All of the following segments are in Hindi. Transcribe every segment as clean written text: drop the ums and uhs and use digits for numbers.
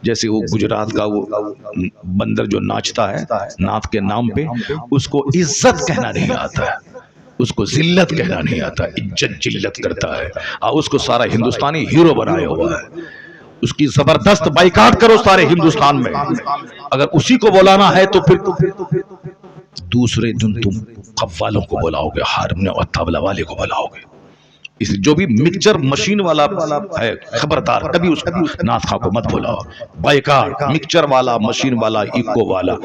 जैसे वो गुजरात का वो बंदर जो नाचता है नाथ के नाम पे, उसको इज्जत कहना नहीं आता है, उसको जिल्लत कहना नहीं आता, इज्जत जिल्लत करता है। और उसको सारा हिंदुस्तानी हीरो बनाया हुआ है। उसकी जबरदस्त बाइकाट करो सारे हिंदुस्तान में। अगर उसी को बुलाना है तो फिर दूसरे दिन तुम कव्वालों को बुलाओगे, हारमोनियम और तबला वाले को बुलाओगे। इस जो भी मिक्सचर मशीन वाला है, खबरदार कभी उस नाथ खां को मत बुलाओ। बाइकाट मिक्सचर वाला, मशीन वाला, इको वाला,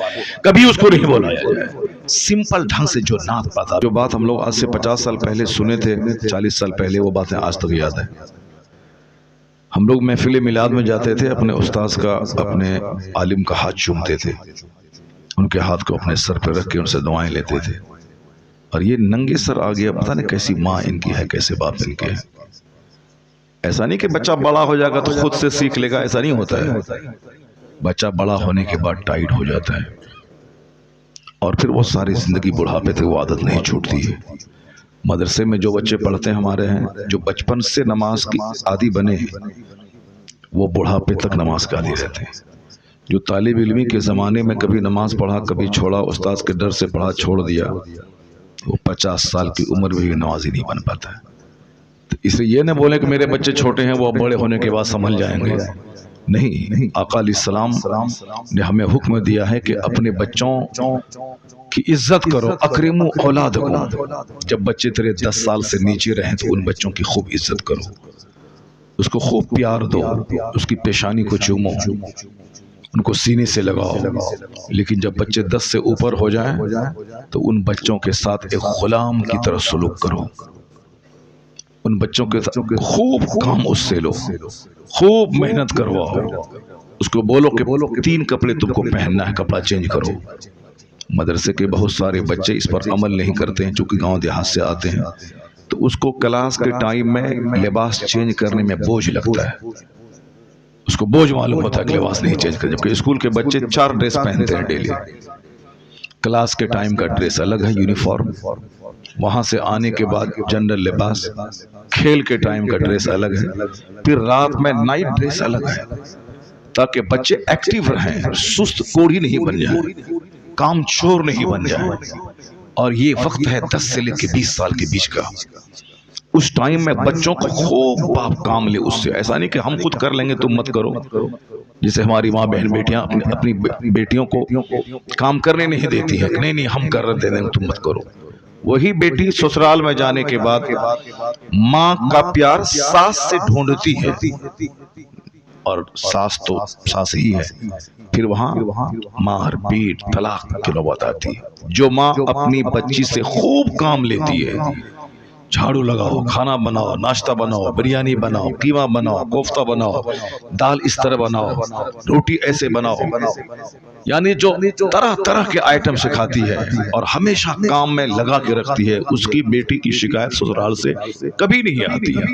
कभी उसको नहीं बुलाया जाए। सिंपल ढंग से जो नाथ पाता, जो बात हम लोग आज से 50 साल पहले सुने थे, 40 साल पहले, वो बातें आज तक याद है। हम लोग महफिल मिलाद में जाते थे, अपने उस्ताद का, अपने आलिम का हाथ चूमते थे, उनके हाथ को अपने सर पर रख के उनसे दुआएं लेते थे। और ये नंगे सर आ गया, पता नहीं कैसी माँ इनकी है, कैसे बाप इनके है। ऐसा नहीं कि बच्चा बड़ा हो जाएगा तो खुद से सीख लेगा, ऐसा नहीं होता है। बच्चा बड़ा होने के बाद टाइट हो जाता है और फिर वो सारी जिंदगी बुढ़ापे तक वो आदत नहीं छूटती है। मदरसे में जो बच्चे पढ़ते हैं हमारे हैं, जो बचपन से नमाज की आदी बने हैं, वो बुढ़ापे तक नमाज का आदी रहते हैं। जो तालिब इल्मी के ज़माने में कभी नमाज पढ़ा, कभी छोड़ा, उस्ताद के डर से पढ़ा छोड़ दिया, वो 50 साल की उम्र में भी नमाजी नहीं बन पाता है। तो इसलिए ये न बोले कि मेरे बच्चे छोटे हैं, वो बड़े होने के बाद संभल जाएंगे। नहीं, आका अलैहिस्सलाम ने हमें हुक्म दिया है कि अपने बच्चों की इज्जत करो। अकरिमु औलादकुम, जब बच्चे तेरे 10 साल से नीचे रहें तो उन बच्चों की खूब इज्जत करो, उसको खूब प्यार दो, उसकी पेशानी को चूमो, उनको सीने से लगाओ। लेकिन जब बच्चे 10 से ऊपर हो जाएं तो उन बच्चों के साथ एक गुलाम की तरह सलूक करो। उन बच्चों के साथ खूब काम उससे लो, खूब मेहनत करवाओ, उसको बोलो कि 3 कपड़े तुमको पहनना है, कपड़ा चेंज करो। मदरसे के बहुत सारे बच्चे इस पर अमल नहीं करते हैं, चूंकि गांव देहात से आते हैं, तो उसको क्लास के टाइम में लिबास चेंज करने में बोझ लगता है। उसको बोझ मालूम होता है कि लिबास नहीं चेंज कर, जबकि स्कूल के बच्चे 4 ड्रेस पहनते हैं डेली। क्लास के टाइम का ड्रेस अलग है, यूनिफॉर्म, वहां से आने के बाद जनरल लिबास, खेल के टाइम का ड्रेस अलग है, फिर रात में नाइट ड्रेस अलग है, ताकि बच्चे एक्टिव रहें, सुस्त कोढ़ी नहीं बन जाए, काम चोर नहीं बन जाए। और ये वक्त है 10 से लेकर 20 साल के बीच का। उस टाइम में बच्चों को खूब बाप काम ले उससे। ऐसा नहीं कि हम खुद कर लेंगे तुम मत करो, जैसे हमारी माँ बहन बेटियां अपनी बेटियों को काम करने नहीं देती है, नहीं हम कर दे देंगे तुम मत करो। वही बेटी ससुराल में जाने के बाद माँ का प्यार सास से ढूंढती है, और सास तो सास ही है। फिर वहां मार पीट तलाक की नौबत आती है। जो माँ अपनी बच्ची से खूब काम लेती है, झाड़ू लगाओ, खाना बनाओ, नाश्ता बनाओ, बिरयानी बनाओ, कीमा बनाओ, कोफ्ता बनाओ, दाल इस तरह बनाओ, रोटी ऐसे बनाओ, यानी जो तरह तरह के आइटम सिखाती है और हमेशा काम में लगा के रखती है, उसकी बेटी की शिकायत ससुराल से कभी नहीं आती है।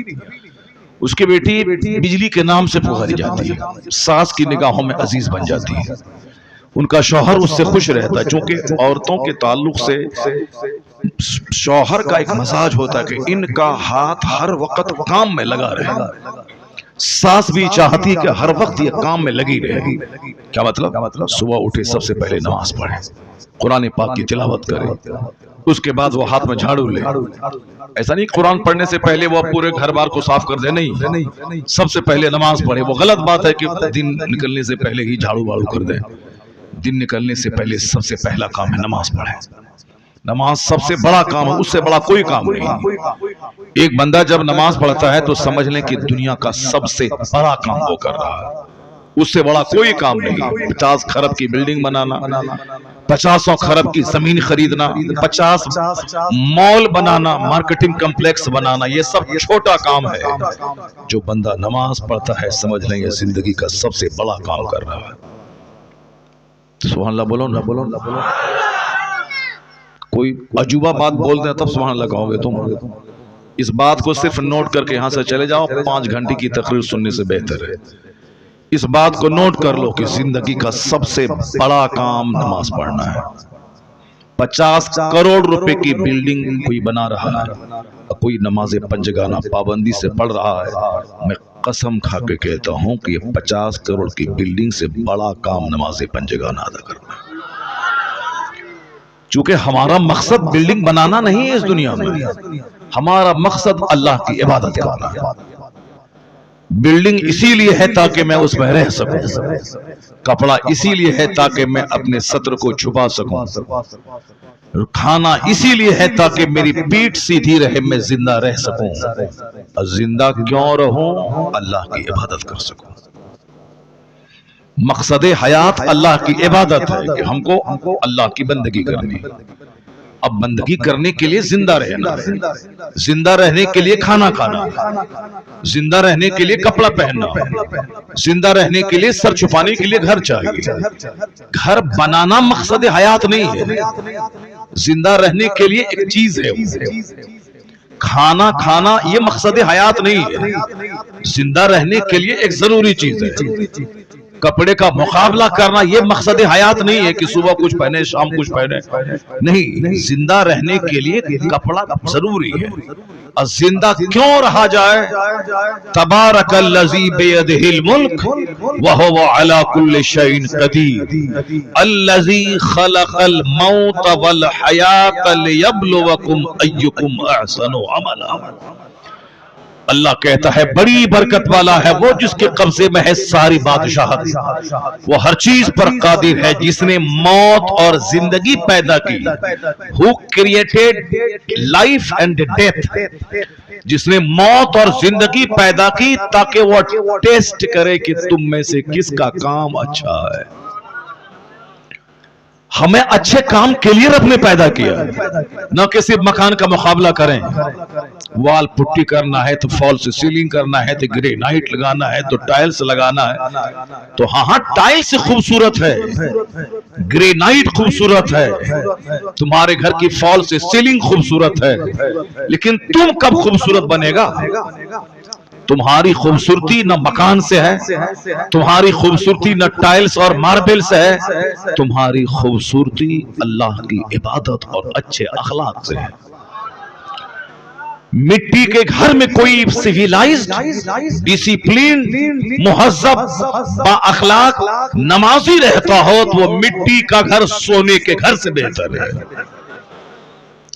उसकी बेटी बिजली के नाम से पुकारी जाती है, सास की निगाहों में अजीज बन जाती है, उनका शौहर उससे खुश रहता है। चूंकि औरतों के ताल्लुक से शौहर का एक मजाज होता है कि इनका हाथ हर वक्त काम में लगा रहे। सास भी चाहती है कि हर वक्त ये काम में लगी रहे। क्या मतलब? सुबह उठे सबसे पहले नमाज पढ़े, कुरान पाक की तिलावत करे, उसके बाद वो हाथ में झाड़ू ले। ऐसा नहीं कुरान पढ़ने से पहले वो पूरे घर बार को साफ कर दे, नहीं, सबसे पहले नमाज पढ़े। वो गलत बात है कि दिन निकलने से पहले ही झाड़ू बाड़ू कर दे। दिन निकलने से पहले सबसे पहला काम है नमाज पढ़े। नमाज सबसे बड़ा काम है, उससे बड़ा कोई काम नहीं। एक बंदा जब नमाज पढ़ता है तो समझ लें कि दुनिया का सबसे बड़ा काम वो कर रहा है, उससे बड़ा कोई काम नहीं। 50 खरब की बिल्डिंग बनाना, 50 खरब की जमीन खरीदना, 50 मॉल बनाना, मार्केटिंग कॉम्प्लेक्स बनाना, ये सब छोटा काम है। जो बंदा नमाज पढ़ता है समझ लें ये जिंदगी का सबसे बड़ा काम कर रहा है। सुभान अल्लाह बोलो ना, बोलो ना, बोलो। कोई अजूबा बात बोल दे तब सुभान अल्लाह कहोगे तुम। इस बात को सिर्फ नोट करके यहां से चले जाओ, 5 घंटे की तकरीर सुनने से बेहतर है। इस बात को नोट कर लो कि जिंदगी का सबसे बड़ा काम नमाज पढ़ना है। 50 करोड़ रुपए की बिल्डिंग कोई बना रहा है, कोई नमाज़े पंजगाना पाबंदी से पढ़ रहा है, मैं कसम खा के कहता हूं कि ये 50 करोड़ की बिल्डिंग से बड़ा काम नमाज़े पंजगाना अदा करना। चूंकि हमारा मकसद बिल्डिंग बनाना नहीं है इस दुनिया में, हमारा मकसद अल्लाह की इबादत करना है। बिल्डिंग इसीलिए है ताकि मैं उसमें रह सकूं, कपड़ा इसीलिए है ताकि मैं अपने सत्र को छुपा सकूं, खाना इसीलिए है ताकि मेरी पीठ सीधी रहे, मैं जिंदा रह सकूं। और जिंदा क्यों रहूं? अल्लाह की इबादत कर सकूं। मकसद हयात अल्लाह की इबादत है कि हमको अल्लाह की बंदगी करनी। अब बंदगी करने के लिए जिंदा रहना, जिंदा रहने के लिए खाना खाना, जिंदा रहने के लिए कपड़ा पहनना, जिंदा रहने के लिए सर छुपाने के लिए घर चाहिए। घर बनाना मकसद हयात नहीं है, जिंदा रहने के लिए एक चीज है। खाना खाना ये मकसद हयात नहीं है, जिंदा रहने के लिए एक जरूरी चीज है। कपड़े का मुकाबला करना ये मकसद हयात नहीं है कि सुबह कुछ पहने शाम कुछ पहने, नहीं, जिंदा रहने के लिए कपड़ा जरूरी है। और जिंदा क्यों रहा जाए? तबारकल्लज़ी बियदिहिल मुल्क व हुवा अला कुल्लि शैइन क़दीर अल्लज़ी खलक़ल मौत वल हयात लियब्लुवकुम अय्युकुम अहसनु अमला। अल्लाह कहता है बड़ी बरकत वाला है वो जिसके कब्जे में है सारी बादशाहत, वो हर चीज पर कादिर है, जिसने मौत और जिंदगी पैदा की। Who created life and death, जिसने मौत और जिंदगी पैदा की ताकि वो टेस्ट करे कि तुम में से किसका काम अच्छा है। हमें अच्छे काम के लिए रब ने पैदा किया, न कि सिर्फ मकान का मुकाबला करें। वाल पुट्टी करना है तो फॉल्स सीलिंग करना है तो ग्रेनाइट लगाना है तो टाइल्स लगाना है, तो हाँ टाइल्स खूबसूरत है, ग्रेनाइट खूबसूरत है, तुम्हारे घर की फॉल्स सीलिंग खूबसूरत है, लेकिन तुम कब खूबसूरत बनेगा? तुम्हारी खूबसूरती न मकान से है, तुम्हारी खूबसूरती न टाइल्स और मार्बल से है, तुम्हारी खूबसूरती अल्लाह की इबादत और अच्छे अखलाक से है। मिट्टी के घर में कोई सिविलाइज्ड, डिसिप्लिन, मुहज्जब, बाअखलाक नमाजी रहता हो तो वो मिट्टी का घर सोने के घर से बेहतर है।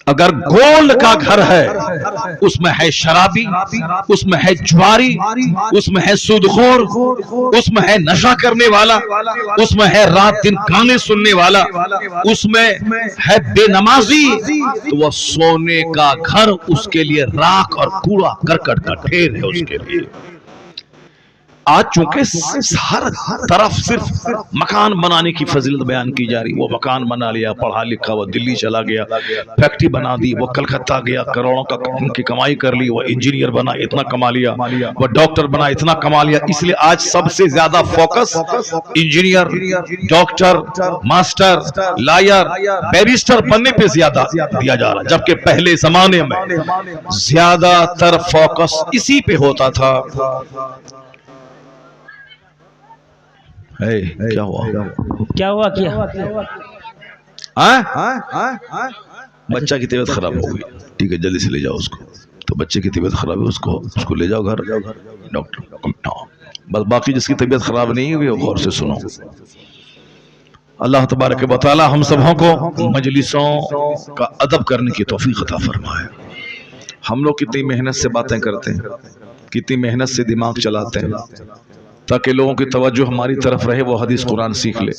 अगर गोल्ड का घर है, उसमें है शराबी, उसमें है जुआरी, उसमें है सूदखोर, उसमें है नशा करने वाला, उसमें है रात दिन गाने सुनने वाला, उसमें है बेनमाजी, तो वह सोने का घर उसके लिए राख और कूड़ा करकट का ढेर है उसके लिए। आज चूंकि हर तरफ सिर्फ मकान बनाने की फजीलत बयान की जा रही, वो मकान बना लिया, पढ़ा लिखा, वो दिल्ली चला गया, फैक्ट्री बना दी, वो कलकत्ता गया, करोड़ों की कमाई कर ली, वो इंजीनियर बना इतना कमा लिया, वो डॉक्टर बना इतना कमा लिया। इसलिए आज सबसे ज्यादा focus engineer, doctor, master, lawyer, barrister बनने पे ज्यादा दिया जा रहा है, जबकि पहले जमाने में ज्यादातर फोकस इसी पे होता था। क्या हुआ? क्या हुआ? बच्चा की तबीयत खराब हो गई, ठीक है जल्दी से ले जाओ उसको। तो बच्चे की तबीयत खराब है, उसको ले जाओ घर डॉक्टर। बस बाकी जिसकी तबीयत खराब नहीं है वो गौर से सुनो। अल्लाह तबारक व तआला हम सबों को मजलिसों का अदब करने की तौफीक अता फरमाए। हम लोग कितनी मेहनत से बातें करते हैं, कितनी मेहनत से दिमाग चलाते हैं ताकि लोगों की तवज्जो हमारी तरफ रहे, वो हदीस कुरान सीख ले।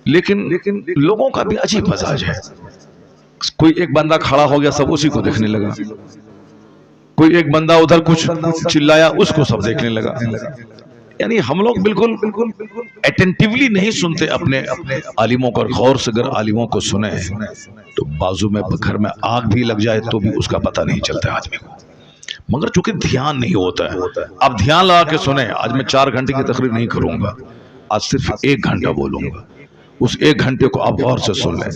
लेकिन लोगों का भी अजीब मजाज है। कोई एक बंदा खड़ा हो गया, सब उसी को देखने लगा, कोई एक बंदा उधर कुछ चिल्लाया, उसको सब देखने लगा। यानी हम लोग बिल्कुल अटेंटिवली नहीं सुनते अपने आलिमों को। गौर से अगर आलिमों को सुने तो बाजू में घर में आग भी लग जाए तो भी उसका पता नहीं चलता आदमी को, मगर चूंकि ध्यान नहीं होता है। अब ध्यान लगा के सुने। आज मैं 4 घंटे की तकरीर नहीं करूंगा, आज सिर्फ 1 घंटा बोलूंगा। उस 1 घंटे को आप गौर से सुन लें।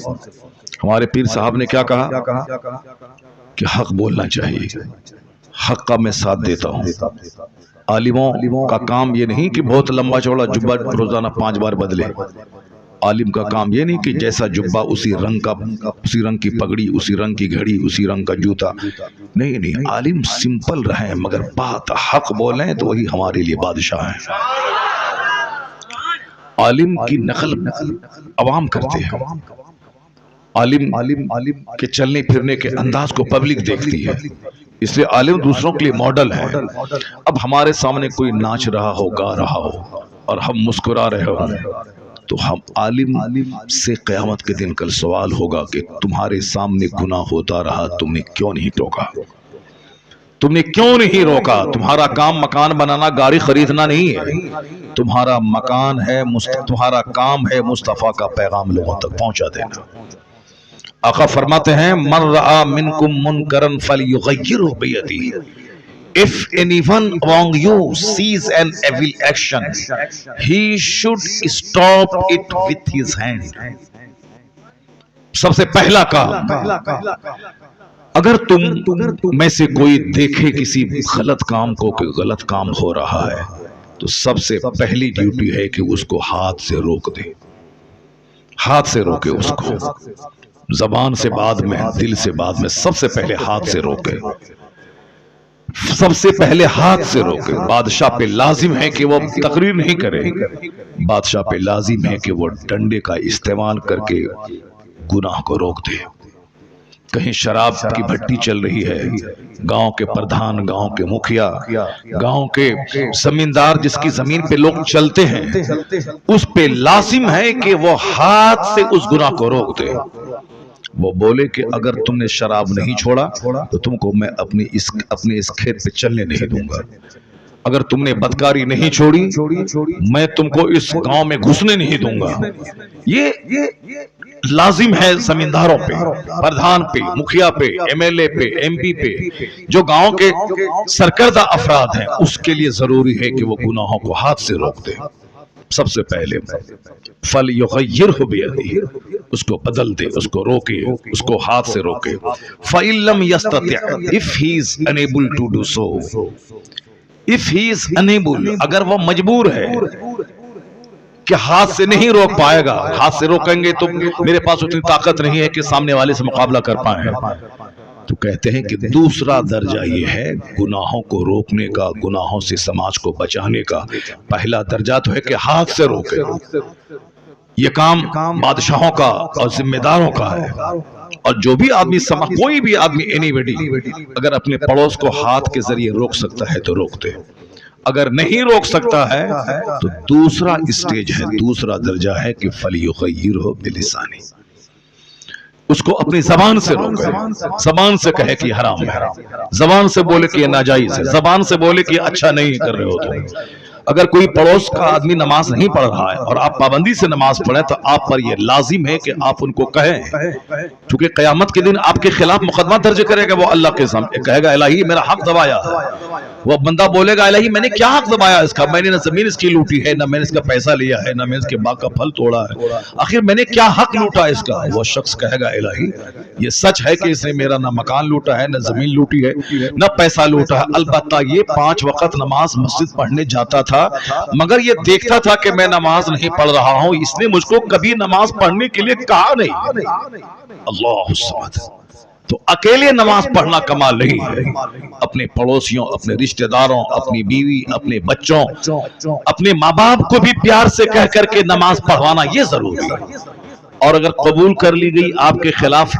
हमारे पीर साहब ने क्या कहा कि हक बोलना चाहिए, हक का मैं साथ देता हूं। आलिमों का काम ये नहीं कि बहुत लंबा चौड़ा जुब्बा रोजाना 5 बार बदले। आलिम का काम ये नहीं कि जैसा जुब्बा उसी रंग का, उसी रंग की पगड़ी, उसी रंग की घड़ी, उसी रंग का जूता। नहीं नहीं, आलिम सिंपल रहे मगर बात हक बोले तो वही हमारे लिए बादशाह है। आलिम की नकल अवाम करते हैं, आलिम के चलने फिरने के अंदाज को पब्लिक देखती है, इसलिए आलिम दूसरों के लिए मॉडल है। अब हमारे सामने कोई नाच रहा हो, गा रहा हो और हम मुस्कुरा रहे हो, तो हम आलिम से क़यामत के दिन कल सवाल होगा कि तुम्हारे सामने गुनाह होता रहा, तुमने क्यों नहीं टोका, तुमने क्यों नहीं रोका। तुम्हारा काम मकान बनाना, गाड़ी खरीदना नहीं है, तुम्हारा मकान है, तुम्हारा काम है मुस्तफा का पैगाम लोगों तक पहुंचा देना। आका फरमाते हैं, मन रआ मिनकुम मुनकरन फलयुगय्यिरहु बियदिही, if anyone among you sees an evil action, he should stop it with his hand। सबसे पहला काम, अगर तुम में से कोई देखे किसी गलत काम को कि गलत काम हो रहा है, तो सबसे पहली ड्यूटी है कि उसको हाथ से रोक दे, हाथ से रोके उसको, जबान से बाद में, दिल से बाद में, सबसे पहले हाथ से रोके, सबसे पहले हाथ से रोके। बादशाह पे लाजिम है कि वो तकरीर नहीं करे, बादशाह पे लाजिम है कि वो डंडे का इस्तेमाल करके गुनाह को रोक दे। कहीं शराब की भट्टी चल रही है, गांव के प्रधान, गांव के मुखिया, गांव के जमींदार जिसकी जमीन पे लोग चलते हैं, उस पे लाजिम है कि वो हाथ से उस गुनाह को रोक दे। वो बोले कि अगर तुमने शराब नहीं छोड़ा तो तुमको मैं अपने इस खेत पे चलने नहीं दूंगा, अगर तुमने बदकारी नहीं छोड़ी मैं तुमको इस गांव में घुसने नहीं दूंगा। ये लाजिम है जमींदारों पे, प्रधान पे, मुखिया पे, एमएलए पे, एमपी पे, जो गांव के सरकर्दा अफराद हैं, उसके लिए जरूरी है कि वो गुनाहों को हाथ से रोक दे। सबसे पहले फल युगय्यिरहु बियदिही, उसको बदल दे, उसको रोके, उसको हाथ से रोके। फ़इल्लम यस्तति, if he is unable to do so, if he is unable, अगर वो मजबूर है कि हाथ से नहीं रोक पाएगा, हाथ से रोकेंगे तो मेरे पास उतनी ताकत नहीं है कि सामने वाले से मुकाबला कर पाए, तो कहते हैं कि दूसरा दर्जा ये है गुनाहों को रोकने का, गुनाहों से समाज को बचाने का। पहला दर्जा तो है कि हाथ से रोके, ये काम बादशाहों का और जिम्मेदारों का है। और जो भी आदमी कोई भी आदमी, एनीबॉडी, अगर अपने पड़ोस को हाथ के जरिए रोक सकता है तो रोकते, अगर नहीं रोक सकता है तो दूसरा स्टेज है, दूसरा दर्जा है कि फलयुगय्यिरहु बिलिसानी, उसको अपनी जबान से रोके, जबान से कहे कि हराम है, जबान से बोले कि ये नाजायज है, जबान से बोले कि अच्छा नहीं कर रहे हो तुम। अगर कोई पड़ोस का आदमी नमाज नहीं पढ़ रहा है और आप पाबंदी से नमाज पढ़े, तो आप पर यह लाजिम है कि आप उनको कहें, क्योंकि क़यामत के दिन आपके खिलाफ मुकदमा दर्ज करेगा वो अल्लाह के सामने, कहेगा इलाही मेरा हक दबाया है। वो बंदा बोलेगा इलाही मैंने क्या हक दबाया इसका, मैंने ना जमीन इसकी लूटी है, ना मैंने इसका पैसा लिया है, ना मैंने इसके बाग का फल तोड़ा है, आखिर मैंने क्या हक लूटा इसका। वो शख्स कहेगा इलाही ये सच है कि इसने मेरा ना मकान लूटा है, ना जमीन लूटी है, ना पैसा लूटा है, अलबत्ता ये 5 वक्त नमाज मस्जिद पढ़ने जाता था, मगर ये देखता था कि मैं नमाज नहीं पढ़ रहा हूं, इसने मुझको कभी नमाज पढ़ने के लिए कहा नहीं। अल्लाह समद। तो अकेले नमाज पढ़ना कमाल नहीं है, अपने पड़ोसियों, अपने रिश्तेदारों, अपनी बीवी, अपने बच्चों, अपने माँ बाप को भी प्यार से कह करके नमाज पढ़वाना ये जरूरी है। और अगर कबूल कर ली गई आपके खिलाफ,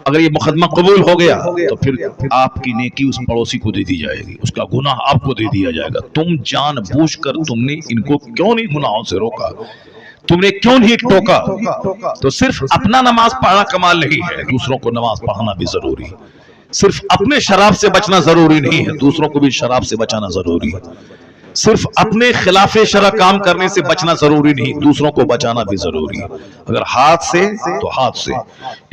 अगर ये मुकदमा कबूल हो गया तो फिर आपकी नेकी उस पड़ोसी को दे दी जाएगी, उसका गुनाह आपको दे दिया जाएगा। तुम जानबूझकर तुमने इनको क्यों नहीं गुनाहों से रोका, तुमने क्यों नहीं टोका। तो सिर्फ अपना नमाज पढ़ना कमाल नहीं है, दूसरों को नमाज पढ़ाना भी जरूरी है। सिर्फ अपने शराब से बचना जरूरी नहीं है, दूसरों को भी शराब से बचाना जरूरी है। सिर्फ अपने खिलाफ शरा काम करने से बचना जरूरी नहीं, दूसरों को बचाना भी जरूरी है। अगर हाथ से तो हाथ से।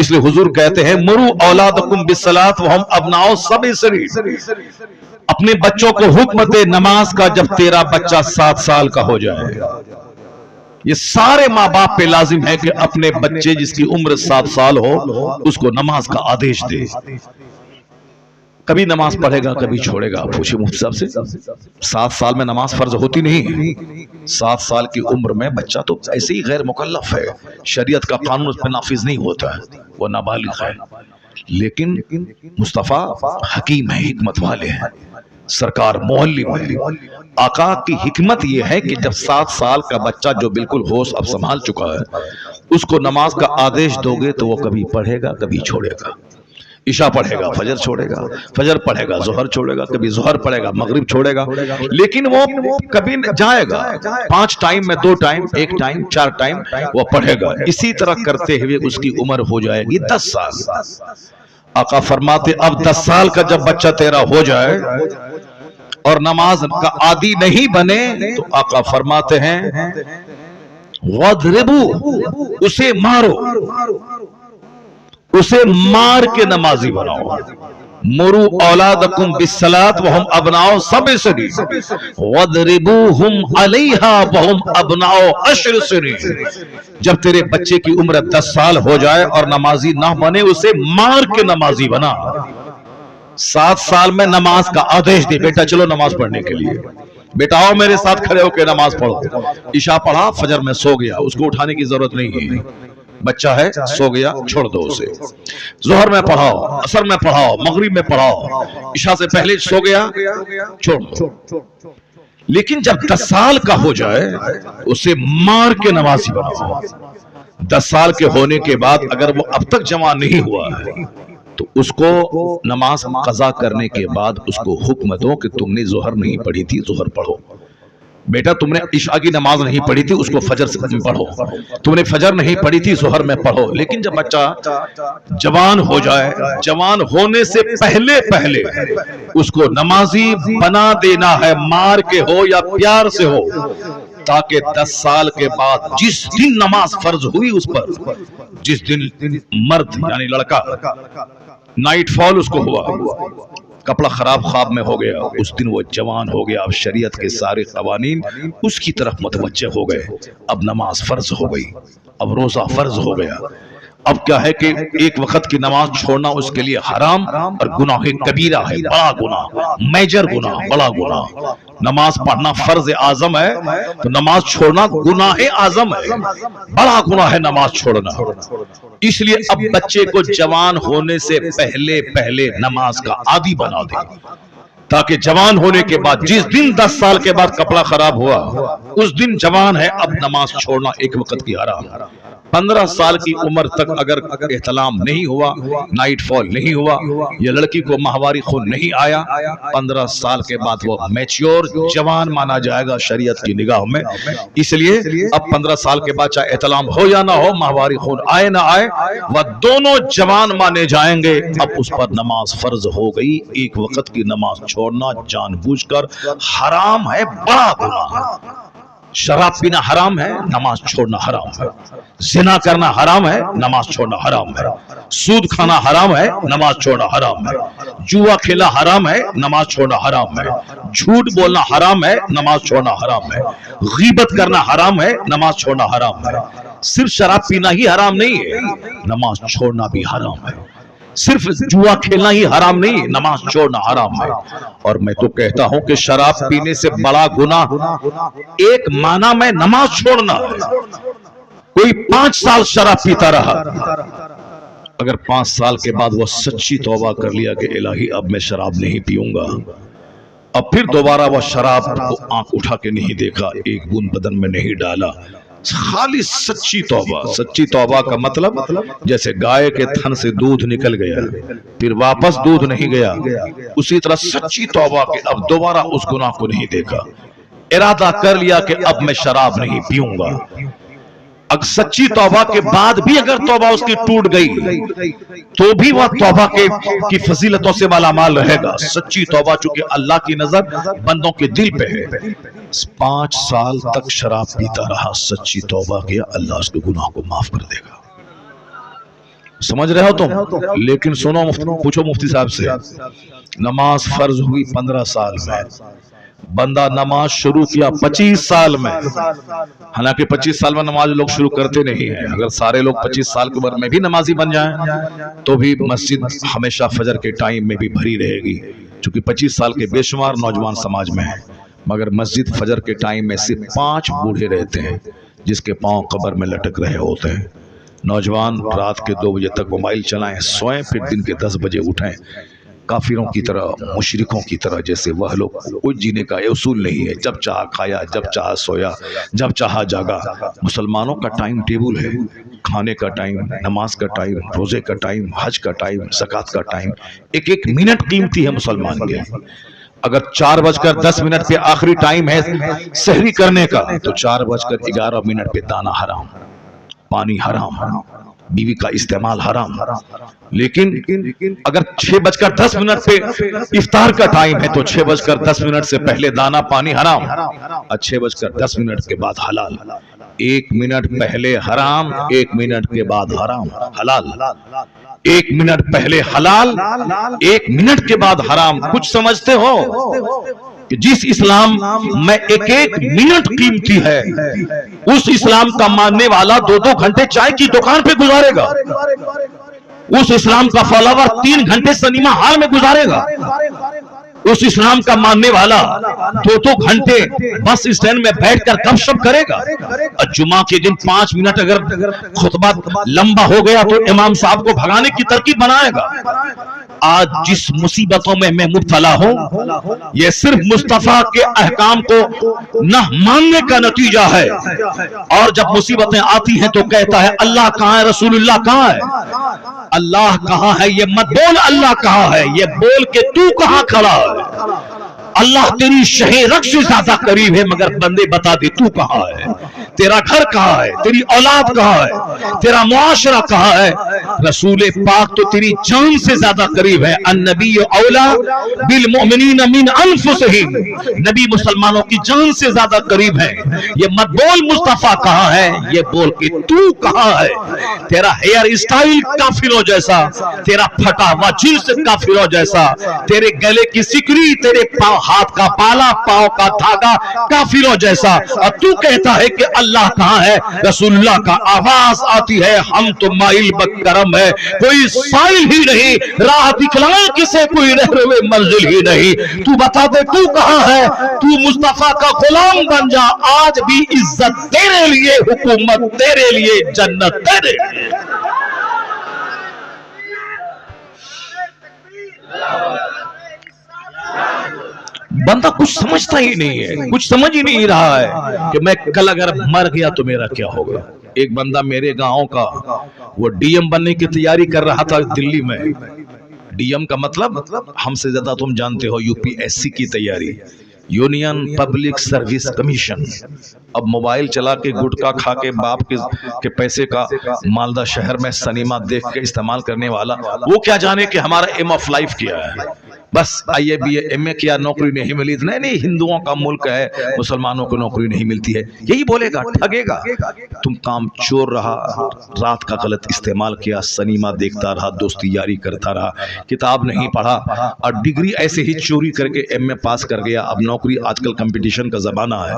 इसलिए हुजूर कहते हैं मुरू औलादकुम बिस्सलात व हम अबनाओ सबी सगीर, अपने बच्चों को हुक्म दे नमाज का जब तेरा बच्चा 7 साल का हो जाए। ये सारे माँ बाप पे लाजिम है कि अपने बच्चे जिसकी उम्र 7 साल हो उसको नमाज का आदेश दे। कभी नमाज पढ़ेगा कभी छोड़ेगा। पूछिए मुफ्ती साहब से, 7 साल में नमाज फर्ज होती नहीं। 7 साल की उम्र में बच्चा तो ऐसे ही गैर मुकल्लफ है, शरीयत का कानून उस पर नाफिज नहीं होता है, वो नाबालिग है। लेकिन मुस्तफ़ा हकीम है, हिकमत वाले हैं, सरकार मोहल्लिम है। आका की हिकमत यह है कि जब 7 साल का बच्चा जो बिल्कुल होश अब संभाल चुका है, उसको नमाज का आदेश दोगे तो वो कभी पढ़ेगा कभी छोड़ेगा। इशा पढ़ेगा फजर छोड़ेगा, फजर पढ़ेगा जोहर छोड़ेगा, कभी जोहर पढ़ेगा मगरिब छोड़ेगा। लेकिन वो कभी जाएगा 5 टाइम में 2 टाइम, 1 टाइम, 4 टाइम वो पढ़ेगा। इसी तरह करते हुए उसकी उम्र हो जाएगी 10 साल। आका फरमाते अब 10 साल का जब बच्चा तेरा हो जाए और नमाज का आदी नहीं बने तो आका फरमाते हैं वद्रिबू, उसे मारो, उसे मार के नमाजी बनाओ। मुरु औलादकुम बिस्सलात वहुम अबनाओ सब'i सनी वद्रिबूहुम अलैहा वहुम अबनाओ अश्र सनी। जब तेरे बच्चे की उम्र 10 साल हो जाए और नमाजी ना बने, उसे मार के नमाजी बना। 7 साल में नमाज का आदेश दे, बेटा चलो नमाज पढ़ने के लिए, बेटा आओ मेरे साथ खड़े होकर नमाज पढ़ो। इशा पढ़ा फजर में सो गया, उसको उठाने की जरूरत नहीं है, बच्चा है सो गया, छोड़ दो उसे। जोहर में पढ़ाओ, असर में पढ़ाओ, मगरिब में पढ़ाओ, इशा से पहले सो गया, छोड़ दो। लेकिन जब 10 साल का हो जाए उसे मार के नमाजी बनाओ। 10 साल के होने के बाद अगर वो अब तक जमा नहीं हुआ है तो उसको नमाज कज़ा करने के बाद उसको हुक्म दो कि तुमने जोहर नहीं पढ़ी थी, जोहर पढ़ो। बेटा तुमने इशा की नमाज नहीं पढ़ी थी, उसको फजर से पढ़ो। तुमने फजर नहीं पढ़ी थी, जोहर में पढ़ो। लेकिन जब बच्चा जवान हो जाए, जवान होने से पहले पहले उसको नमाजी बना देना है, मार के हो या प्यार से हो, ताकि 10 साल के बाद जिस दिन नमाज फर्ज हुई उस पर, जिस दिन मर्द यानी लड़का नाइट फॉल उसको हुआ, कपड़ा खराब ख्वाब में हो गया, उस दिन वो जवान हो गया। अब शरीयत के सारे कवानीन उसकी तरफ मुतवज्जे हो गए। अब नमाज फर्ज हो गई, अब रोजा फर्ज हो गया। अब क्या है कि एक वक्त की नमाज छोड़ना उसके लिए हराम और गुनाह कबीरा है, बड़ा गुनाह, मेजर गुनाह, बड़ा गुनाह। नमाज पढ़ना फर्ज आजम है तो नमाज छोड़ना गुनाह आजम है, बड़ा गुनाह है नमाज छोड़ना। इसलिए अब बच्चे को जवान होने से पहले पहले नमाज का आदी बना दे, ताकि जवान होने के बाद जिस दिन 10 साल के बाद कपड़ा खराब हुआ उस दिन जवान है, अब नमाज छोड़ना एक वक्त की हराम। 15 साल की उम्र तक अगर एहतलाम नहीं हुआ, नाइट फॉल नहीं हुआ, या लड़की को माहवारी खून नहीं आया, 15 साल के बाद वो मैच्योर जवान माना जाएगा शरीयत की निगाह में। इसलिए अब 15 साल के बाद चाहे एहतलाम हो या ना हो, माहवारी खून आए ना आए, वह दोनों जवान माने जाएंगे। अब उस पर नमाज फर्ज हो गई। एक वक्त की नमाज छोड़ना जानबूझकर हराम है, बड़ा गुनाह। शराब पीना हराम है, नमाज छोड़ना हराम है। जिना करना हराम है, नमाज छोड़ना हराम है। सूद खाना हराम है, नमाज छोड़ना हराम है। जुआ खेला हराम है, नमाज छोड़ना हराम है। झूठ बोलना हराम है, नमाज छोड़ना हराम है। गीबत करना हराम है, नमाज छोड़ना हराम है। सिर्फ शराब पीना ही हराम नहीं है, नमाज छोड़ना भी हराम है। सिर्फ जुआ खेलना ही हराम नहीं, नमाज छोड़ना हराम है। और मैं तो कहता हूं कि शराब पीने से बड़ा गुनाह एक माना में नमाज छोड़ना है। कोई 5 साल शराब पीता रहा, अगर 5 साल के बाद वो सच्ची तौबा कर लिया कि इलाही अब मैं शराब नहीं पीऊंगा, अब फिर दोबारा वह शराब को आंख उठा के नहीं देखा, एक बूंद बदन में नहीं डाला, खाली सच्ची तौबा। सच्ची तौबा का मतलब जैसे गाय के थन से दूध निकल गया फिर वापस दूध नहीं गया, उसी तरह सच्ची तौबा के अब दोबारा उस गुनाह को नहीं देखा, इरादा कर लिया कि अब मैं शराब नहीं पीऊंगा। अगर सच्ची तौबा के बाद भी अगर तौबा उसकी टूट गई तो भी वह तौबा की फजीलतों से मालामाल रहेगा। सच्ची तौबा चूंकि अल्लाह की नजर बंदों के दिल पे है। 5 साल तक शराब पीता रहा, सच्ची तौबा किया, अल्लाह उसके गुनाह को माफ कर देगा। समझ रहे हो तुम? लेकिन सुनो, पूछो मुफ्ती साहब से, नमाज फर्ज हुई 15 साल में, बंदा नमाज शुरू किया 25 साल में, हालांकि 25 साल में नमाज लोग शुरू करते नहीं है। अगर सारे लोग 25 साल की उम्र में भी नमाजी बन जाएं तो भी मस्जिद हमेशा फजर के टाइम में भी भरी रहेगी, क्योंकि 25 साल के बेशुमार नौजवान समाज में है, मगर मस्जिद फजर के टाइम में सिर्फ 5 बूढ़े रहते हैं जिसके पांव कब्र में लटक रहे होते हैं। नौजवान रात के 2 बजे तक मोबाइल चलाएं, सोएं, फिर दिन के 10 बजे उठें। काफिरों की तरह, मुशरिकों की तरह जैसे वह लोग, कोई जीने का ये उसूल नहीं है। जब चाहा खाया, जब चाहा सोया, जब चाहा जागा। मुसलमानों का टाइम टेबल है, खाने का टाइम, नमाज का टाइम, रोजे का टाइम, हज का टाइम, ज़कात का टाइम। एक एक मिनट कीमती है मुसलमान के। अगर 4:10 पे आखिरी टाइम है सहरी करने का, तो 4:11 पे दाना हराम, पानी हराम, बीवी का इस्तेमाल हराम। लेकिन अगर 6:10 पे इफ्तार का टाइम है तो 6:10 से पहले दाना पानी हराम और 6:10 के बाद हलाल। 1 मिनट पहले हराम, 1 मिनट के बाद हराम हलाल। 1 मिनट पहले हलाल, 1 मिनट के बाद हराम। कुछ समझते हो कि जिस इस्लाम में एक एक मिनट कीमती है, उस इस्लाम का मानने वाला 2-2 घंटे चाय की दुकान पे गुजारेगा। उस इस्लाम का फॉलोवर 3 घंटे सिनेमा हॉल में गुजारेगा। उस इस्लाम का मानने वाला 2-2 घंटे बस स्टैंड में बैठकर गपशप करेगा। और जुमा के दिन 5 मिनट अगर खुतबा लंबा हो गया तो इमाम साहब को भगाने की तरकीब बनाएगा। आज जिस मुसीबतों में मैं मुब्तला हूं, यह सिर्फ मुस्तफा के अहकाम को न मानने का नतीजा है। और जब मुसीबतें आती हैं तो कहता है अल्लाह कहां है, रसूलुल्लाह कहां है। अल्लाह कहां है ये मत बोल, अल्लाह कहां है ये बोल के तू कहां खड़ा है। अल्लाह तेरी शहे रग से ज्यादा करीब है, मगर बंदे बता दे तू कहां है, तेरा घर कहां है, तेरी औलाद कहां है, तेरा मुआशरा कहां है। रसूल पाक तो तेरी जान से ज्यादा करीब है। अन्नबी औला बिल मोमिनीन मिन अनफुसिहिम, नबी मुसलमानों की जान से ज्यादा करीब है। ये मत बोल मुस्तफा कहां है, ये बोल के तू कहां है। तेरा हेयर स्टाइल काफिरों जैसा, तेरा फटा हुआ जींस काफिरों जैसा, तेरे गले की सिकड़ी, तेरे पांव, हाथ का पाला, पांव का धागा काफिरों जैसा। और तू कहता है कि अल्लाह कहां है। रसूलुल्लाह का आवाज आती है हम तो माइल बकरम है, कोई साइल ही नहीं, राह दिखलाए किसे कोई रहरुए मंजिल ही नहीं। तू बता दे तू कहां है, तू मुस्तफा का गुलाम बन जा। आज भी इज्जत तेरे लिए, हुकूमत तेरे लिए, जन्नत तेरे लिए। बंदा कुछ समझता ही नहीं है, कुछ समझ ही नहीं रहा है कि मैं कल अगर मर गया तो मेरा क्या होगा। एक बंदा मेरे गांव का, वो डीएम बनने की तैयारी कर रहा था दिल्ली में। डीएम का मतलब हमसे ज्यादा तुम जानते हो, यूपीएससी की तैयारी, यूनियन पब्लिक सर्विस कमीशन। अब मोबाइल चला के, गुटखा खा के, बाप के पैसे का मालदा शहर में सिनेमा देख के इस्तेमाल करने वाला, वो क्या जाने कि हमारा एम ऑफ लाइफ क्या है। बस आईए बीए एमए किया, नौकरी नहीं मिली। नहीं, हिंदुओं का मुल्क है, मुसलमानों को नौकरी नहीं मिलती है, यही बोलेगा, ठगेगा। तुम काम चोर रहा, रात का गलत इस्तेमाल किया, सिनेमा देखता रहा, दोस्ती यारी करता रहा, किताब नहीं पढ़ा और डिग्री ऐसे ही चोरी करके एमए पास कर गया। अब नौकरी, आजकल कंपटीशन का जमाना है,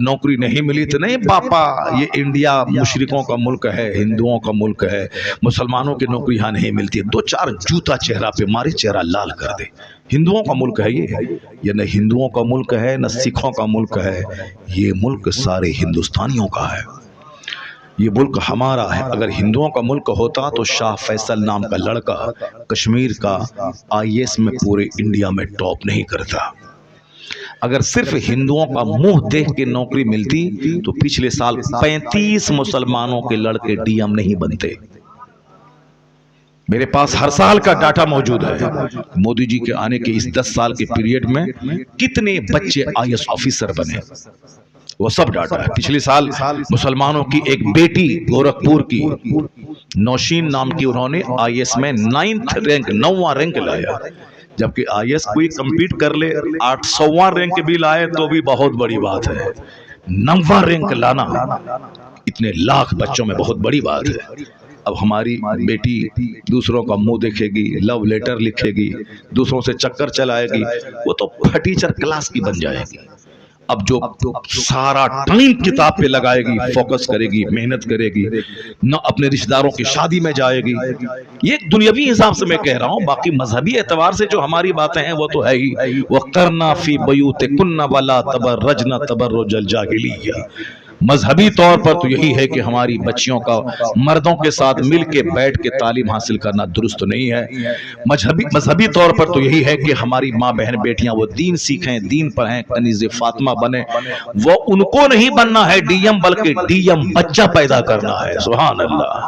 नौकरी नहीं मिली तो नहीं पापा, ये इंडिया मुशरिकों का मुल्क है, हिंदुओं का मुल्क है, मुसलमानों की नौकरी यहाँ नहीं मिलती है। 2-4 जूता चेहरा पे मारे, चेहरा लाल कर दे। हिंदुओं का मुल्क है ये न हिंदुओं का मुल्क है, न सिखों का मुल्क है, ये मुल्क सारे हिंदुस्तानियों का है, ये मुल्क हमारा है। अगर हिंदुओं का मुल्क होता तो शाह फैसल नाम का लड़का कश्मीर का आईएएस में पूरे इंडिया में टॉप नहीं करता। अगर सिर्फ हिंदुओं का मुंह देख के नौकरी मिलती तो पिछले साल 35 मुसलमानों के लड़के डीएम नहीं बनते। मेरे पास हर साल का डाटा मौजूद है। मोदी जी के आने के इस 10 साल के पीरियड में कितने बच्चे आईएएस ऑफिसर बने, वो सब डाटा है। पिछले साल मुसलमानों की एक बेटी गोरखपुर की नौशीन नाम की, उन्होंने आईएएस में 9वां रैंक लाया। जबकि आईएएस कोई कंपीट कर ले 800वां रैंक भी लाए तो भी बहुत बड़ी बात है। 9वां रैंक लाना इतने लाख बच्चों में बहुत बड़ी बात है। अब हमारी बेटी दूसरों का मुंह देखेगी, लव लेटर लिखेगी, दूसरों से चक्कर चलाएगी, वो तो टीचर क्लास की बन जाएगी। अब जो सारा टाइम किताब पे लगाएगी, फोकस करेगी, मेहनत करेगी, न अपने रिश्तेदारों की शादी में जाएगी। ये दुनियावी हिसाब से मैं कह रहा हूँ, बाकी मजहबी एतबार से जो हमारी बातें हैं वो तो है ही। वो करना फी बयूतिकुन्ना वला तबर्रजना तबर्रुजल जाहिलिया। मजहबी तौर पर तो यही है कि हमारी बच्चियों का मर्दों के साथ मिल के बैठ के तालीम हासिल करना दुरुस्त नहीं है। मजहबी तौर पर तो यही है कि हमारी माँ बहन बेटियां वो दीन सीखें, दीन पढ़ें, कनीज़े फातिमा बने। वो उनको नहीं बनना है डीएम, बल्कि डीएम बच्चा पैदा करना है। सुभान अल्लाह।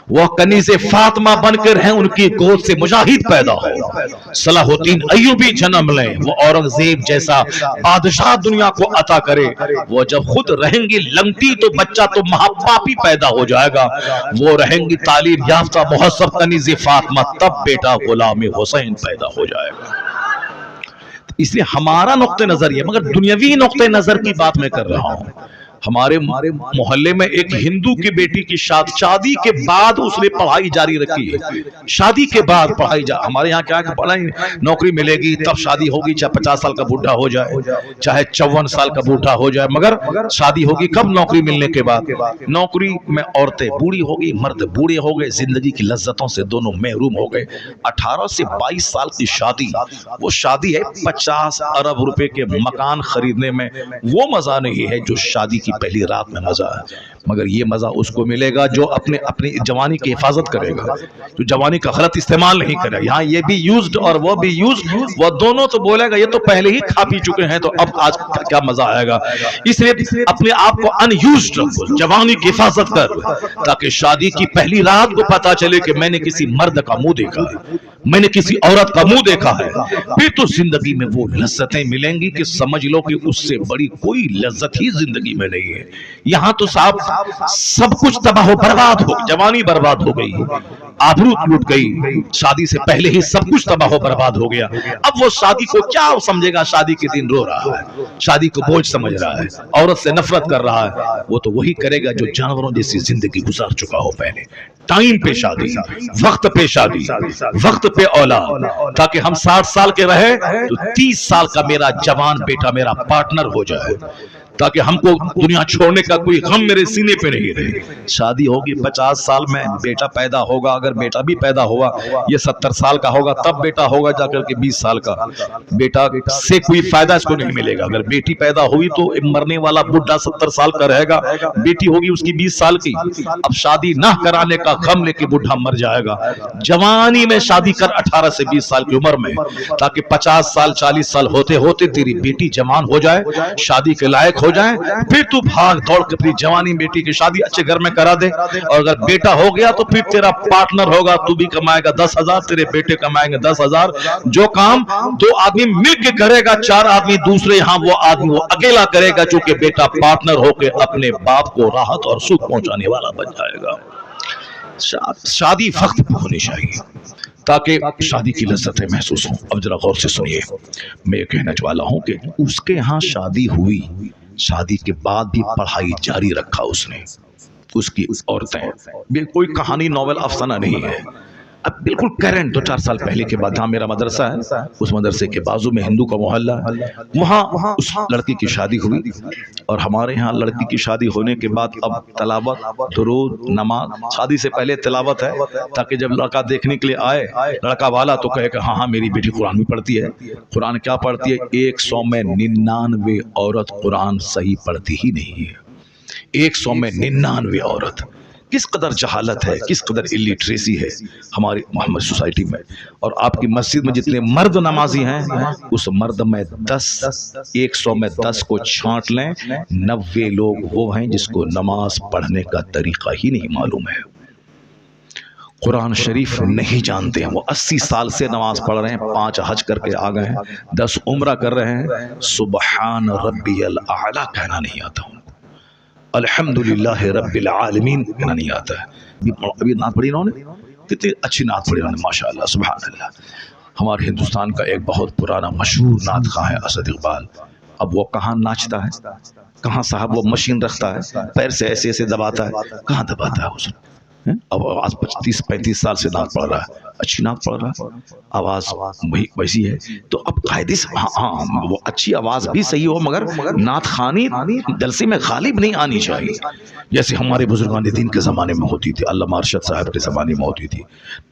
वो कनीज़े फातिमा बनकर हैं, उनकी गोद से मुजाहिद पैदा हो, सलाहुद्दीन अय्यूबी जन्म लें, वो औरंगजेब जैसा बादशाह दुनिया को अता करे। वो जब खुद रहेंगी लंगटी तो बच्चा तो महापापी पैदा हो जाएगा। वो रहेंगी तालीम याफ्ता मुहस्सब कनीज़े फातिमा, तब बेटा गुलाम हुसैन पैदा हो जाएगा। इसलिए हमारा नुक्ते नजर ये, मगर दुनियावी नुक्ते नजर की बात मैं कर रहा हूं। हमारे मोहल्ले में एक हिंदू की बेटी की शादी के बाद उसने पढ़ाई जारी रखी है। शादी के बाद पढ़ाई हमारे यहाँ क्या है, पढ़ाई नौकरी मिलेगी तब शादी होगी, चाहे 50 साल का बूढ़ा हो जाए, चाहे 54 साल का बूढ़ा हो जाए, मगर शादी होगी कब? नौकरी मिलने के बाद। नौकरी में औरतें बूढ़ी हो गई, मर्द बूढ़े हो गए, जिंदगी की लज्जतों से दोनों महरूम हो गए। 18 से 22 साल की शादी, वो शादी है 50 अरब रुपए के मकान खरीदने में। वो मजा नहीं है जो शादी की पहली रात में मजा है। मगर ये मजा उसको मिलेगा जो अपनी जवानी की हिफाजत करेगा, जो जवानी का गलत इस्तेमाल नहीं करेगा। यहाँ ये भी यूज्ड और वो भी यूज्ड, वो दोनों तो बोलेगा ये तो पहले ही खा पी चुके हैं, तो अब आज क्या मजा आएगा। इसलिए अपने आप को अनयूज्ड रखो, जवानी की हिफाजत कर, ताकि शादी की पहली रात को पता चले कि मैंने किसी मर्द का मुंह देखा है, मैंने किसी औरत का मुंह देखा है। फिर तो जिंदगी में वो लज्जतें मिलेंगी कि समझ लो कि उससे बड़ी कोई लज्जत ही जिंदगी में नहीं है। यहाँ तो साहब सब कुछ तबाह बर्बाद हो, जवानी बर्बाद हो गई, आबरू लूट गई, शादी से पहले ही सब कुछ तबाह बर्बाद हो गया। अब वो शादी को क्या समझेगा? शादी के दिन रो रहा है, शादी को बोझ समझ रहा है, औरत से नफरत कर रहा है। वो तो वही करेगा जो जानवरों जैसी जिंदगी गुजार चुका हो पहले। टाइम पे शादी, वक्त पे शादी, वक्त पे औलाद, ताकि हम 60 साल के रहे तो 30 साल का मेरा जवान बेटा मेरा पार्टनर हो जाए, ताकि हमको दुनिया छोड़ने का कोई गम मेरे सीने पे नहीं रहे। शादी होगी 50 साल में, बेटा पैदा होगा, अगर बेटा भी पैदा हुआ ये 70 साल का होगा, तब बेटा होगा जाकर के 20 साल का। बेटा से कोई फायदा इसको नहीं मिलेगा। अगर बेटी पैदा हुई तो मरने वाला बुढ़ा 70 साल का रहेगा, बेटी होगी उसकी 20 साल की। अब शादी ना कराने का गम लेके बुढ़ा मर जाएगा। जवानी में शादी कर 18 से 20 साल की उम्र में, ताकि 50 साल 40 साल होते होते तेरी बेटी जवान हो जाए, शादी के लायक हो जाए। फिर तू भाग दौड़ के अपनी जवानी बेटी की शादी अच्छे घर में करा दे। और अगर बेटा हो गया तो फिर तेरा पार्टनर होगा, तू भी कमाएगा 10,000, तेरे बेटे कमाएंगे 10,000। जो काम 2 आदमी मिलकर करेगा, 4 आदमी दूसरे यहाँ वो आदमी वो अकेला करेगा, चूंकि बेटा पार्टनर होकर अपने बाप को राहत और सुख पहुंचाने वाला बन जाएगा। शादी वक्त पे होनी चाहिए ताकि शादी की लज्जतें महसूस हों। अब जरा गौर से सुनिए, मैं ये कहने वाला हूं कि उसके यहाँ शादी हुई, शादी के बाद भी पढ़ाई जारी रखा उसने, उसकी औरतें, कोई कहानी नॉवेल अफसाना नहीं है। अब बिल्कुल करंट 2-4 साल पहले के बाद, जहाँ मेरा मदरसा है उस मदरसे के बाजू में हिंदू का मोहल्ला, वहाँ उस लड़की की शादी हुई। और हमारे यहाँ लड़की की शादी होने के बाद अब तलावत, दुरूद, नमाज, शादी से पहले तिलावत है, ताकि जब लड़का देखने के लिए आए लड़का वाला तो कहे कि हाँ हाँ मेरी बेटी कुरान भी पढ़ती है। कुरान क्या पढ़ती है? 100 में 99 औरत कुरान सही पढ़ती ही नहीं है। 100 में 99 औरत। किस कदर जहालत है, किस कदर इलिटरेसी है हमारी मोहम्मद सोसाइटी में। और आपकी मस्जिद में जितने मर्द नमाजी हैं, उस मर्द में 100 में 10 को छांट लें, 90 लोग वो हैं जिसको नमाज पढ़ने का तरीका ही नहीं मालूम है, कुरान शरीफ नहीं जानते हैं। वो 80 साल से नमाज पढ़ रहे हैं, 5 हज करके आ गए हैं, 10 उम्रा कर रहे हैं, सुबहान रब्बियल आला कहना नहीं आता उनको, अल्हम्दुलिल्लाह रब्बिल आलमीन कहना नहीं आता है। अभी नात पढ़ी इन्होंने, कितनी अच्छी नात पढ़ी इन्होंने, माशाअल्लाह सुभान अल्लाह। हमारे हिंदुस्तान का एक बहुत पुराना मशहूर नात खां है असद इकबाल। अब वो कहाँ नाचता है, कहाँ साहब वो मशीन रखता है, पैर से ऐसे ऐसे दबाता है, कहाँ दबाता है उसने, अब आवाज 30-35 साल से नात पढ़ रहा है, अच्छी नात पढ़ रहा है, आवाज वैसी है। तो अब कायदे से हाँ वो अच्छी आवाज भी सही हो, मगर नात खानी जलसे में गालिब नहीं आनी चाहिए। जैसे हमारे बुजुर्गान दीन के ज़माने में होती थी, अल्लामा अरशद साहब के ज़माने में होती थी।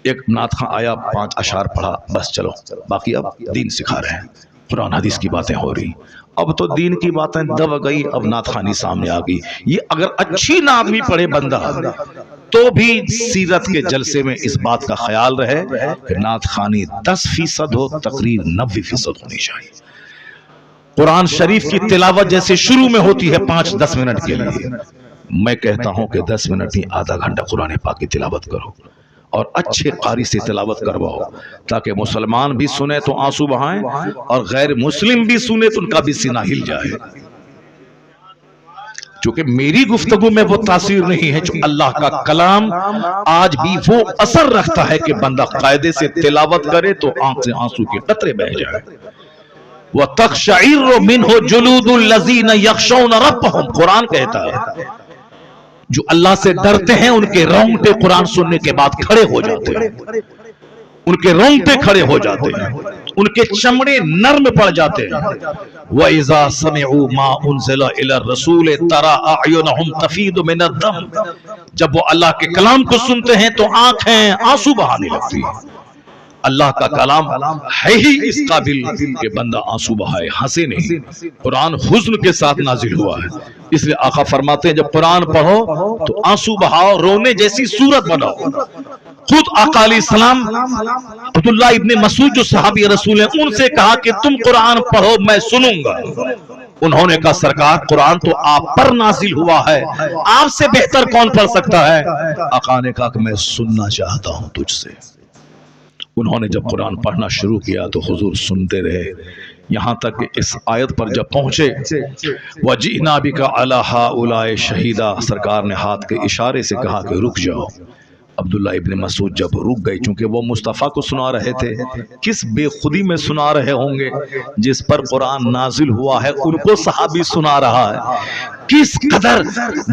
एक नात खां आया, 5 अशार पढ़ा, बस चलो, बाकी अब दीन सिखा रहे हैं, कुरान हदीस की बातें हो रही। अब तो दीन की बातें दब गई, अब नात खानी सामने आ गई। ये अगर अच्छी नात भी पढ़े बंदा तो भी सीरत के जलसे में इस बात का ख्याल रहे कि नात खानी 10% हो, तकरीर 90% होनी चाहिए। कुरान शरीफ की तिलावत जैसे शुरू में होती है 5-10 मिनट के लिए, मैं कहता हूं कि 10 मिनट ही आधा घंटा कुरान पाक की तिलावत करो और अच्छे कारी से तिलावत करवाओ, ताकि मुसलमान भी सुने तो आंसू बहाएं और गैर मुस्लिम भी सुने तो उनका भी सीना हिल जाए। क्योंकि मेरी गुफ्तगू में वो तासीर नहीं है जो अल्लाह का कलाम आज भी वो असर रखता है कि बंदा कायदे से तिलावत करे तो आंख से आंसू के कतरे बह जाए। वह तक़शइर्रु मिन्हु जुलूदुल लज़ीना यख़शौना रब्बहुम, कुरान कहता है जो अल्लाह से डरते हैं उनके रोंगटे कुरान सुनने के बाद खड़े हो जाते हैं, उनके रोंगटे खड़े हो जाते हैं, उनके चमड़े नर्म पड़ जाते हैं। व इज़ा समिअू मा उनज़िला इला रसूल तरा अयुनहुम तफीदु मिनद्दम, जब वो अल्लाह के कलाम को सुनते हैं तो आंखें आंसू बहाने लगती हैं। अल्लाह का कलाम है ही इस काबिल कि बंदा आंसू बहाए, हंसे नहीं। कुरान हुज़्न के साथ नाजिल हुआ है, इसलिए आका फरमाते हैं जब कुरान पढ़ो तो आंसू बहाओ, रोने जैसी सूरत बनाओ। खुद आका अलैहिस्सलाम अब्दुल्लाह इब्ने मसूद जो सहाबी रसूल हैं, उनसे कहा कि तुम कुरान पढ़ो मैं सुनूंगा। उन्होंने कहा सरकार कुरान तो आप पर नाजिल हुआ है, आपसे बेहतर कौन पढ़ सकता है? आका ने कहा कि मैं सुनना चाहता हूं तुझसे। उन्होंने जब कुरान पढ़ना शुरू किया तो हुजूर सुनते रहे, यहाँ तक कि इस आयत पर जब पहुंचे वजीना बिका अला हाउलाए शहीदा, सरकार ने हाथ के इशारे से कहा कि रुक जाओ। अब्दुल्ला इब्ने मसूद जब रुक गए, चूंकि वो मुस्तफ़ा को सुना रहे थे, किस बेखुदी में सुना रहे होंगे, जिस पर कुरान नाजिल हुआ है उनको सहाबी सुना रहा है, किस कदर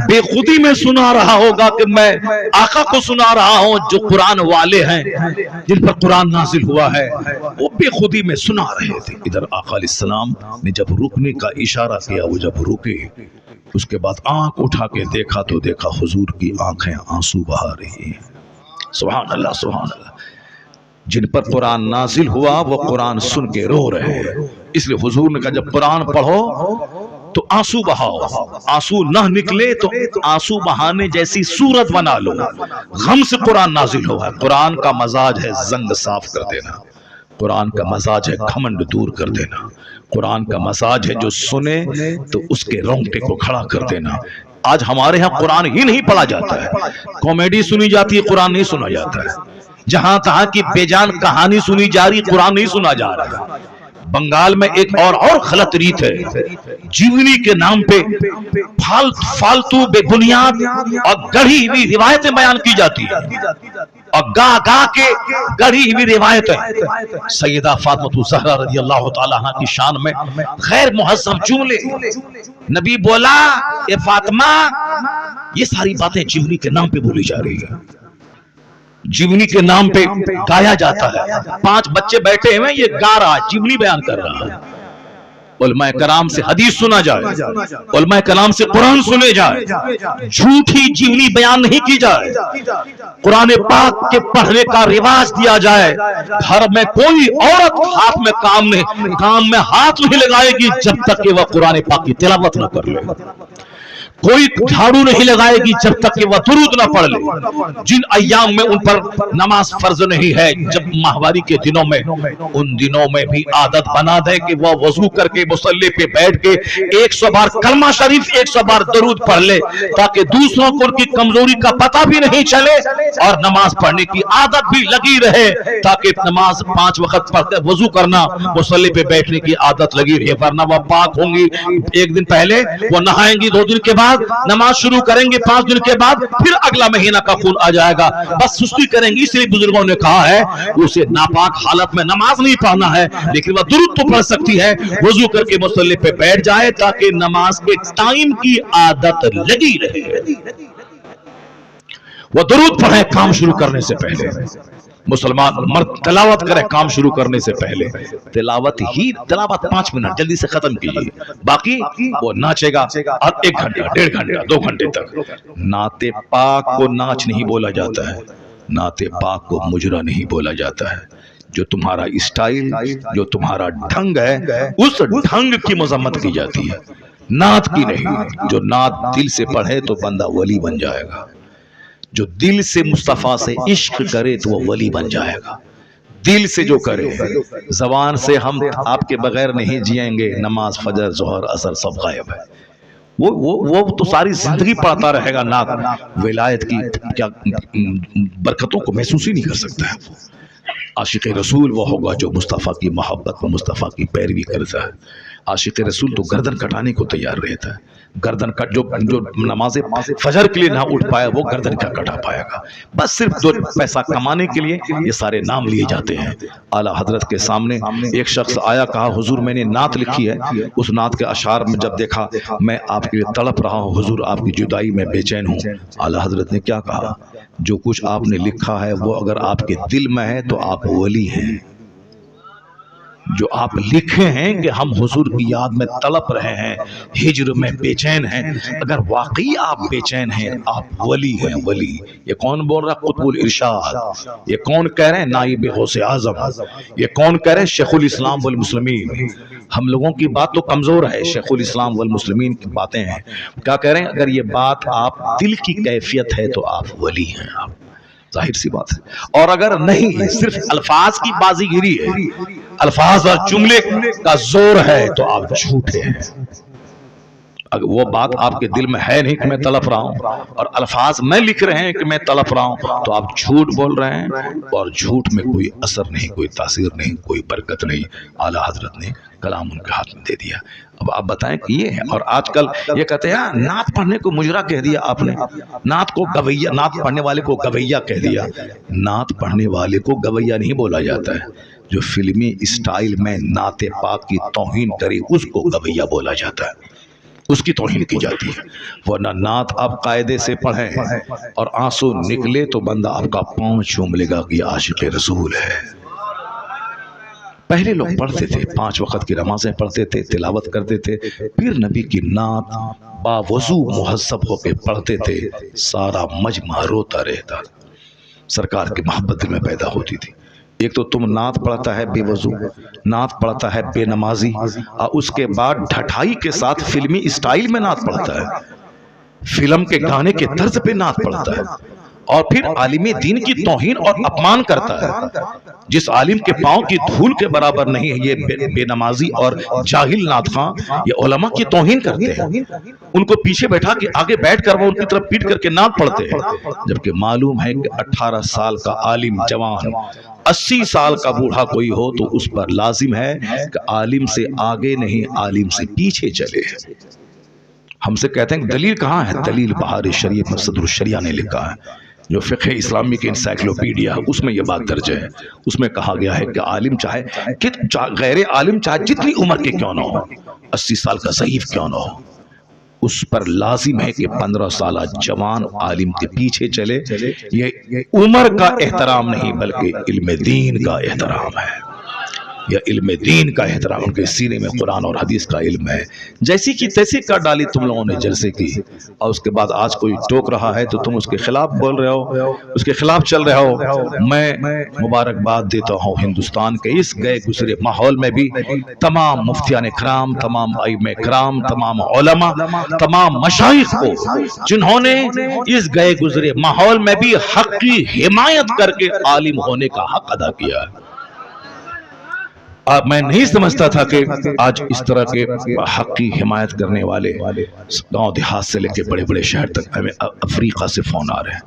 बेखुदी में सुना रहा होगा कि मैं आका को सुना रहा हूं जो कुरान वाले हैं, जिन पर कुरान नाजिल हुआ है, वो बेखुदी में सुना रहे थे। इधर आका अलैहिस्सलाम ने जब रुकने का इशारा किया, वो जब रुके उसके बाद आंख उठा के देखा तो देखा हुजूर की आंखें आंसू बहा रही हैं। सुभान अल्लाह सुभान अल्लाह। जिन पर कुरान नाजिल हुआ वो कुरान सुन के रो रहे हैं, इसलिए हुजूर ने कहा जब कुरान पढ़ो तो आंसू बहाओ, आंसू ना निकले तो आंसू बहाने जैसी सूरत बना लो। गम से कुरान नाजिल हुआ है। कुरान का मजाज है जंग साफ कर देना, कुरान का मजाज है घमंड दूर कर देना, कुरान का मजाज है जो सुने तो उसके रोंगटे को खड़ा कर देना। आज हमारे यहाँ कुरान ही नहीं पढ़ा जाता है, कॉमेडी सुनी जाती है, कुरान नहीं सुना जाता है। जहां तहां की बेजान कहानी सुनी जा रही, कुरान नहीं सुना जा रहा है। बंगाल में एक और गलत रीत है, जीवनी के नाम पे फालतू बेबुनियाद और गढ़ी हुई रिवायतें बयान की जाती है और गा गा के गढ़ी हुई रिवायतें। सैयदा फातिमा ज़हरा रज़ियल्लाहु ताला अन्हा की शान में गैर मुहज़्ज़ब जुमले, नबी बोला ए फातिमा, ये सारी बातें जीवनी के नाम पे बोली जा रही है, जीवनी के नाम पे गाया जाता है। 5 बच्चे बैठे हुए, ये गा रहा है, जीवनी बयान कर रहा है। उलमा कराम से हदीस सुना जाए, उलमा कराम से कुरान सुने जाए, झूठी जीवनी बयान नहीं की जाए, कुरान पाक के पढ़ने का रिवाज दिया जाए। घर में कोई औरत हाथ में काम में हाथ नहीं लगाएगी जब तक कि वह कुरान पाक की तिलावत न कर ले। कोई झाड़ू नहीं लगाएगी जब तक कि वह दुरूद ना पढ़ ले। जिन अय्याम में उन पर नमाज फर्ज नहीं है, जब माहवारी के दिनों में, उन दिनों में भी आदत बना दे कि वह वजू करके मुसल्ले पे बैठ के 100 बार कलमा शरीफ 100 बार दुरूद पढ़ ले, ताकि दूसरों को उनकी कमजोरी का पता भी नहीं चले और नमाज पढ़ने की आदत भी लगी रहे, ताकि नमाज 5 वक्त पढ़कर वजू करना, मुसल्ले पे बैठने की आदत लगी रहे। वरना वह पाक होंगी, 1 दिन पहले वो नहाएंगी, 2 दिन के बाद नमाज शुरू करेंगे, 5 दिन के बाद फिर अगला महीना का खून आ जाएगा, बस सुस्ती करेंगी। इसलिए बुजुर्गों ने कहा है उसे नापाक हालत में नमाज नहीं पढ़ना है, लेकिन वह दुरूद तो पढ़ सकती है, वजू करके मुसल्ले पे बैठ जाए ताकि नमाज के टाइम की आदत लगी रहे। वो दुरूद पढ़े काम शुरू करने से पहले, मुसलमान मर्द तिलावत करे काम शुरू करने से पहले। तिलावत 5 मिनट जल्दी से खत्म कीजिए, बाकी वो नाचेगा 1 घंटा 1.5 घंटा 2 घंटे तक। नाते पाक को नाच नहीं बोला जाता है, नाते पाक को मुजरा नहीं बोला जाता है। जो तुम्हारा स्टाइल, जो तुम्हारा ढंग है, उस ढंग की मजम्मत की जाती है, नात की नहीं। जो नात दिल से पढ़े तो बंदा वली बन जाएगा, जो दिल से मुस्तफा से इश्क करे तो वो वली बन जाएगा। दिल से जो करे, जबान से हम आपके बगैर नहीं जिएंगे, नमाज फजर जोहर असर सब गायब है। वो तो सारी जिंदगी पढ़ता रहेगा नात, विलायत की क्या बरकतों को महसूस ही नहीं कर सकता है। आशिक रसूल वो होगा जो मुस्तफ़ा की मोहब्बत में मुस्तफ़ा की पैरवी करता है। आशिक रसूल तो गर्दन कटाने को तैयार रहता है। गर्दन कट जो नमाज फजर के लिए ना उठ पाया वो गर्दन क्या कटा पाएगा। बस सिर्फ 2 पैसा कमाने के लिए ये सारे नाम लिए जाते हैं। आला हजरत के सामने एक शख्स आया, कहा हुजूर मैंने नात लिखी है। उस नात के अशार में जब देखा, मैं आपके लिए तड़प रहा हूँ हुजूर, आपकी जुदाई में बेचैन हूँ। आला हजरत ने क्या कहा, जो कुछ आपने लिखा है वो अगर आपके दिल में है तो आप वली हैं। जो आप लिखे हैं कि हम हुजूर की याद में तड़प रहे हैं, हिज्र में बेचैन हैं, अगर वाकई आप बेचैन हैं आप वली हैं, वली। ये कौन बोल रहा है? कुतुबुल इरशाद। ये कौन कह रहे हैं? नाइब गौसे आजम। ये कौन कह रहे हैं? शेखुल इस्लाम वल मुस्लिमीन। हम लोगों की बात तो कमजोर है, शेखुल इस्लाम वल मुस्लिमीन की बातें हैं। क्या कह रहे हैं? अगर ये बात आप दिल की कैफियत है तो आप वली हैं, आप, जाहिर सी बात है। और अगर नहीं, सिर्फ अल्फाज की बाजीगिरी है, अल्फाज और जुमले का जोर है तो आप झूठे हैं। अगर वो बात आपके दिल में है नहीं कि मैं तड़प रहा हूं, और अल्फाज में लिख रहे हैं कि मैं तड़प रहा हूं, तो आप झूठ बोल रहे हैं, और झूठ में कोई असर नहीं, कोई तासीर नहीं, कोई बरकत नहीं। आला हजरत ने कलाम उनके हाथ में दे दिया। अब आप बताएं कि ये है। और आजकल ये कहते हैं नात पढ़ने को मुजरा कह दिया आपने, नात को गवैया, नात पढ़ने वाले को गवैया कह दिया। नात पढ़ने वाले को गवैया नहीं बोला जाता है, जो फिल्मी स्टाइल में नाते पाक की तौहीन करे उसको गवैया बोला जाता है, उसकी तौहीन की जाती है। वरना नात आप कायदे से पढ़ें और आंसू निकले तो बंदा आपका पांव चूम लेगा कि आशिक रसूल है। पहले लोग पढ़ते थे, 5 वक्त की नमाजें पढ़ते थे, तिलावत करते थे, फिर नबी की नात बावजू मुहज्जब होके पढ़ते थे, सारा मजमा रोता रहता, सरकार की मोहब्बत में पैदा होती थी। एक तो तुम नात पढ़ता है बेवजू, नात पढ़ता है बेनमाजी, और उसके बाद ढठाई के साथ फिल्मी स्टाइल में नात पढ़ता है, फिल्म के गाने के तर्ज पे नात पढ़ता है, और फिर आलिम दीन की तौहीन और अपमान करता है। जिस आलिम के पांव की धूल के बराबर नहीं है ये बेनमाजी और जाहिल नात खां, ये उलमा की तौहीन करते हैं। उनको पीछे बैठा के आगे बैठ कर वो उनकी तरफ पीट करके नात पढ़ते हैं, जबकि मालूम है कि 18 साल का आलिम जवान 80 साल का बूढ़ा कोई हो तो उस पर लाजिम है कि आलिम से आगे नहीं, आलिम से पीछे चले। हमसे कहते हैं दलील कहाँ है? दलील बहार शरीयत में सदरुल शरिया ने लिखा है, जो फ़िक़्ह इस्लामी की इंसाइक्लोपीडिया, उसमें यह बात दर्ज है। उसमें कहा गया है कि आलिम चाहे कि गैर आलिम चाहे जितनी उम्र के क्यों ना हो, 80 साल का ज़ईफ़ क्यों ना हो, उस पर लाजिम है कि 15 साल जवान आलिम के पीछे चले। ये उम्र का एहतराम नहीं बल्कि इल्म दीन का एहतराम है। यह इल्म दीन का एहतराम, उनके सीने में कुरान और हदीस का इल्म है। जैसी की तैसी कर डाली तुम लोगों ने जलसे की, और उसके बाद आज कोई टोक रहा है तो तुम उसके खिलाफ बोल रहे हो, उसके खिलाफ चल रहे हो। मैं मुबारकबाद देता हूँ हिंदुस्तान के इस गए गुजरे माहौल में भी तमाम मुफ्तियान कराम, तमाम आइम्मे कराम, तमाम उलमा, तमाम मशाइख को, जिन्होंने इस गए गुजरे माहौल में भी हक की हिमायत करके आलिम होने का हक अदा किया है। मैं नहीं समझता था कि आज इस तरह के हक की हिमायत करने वाले गांव देहात से लेकर बड़े बड़े शहर तक, हमें अफ्रीका से फ़ोन आ रहे हैं,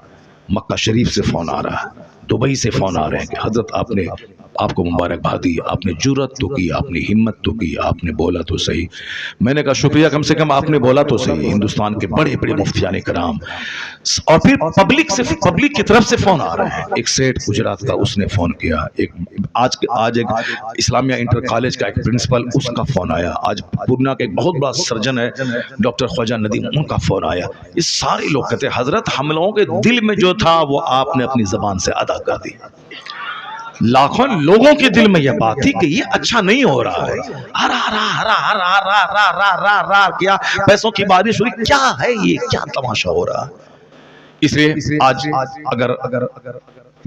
मक्का शरीफ से फ़ोन आ रहा है, दुबई से फ़ोन आ रहे हैं कि हज़रत आपने आपको मुबारकबाद दी, आपने जुर्रत तो की, आपने हिम्मत तो की, आपने बोला तो सही। मैंने कहा शुक्रिया, कम से कम आपने बोला तो सही। हिंदुस्तान के बड़े बड़े मुफ्तियाने कराम, और फिर पब्लिक की तरफ से फोन आ रहे हैं। एक सेठ गुजरात का, उसने फोन किया। एक आज एक इस्लामिया इंटर कॉलेज का एक प्रिंसिपल, उसका फोन आया। आज पूर्णा के एक बहुत बड़ा सर्जन है डॉक्टर ख्वाजा नदीम, उनका फोन आया। ये सारे लोग कहते हैं हजरत हम लोगों के दिल में जो था वो आपने अपनी जबान से अदा कर दी। लाखों लोगों के दिल में यह बात थी कि ये अच्छा नहीं हो रहा है, हरा हरा हरा हरा हरा हरा हरा हरा हरा क्या पैसों की बारिश हुई, क्या है ये, क्या तमाशा हो रहा है। इसलिए आज अगर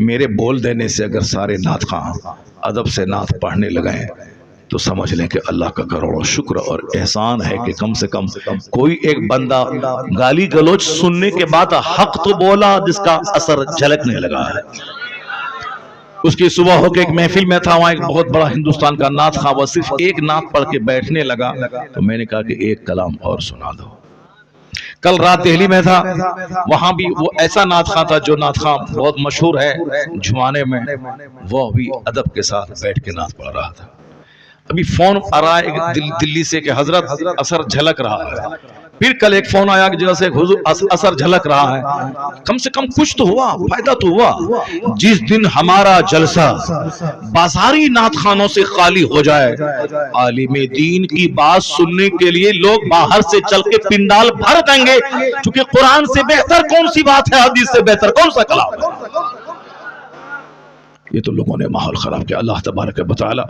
मेरे बोल देने से अगर सारे नात खां अदब से नात पढ़ने लगे तो समझ लें कि अल्लाह का करोड़ों शुक्र और एहसान है कि कम से कम कोई एक बंदा गाली गलोच सुनने के बाद हक तो बोला जिसका असर झलकने लगा है। उसकी सुबह होकर एक महफिल में था, वहां एक बहुत बड़ा हिंदुस्तान का नात खां, वह सिर्फ एक नात पढ़ के बैठने लगा तो मैंने कहा कि एक कलाम और सुना दो। कल रात दिल्ली में था, वहां भी वो ऐसा नात खां था जो नात खां बहुत मशहूर है जुमाने में, वो भी अदब के साथ बैठ के नात पढ़ रहा था। अभी फोन आ रहा है दिल्ली से कि हजरत असर झलक रहा है। फिर कल एक फोन आया कि जैसे हुजूर असर झलक रहा है। कम से कम कुछ तो हुआ, फायदा तो हुआ। जिस दिन हमारा जलसा बाजारी नात खानों से खाली हो जाए, आलिम दीन की बात सुनने के लिए लोग बाहर से चल के पिंडाल भर देंगे, क्योंकि कुरान से बेहतर कौन सी बात है, हदीस से बेहतर कौन सा कलाम है। ये तो लोगों ने माहौल खराब किया। अल्लाह तबारक व तआला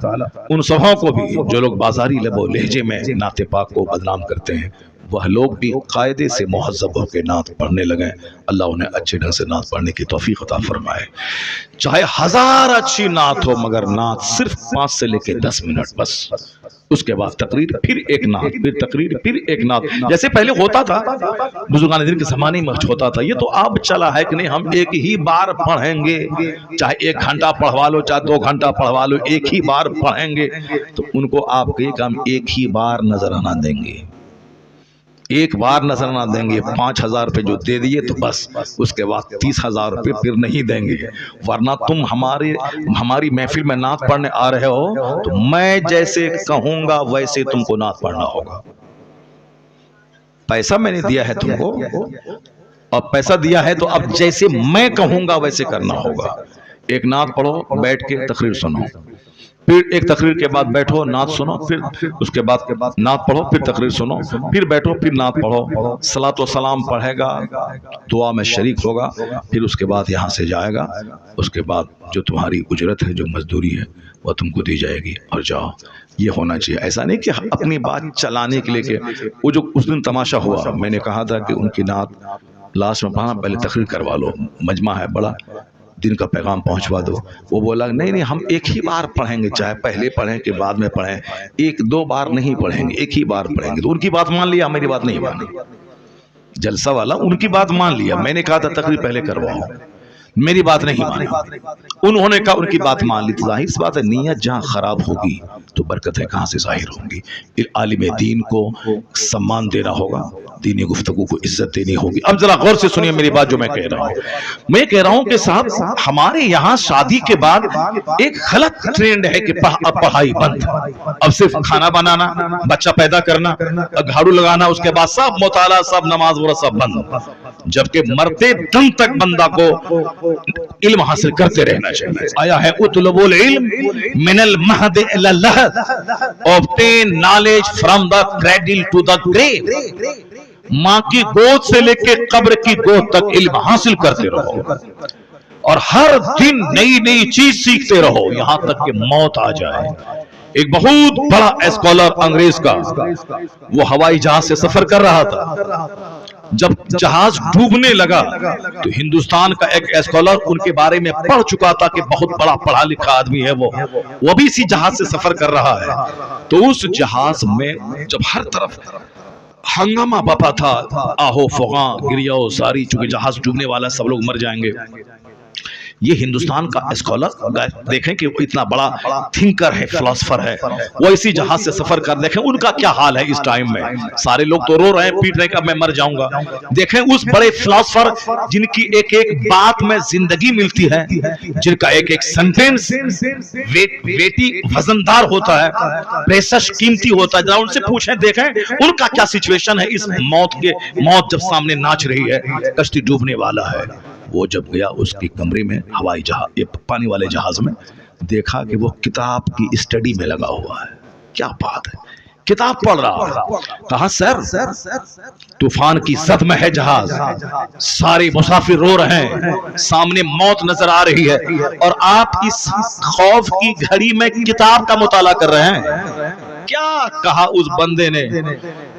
उन सभाओं को भी जो लोग बाजारी लबो लहजे में नाते पाक को बदनाम करते हैं, वह लोग भी कायदे से मुहज़्ज़ब होकर नात पढ़ने लगे। अल्लाह उन्हें अच्छे ढंग से नात पढ़ने की तौफीक अता फरमाए। चाहे 1000 अच्छी नात हो, मगर नात सिर्फ 5 से लेकर 10 मिनट बस। उसके बाद तकरीर, फिर एक नात, फिर तकरीर, फिर एक नात, जैसे पहले होता था बुजुर्गान दीन के ज़माने में होता था। ये तो अब चला है कि नहीं, हम एक ही बार पढ़ेंगे, चाहे 1 घंटा पढ़वा लो, चाहे 2 घंटा पढ़वा लो, एक ही बार पढ़ेंगे। तो उनको आप कहिए कि हम एक ही बार नजराना देंगे, एक बार नजराना देंगे। 5000 रुपये जो दे दिए तो बस, उसके बाद 30,000 रुपये फिर नहीं देंगे। वरना तुम हमारी महफिल में नात पढ़ने आ रहे हो तो मैं जैसे कहूंगा वैसे तुमको नात पढ़ना होगा। पैसा मैंने दिया है तुमको, अब पैसा दिया है तो अब जैसे मैं कहूंगा वैसे करना होगा। एक नात पढ़ो, बैठ के तकरीर सुनो, फिर एक तकरीर के बाद बैठो नात सुनो, फिर उसके बाद नात पढ़ो, फिर तकरीर सुनो, फिर बैठो, फिर नात पढ़ो, सलातो सलाम पढ़ेगा, दुआ में शरीक होगा, फिर उसके बाद यहाँ से जाएगा। उसके बाद जो तुम्हारी उजरत है, जो मजदूरी है, वह तुमको दी जाएगी और जाओ। ये होना चाहिए। ऐसा नहीं कि अपनी बात चलाने के लिए कि वो जो उस दिन तमाशा हुआ, मैंने कहा था कि उनकी नात लास्ट में पढ़ना, पहले तकरीर करवा लो, मजमा है बड़ा, दिन का पैगाम पहुंचवा दो। वो बोला नहीं हम एक ही बार पढ़ेंगे, चाहे पहले पढ़ें कि बाद में पढ़ें, 1-2 बार नहीं पढ़ेंगे, एक ही बार पढ़ेंगे। तो उनकी बात मान लिया, मेरी बात नहीं मानी। जलसा वाला उनकी बात मान लिया, मैंने कहा था तकरीर पहले करवाओ, मेरी बात नहीं मानी। उन्होंने कहा उनकी बात मान ली। तो जाहिर सी बात है, नीयत जहां खराब होगी तो बरकतें कहां से जाहिर होंगी। आलिम दीन को सम्मान देना होगा, दीनी गुफ्तगू को इज्जत देनी होगी। अब जरा गौर से सुनिए मेरी बात जो मैं कह रहा हूँ। मैं कह रहा हूँ कि साहब, हमारे यहाँ शादी के बाद एक गलत ट्रेंड है कि अब पढ़ाई बंद, अब सिर्फ खाना बनाना, बच्चा पैदा करना, झाड़ू लगाना, उसके बाद सब मुताला, सब नमाज वगैरह सब बंद। जबकि मरते दम तक बंदा को इल्म हासिल करते रहना चाहिए। आया है उतलबुल इल्म मिनल महद इलल लहद, obtain knowledge from the cradle to the grave. माँ की गोद से लेके कब्र की गोद तक इल्म हासिल करते रहो और हर दिन नई नई चीज सीखते रहो, यहां तक कि मौत आ जाए। एक बहुत बड़ा स्कॉलर अंग्रेज का, वो हवाई जहाज से सफर कर रहा था। जब जहाज डूबने लगा तो हिंदुस्तान का एक स्कॉलर उनके बारे में पढ़ चुका था कि बहुत बड़ा पढ़ा लिखा आदमी है वो भी इसी जहाज से सफर कर रहा है। तो उस जहाज में जब हर तरफ हंगामा बपा था, आहो फुगा गिरियो सारी, चूंकि जहाज डूबने वाला, सब लोग मर जाएंगे। ये हिंदुस्तान का स्कॉलर देखें कि वो इतना बड़ा थिंकर है, फिलोसफर है, वो इसी जहाज से सफर कर, देखें उनका क्या हाल है इस टाइम में। सारे लोग तो रो रहे हैं, पीट रहे हैं कि मैं मर जाऊंगा। देखें उस बड़े फिलोसफर जिनकी एक एक बात में जिंदगी मिलती है, जिनका एक एक सेंटेंस वेटी वजनदार होता है, प्रेशस कीमती होता है। जरा उनसे पूछें, देखें उनका क्या सिचुएशन है इस मौत जब सामने नाच रही है, कश्ती डूबने वाला है। वो जब गया उसकी कमरे में, हवाई जहाज, ये पानी वाले जहाज में, देखा कि वो किताब की स्टडी में लगा हुआ है। क्या बात है, किताब पढ़ रहा है। कहा सर, तूफान की सद में है जहाज, सारे मुसाफिर रो रहे हैं, सामने मौत नजर आ रही है, और आप इस खौफ की घड़ी में किताब का मुताला कर रहे हैं। क्या कहा उस बंदे ने,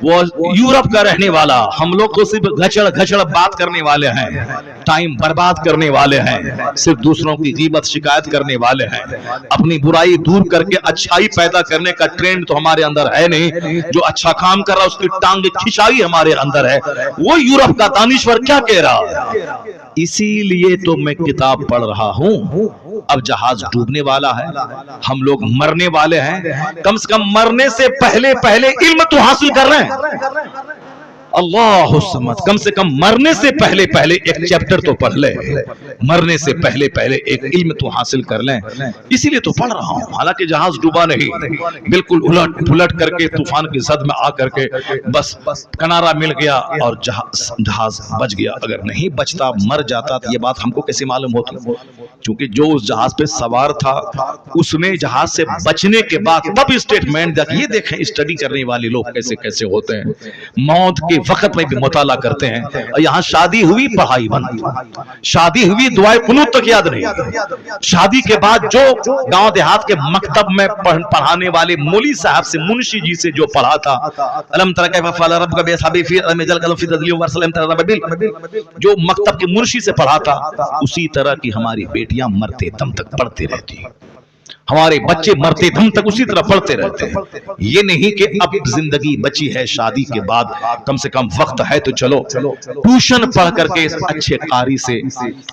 वो यूरोप का रहने वाला, हम लोग तो सिर्फ घचड़ घचड़ बात करने वाले हैं, टाइम बर्बाद करने वाले हैं, सिर्फ दूसरों की गीबत शिकायत करने वाले हैं, अपनी बुराई दूर करके अच्छाई पैदा करने का ट्रेंड तो हमारे अंदर है नहीं। जो अच्छा काम कर रहा है उसकी टांग खिंचाई हमारे अंदर है। वो यूरोप का दानिश्वर क्या कह रहा है, इसीलिए तो मैं किताब पढ़ रहा हूं। अब जहाज डूबने वाला है, हम लोग मरने वाले हैं, कम से कम मरने से पहले पहले इल्म तो हासिल कर रहे हैं। अल्लाह समझ, कम से कम मरने से पहले पहले एक चैप्टर तो पढ़ ले, मरने से पहले पहले एक इल्म तो हासिल कर लें, इसीलिए तो पढ़ रहा हूं। हालांकि जहाज डूबा नहीं, बिल्कुल उलट पुलट करके तूफान की जद में आ करके बस किनारा मिल गया और जहाज बच गया। अगर नहीं बचता, मर जाता, तो ये बात हमको कैसे मालूम होती? क्योंकि जो उस जहाज पे सवार था उसने जहाज से बचने के बाद तब स्टेटमेंट दिया। ये देखें स्टडी करने वाले लोग कैसे कैसे होते हैं, मौत के वक्त में भी मुताला करते हैं। और यहाँ शादी हुई, पढ़ाई बंद, शादी हुई, दुआए कुनूत तक याद नहीं। शादी के बाद जो गांव देहात के मकतब में पढ़ाने वाले मौली साहब से, मुंशी जी से जो पढ़ा था, अलम तरा कैफ फअल रब्बुका बिअसहाबी फील अजल कलम फी तदलीम वरसलम तरबिल, जो मकतब के मुंशी से पढ़ा था, उसी तरह की हमारी बेटियां मरते दम तक पढ़ते रहती, हमारे बच्चे मरते दम तक उसी तरह पढ़ते रहते हैं। ये नहीं कि अब जिंदगी बची है, शादी के बाद कम से कम वक्त है तो चलो ट्यूशन पढ़ करके अच्छे कारी से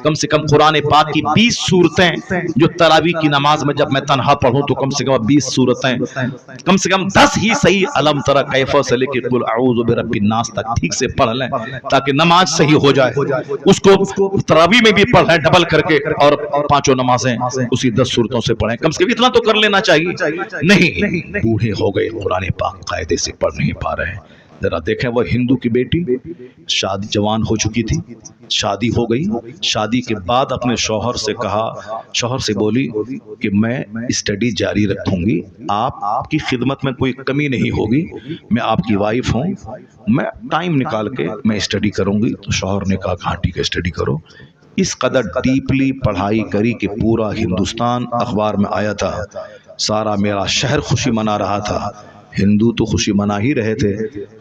कम कुरान पाक की 20 सूरतें, जो तरावी की नमाज में जब मैं तन्हा पढ़ूं तो कम से कम 20 सूरतें, कम से कम 10 ही सही अलम तरा कैफा से लेके कुल अऊज़ु बिरब्बिन नास तक ठीक से पढ़ लें, ताकि नमाज सही हो जाए। उसको तरावी में भी पढ़ें डबल करके, और 5 नमाजें उसी 10 सूरतों से पढ़ें। कम से कम इतना तो कर लेना चाहिए। नहीं, बूढ़े हो गए, कुरान पाक कायदे से पढ़ नहीं पा रहे हैं। जरा देखें, वो हिंदू की बेटी शादी, जवान हो चुकी थी, शादी हो गई, शादी के बाद अपने शौहर से कहा, शौहर से बोली कि मैं स्टडी जारी रखूंगी, आपकी खिदमत में कोई कमी नहीं होगी, मैं आपकी वाइफ हूं, मैं टाइम निकाल के मैं स्टडी करूंगी। तो शौहर ने कहा हाँ ठीक है, स्टडी करो। इस कदर डीपली पढ़ाई करी कि पूरा हिंदुस्तान अखबार में आया था, सारा मेरा शहर खुशी मना रहा था। हिंदू तो खुशी मना ही रहे थे,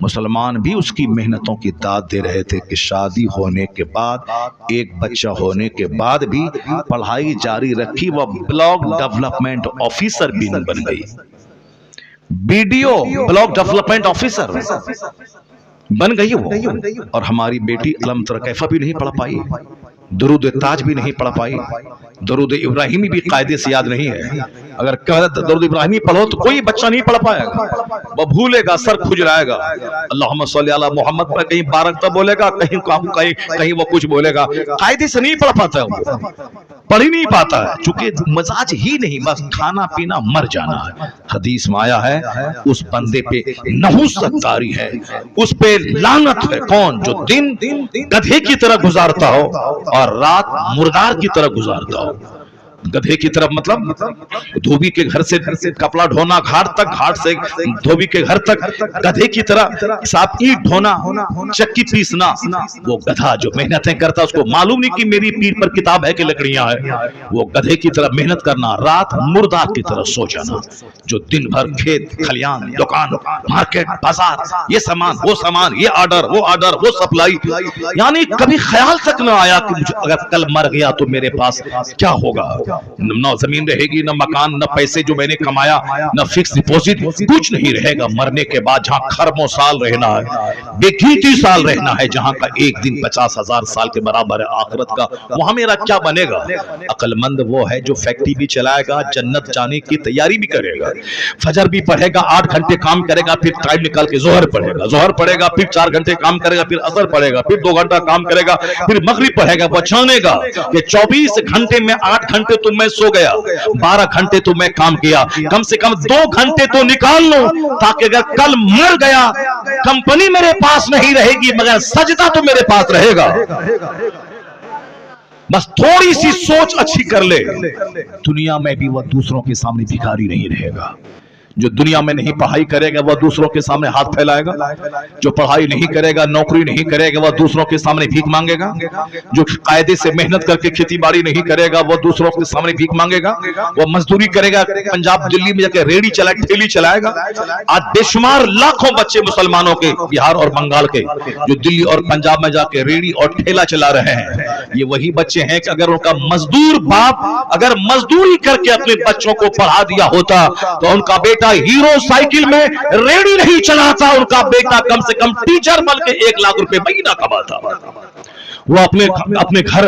मुसलमान भी उसकी मेहनतों की दाद दे रहे थे कि शादी होने के बाद, एक बच्चा होने के बाद भी पढ़ाई जारी रखी। वह ब्लॉक डेवलपमेंट ऑफिसर भी बन गई, बीडीओ ब्लॉक डेवलपमेंट ऑफिसर बन गई वो। और हमारी बेटी अलम तरा कैफा भी नहीं पढ़ पाई, दुरूद ताज भी नहीं पढ़ पाई, दुरूद इब्राहिमी भी कायदे से याद नहीं है। अगर दुरूद इब्राहिमी पढ़ो तो कोई बच्चा नहीं पढ़ पाएगा, वो भूलेगा, सर खुजलाएगा। अल्लाहुम्मा सल्ली अला मोहम्मद पर कहीं बारक तो बोलेगा, कहीं वो कुछ बोलेगा, कायदे से नहीं पढ़ पाता है, वो पढ़ ही नहीं पाता है, चूंकि मजाज ही नहीं, बस खाना पीना मर जाना है। हदीस में आया है, उस बंदे पे नहुसत तारी है, उस पे लानत है। कौन? जो दिन गधे की तरह गुजारता हो और रात मुर्दार की तरह गुजारता हो। गधे की तरफ मतलब धोबी के घर से कपड़ा ढोना घाट तक, घाट से धोबी के घर तक, गधे की तरह साथ ईंट ढोना, चक्की पीसना। वो गधा जो मेहनतें करता उसको मालूम नहीं कि मेरी पीठ पर किताब है कि लकड़ियां है। वो गधे की तरह मेहनत करना, रात मुर्दा की तरह सो जाना। जो दिन भर खेत खलियान, दुकान, मार्केट, बाजार, ये सामान, वो सामान, ये ऑर्डर, वो ऑर्डर, वो सप्लाई, यानी कभी ख्याल तक न आया कि मुझे अगर कल मर गया तो मेरे पास क्या होगा। न जमीन रहेगी, न मकान, न पैसे जो मैंने कमाया, न फिक्स डिपॉजिट, कुछ नहीं रहेगा। मरने के बाद जहां खरबों साल रहना है, बेगिनती साल रहना है, जहां का एक दिन 50,000 साल के बराबर है आखिरत का, वहां मेरा क्या बनेगा? अक्लमंद वो है जो फैक्ट्री भी चलाएगा, जन्नत जाने की तैयारी भी करेगा, फजर भी पढ़ेगा, 8 घंटे काम करेगा, फिर टाइम निकाल के जोहर पढ़ेगा, जोहर पढ़ेगा, फिर 4 घंटे काम करेगा, फिर असर पढ़ेगा, फिर 2 घंटा काम करेगा, फिर मगरिब पढ़ेगा। बचानेगा कि 24 घंटे में 8 घंटे तो मैं सो गया, 12 घंटे तो मैं काम किया, कम से कम 2 घंटे तो निकाल लो, ताकि अगर कल मर गया, कंपनी मेरे पास नहीं रहेगी मगर सजदा तो मेरे पास रहेगा। बस थोड़ी सी सोच अच्छी कर ले, दुनिया में भी वह दूसरों के सामने भिखारी नहीं रहेगा। जो दुनिया में नहीं पढ़ाई करेगा वह दूसरों के सामने हाथ फैलाएगा, जो पढ़ाई नहीं करेगा, नौकरी नहीं करेगा, वह दूसरों के सामने भीख मांगेगा, जो कायदे से मेहनत करके खेती बाड़ी नहीं करेगा वह दूसरों के सामने भीख मांगेगा, वह मजदूरी करेगा, पंजाब दिल्ली में जाकर रेड़ी चलाएगा, ठेली चलाएगा। आज बेशुमार लाखों बच्चे मुसलमानों के, बिहार और बंगाल के, जो दिल्ली और पंजाब में जाकर रेड़ी और ठेला चला रहे हैं, ये वही बच्चे हैं कि अगर उनका मजदूर बाप अगर मजदूरी करके अपने बच्चों को पढ़ा दिया होता तो उनका बेटा हीरो साइकिल में रेडी नहीं चलाता, उनका बेटा कम से कम टीचर बन के 1 लाख रुपए महीना कमाता। वो अपने घर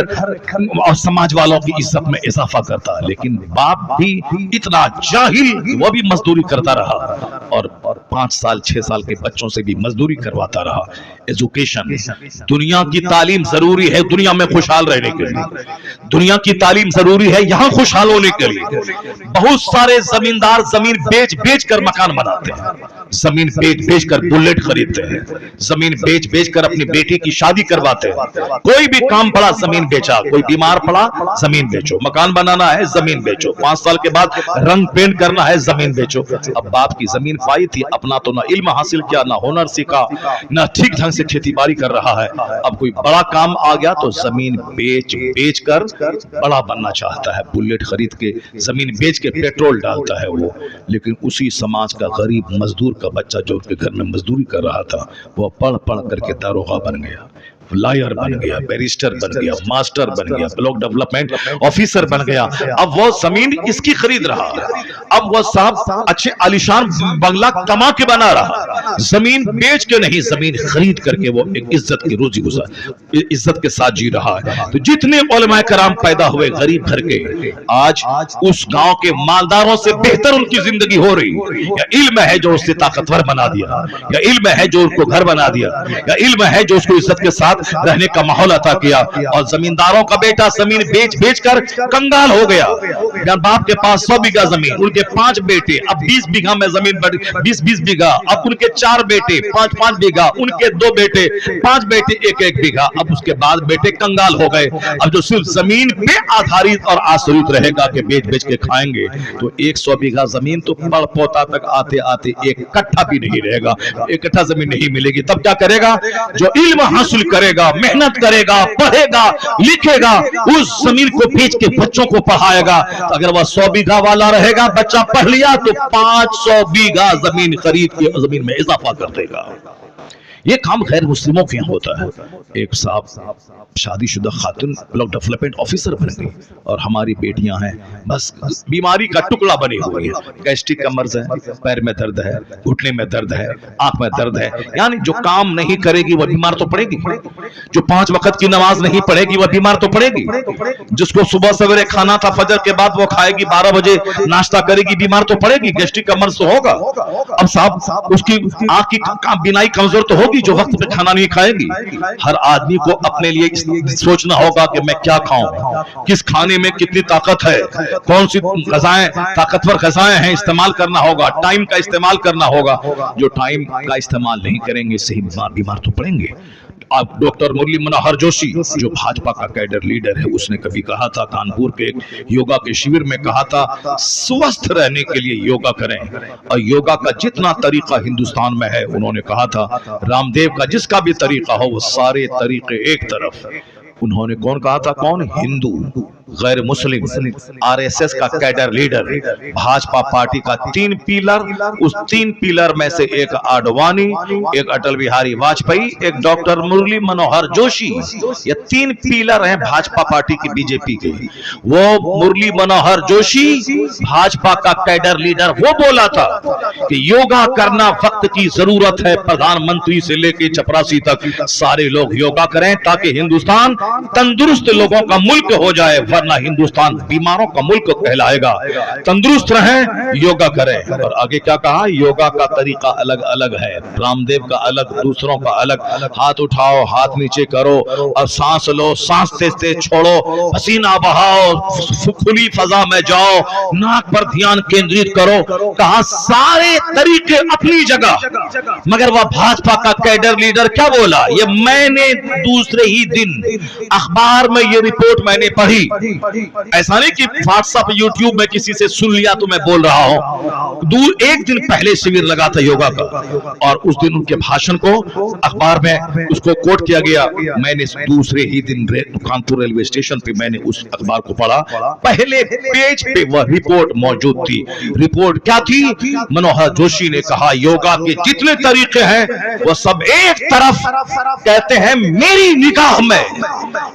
और समाज वालों की इज्जत में इजाफा करता है। लेकिन बाप भी इतना जाहिल, वो भी मजदूरी करता रहा और 5 साल 6 साल के बच्चों से भी मजदूरी करवाता रहा। एजुकेशन, दुनिया की तालीम जरूरी है दुनिया में खुशहाल रहने के लिए, दुनिया की तालीम जरूरी है यहां खुशहाल होने के लिए। बहुत सारे जमींदार जमीन बेच बेच कर मकान बनाते हैं, जमीन बेच बेच कर बुलेट खरीदते हैं, जमीन बेच बेच कर अपनी बेटी की शादी करवाते हैं। कोई भी काम पड़ा जमीन बेचा, कोई बीमार पड़ा जमीन बेचो, मकान बनाना है जमीन बेचो, 5 साल के बाद रंग पेंट करना है जमीन बेचो। अब बाप की जमीन पाई थी, अपना तो ना इल्म हासिल किया, ना हुनर सीखा, ना ठीक ढंग से खेती बाड़ी कर रहा है। अब कोई बड़ा काम आ गया तो जमीन बेच बेच कर बड़ा बनना चाहता है, बुलेट खरीद के जमीन बेच के पेट्रोल डालता है वो। लेकिन उसी समाज का गरीब मजदूर का बच्चा जो उसके घर में मजदूरी कर रहा था, वो पढ़ पढ़ करके दारोगा बन गया, लॉयर बन गया, बैरिस्टर बन गया, मास्टर बन गया, ब्लॉक डेवलपमेंट ऑफिसर बन गया। अब वो जमीन इसकी खरीद रहा है, अब वो साहब अच्छे आलिशान बंगला कमा के बना रहा, जमीन बेच के नहीं, जमीन खरीद करके वो एक इज्जत की रोजी गुजार, इज्जत के साथ जी रहा है। तो जितने उलमाए कराम पैदा हुए गरीब घर के, आज उस गांव के मालदारों से बेहतर उनकी जिंदगी हो रही। या इल्म है जो उससे ताकतवर बना दिया, या इल्म है जो उनको घर बना दिया, या इल्म है जो उसको इज्जत के साथ रहने का माहौल अता किया। और जमींदारों का बेटा जमीन बेच बेच कर कंगाल हो गया। बाप के पास 100 बीघा जमीन, उनके 5 बेटे, अब 20 बीघा में जमीन, 20 बीघा, अब उनके 4 बेटे, 5 बीघा, उनके 2 बेटे, 5 बेटे, 1 बीघा। अब उसके बाद बेटे कंगाल हो गए। अब जो सिर्फ जमीन पे आधारित और आश्रित रहेगा कि बेच बेच के खाएंगे, तो 100 बीघा जमीन तो पड़ पोता तक आते आते 1 कट्ठा भी नहीं रहेगा, 1 कट्ठा जमीन नहीं मिलेगी। तब क्या करेगा? जो इल्म हासिल करेगा, मेहनत करेगा, पढ़ेगा, लिखेगा, उस जमीन को बेच के बच्चों को पढ़ाएगा। तो अगर वह 100 बीघा वाला रहेगा, बच्चा पढ़ लिया तो 500 बीघा जमीन खरीद के जमीन में इजाफा कर देगा। ये काम गैर मुस्लिमों के यहाँ होता है। एक साहब शादीशुदा खातून ब्लॉक डेवलपमेंट ऑफिसर बन गई और हमारी बेटियां हैं बस बीमारी का टुकड़ा बनी हुई है, गैस्ट्रिक का मर्ज है, पैर में दर्द है, घुटने में दर्द है, आंख में दर्द है। यानी जो काम नहीं करेगी वह बीमार तो पड़ेगी, जो 5 वक्त की नमाज नहीं पढ़ेगी वह बीमार तो पड़ेगी, जिसको सुबह सवेरे खाना था फजर के बाद वो खाएगी, 12 बजे नाश्ता करेगी, बीमार तो पड़ेगी, गैस्ट्रिक का मर्ज तो होगा। अब साहब उसकी आंख की बीनाई कमजोर तो होगी जो वक्त पे खाना नहीं खाएगी। हर आदमी को अपने लिए सोचना होगा कि मैं क्या खाऊं, किस खाने में कितनी ताकत है, कौन सी ग़िज़ाएं ताकतवर ग़िज़ाएं हैं, इस्तेमाल करना होगा, टाइम का इस्तेमाल करना होगा। जो टाइम का इस्तेमाल नहीं करेंगे सही बीमार तो पड़ेंगे। अब डॉक्टर मुरली मनोहर जोशी जो भाजपा का कैडर लीडर है, उसने कभी कहा था, कानपुर के योगा के शिविर में कहा था, स्वस्थ रहने के लिए योगा करें और योगा का जितना तरीका हिंदुस्तान में है, उन्होंने कहा था रामदेव का जिसका भी तरीका हो वो सारे तरीके एक तरफ। उन्होंने कौन कहा था? कौन? हिंदू। गैर मुस्लिम, आरएसएस का कैडर लीडर, भाजपा पार्टी का 3 पिलर, उस 3 पिलर में से एक आडवाणी, एक अटल बिहारी वाजपेयी, एक डॉक्टर मुरली मनोहर जोशी, ये 3 पिलर हैं भाजपा पार्टी की, बीजेपी के। वो मुरली मनोहर जोशी भाजपा का कैडर लीडर, वो बोला था कि योगा करना वक्त की जरूरत है, प्रधानमंत्री से लेकर चपरासी तक सारे लोग योगा करें ताकि हिंदुस्तान तंदुरुस्त लोगों का मुल्क हो जाए, वरना हिंदुस्तान बीमारों का मुल्क कहलाएगा। तंदुरुस्त रहें, योगा करें। और आगे क्या कहा, योगा का तरीका अलग अलग है, रामदेव का अलग, दूसरों का अलग। हाथ उठाओ, हाथ नीचे करो और सांस लो, सांस तेज तेज छोड़ो, पसीना बहाओ, खुली फजा में जाओ, नाक पर ध्यान केंद्रित करो। कहा सारे तरीके अपनी जगह, मगर वह भाजपा का कैडर लीडर क्या बोला, ये मैंने दूसरे ही दिन अखबार में ये रिपोर्ट मैंने पढ़ी, ऐसा नहीं कि व्हाट्सएप यूट्यूब में किसी से सुन लिया तो मैं बोल रहा हूं। एक दिन पहले शिविर लगा था योगा का, और उस दिन उनके भाषण को अखबार में उसको कोट किया गया। मैंने दूसरे ही दिन कानपुर रेलवे स्टेशन पे मैंने उस अखबार को पढ़ा, पहले पेज पे वह रिपोर्ट मौजूद थी। रिपोर्ट क्या थी, मनोहर जोशी ने कहा योगा के जितने तरीके हैं वो सब एक तरफ, कहते हैं मेरी निगाह में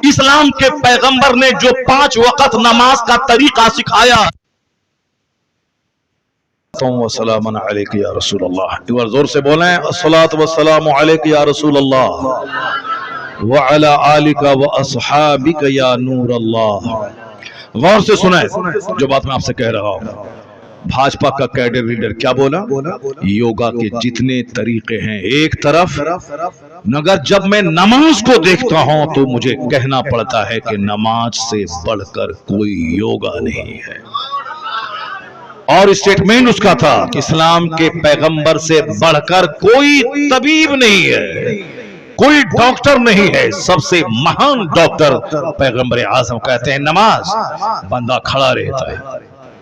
इस्लाम के पैगंबर ने जो 5 वक्त नमाज का तरीका सिखाया, वस्सलामु अलैका या रसूल अल्लाह, एक बार जोर से बोलें, अस्सलातु वस्सलामु अलैका या रसूल अल्लाह व अला आलिका व अस्हाबिका या नूर अल्लाह। गौर से सुने जो बात मैं आपसे कह रहा हूं। भाजपा का कैडर लीडर क्या बोला, योगा के जितने तरीके हैं एक तरफ, मगर जब मैं नमाज को देखता हूं तो मुझे कहना पड़ता है कि नमाज से बढ़कर कोई योगा नहीं है। और स्टेटमेंट उसका था कि इस्लाम के पैगंबर से बढ़कर कोई तबीब नहीं है, कोई डॉक्टर नहीं है, सबसे महान डॉक्टर पैगंबर आजम कहते हैं नमाज। बंदा खड़ा रहता है,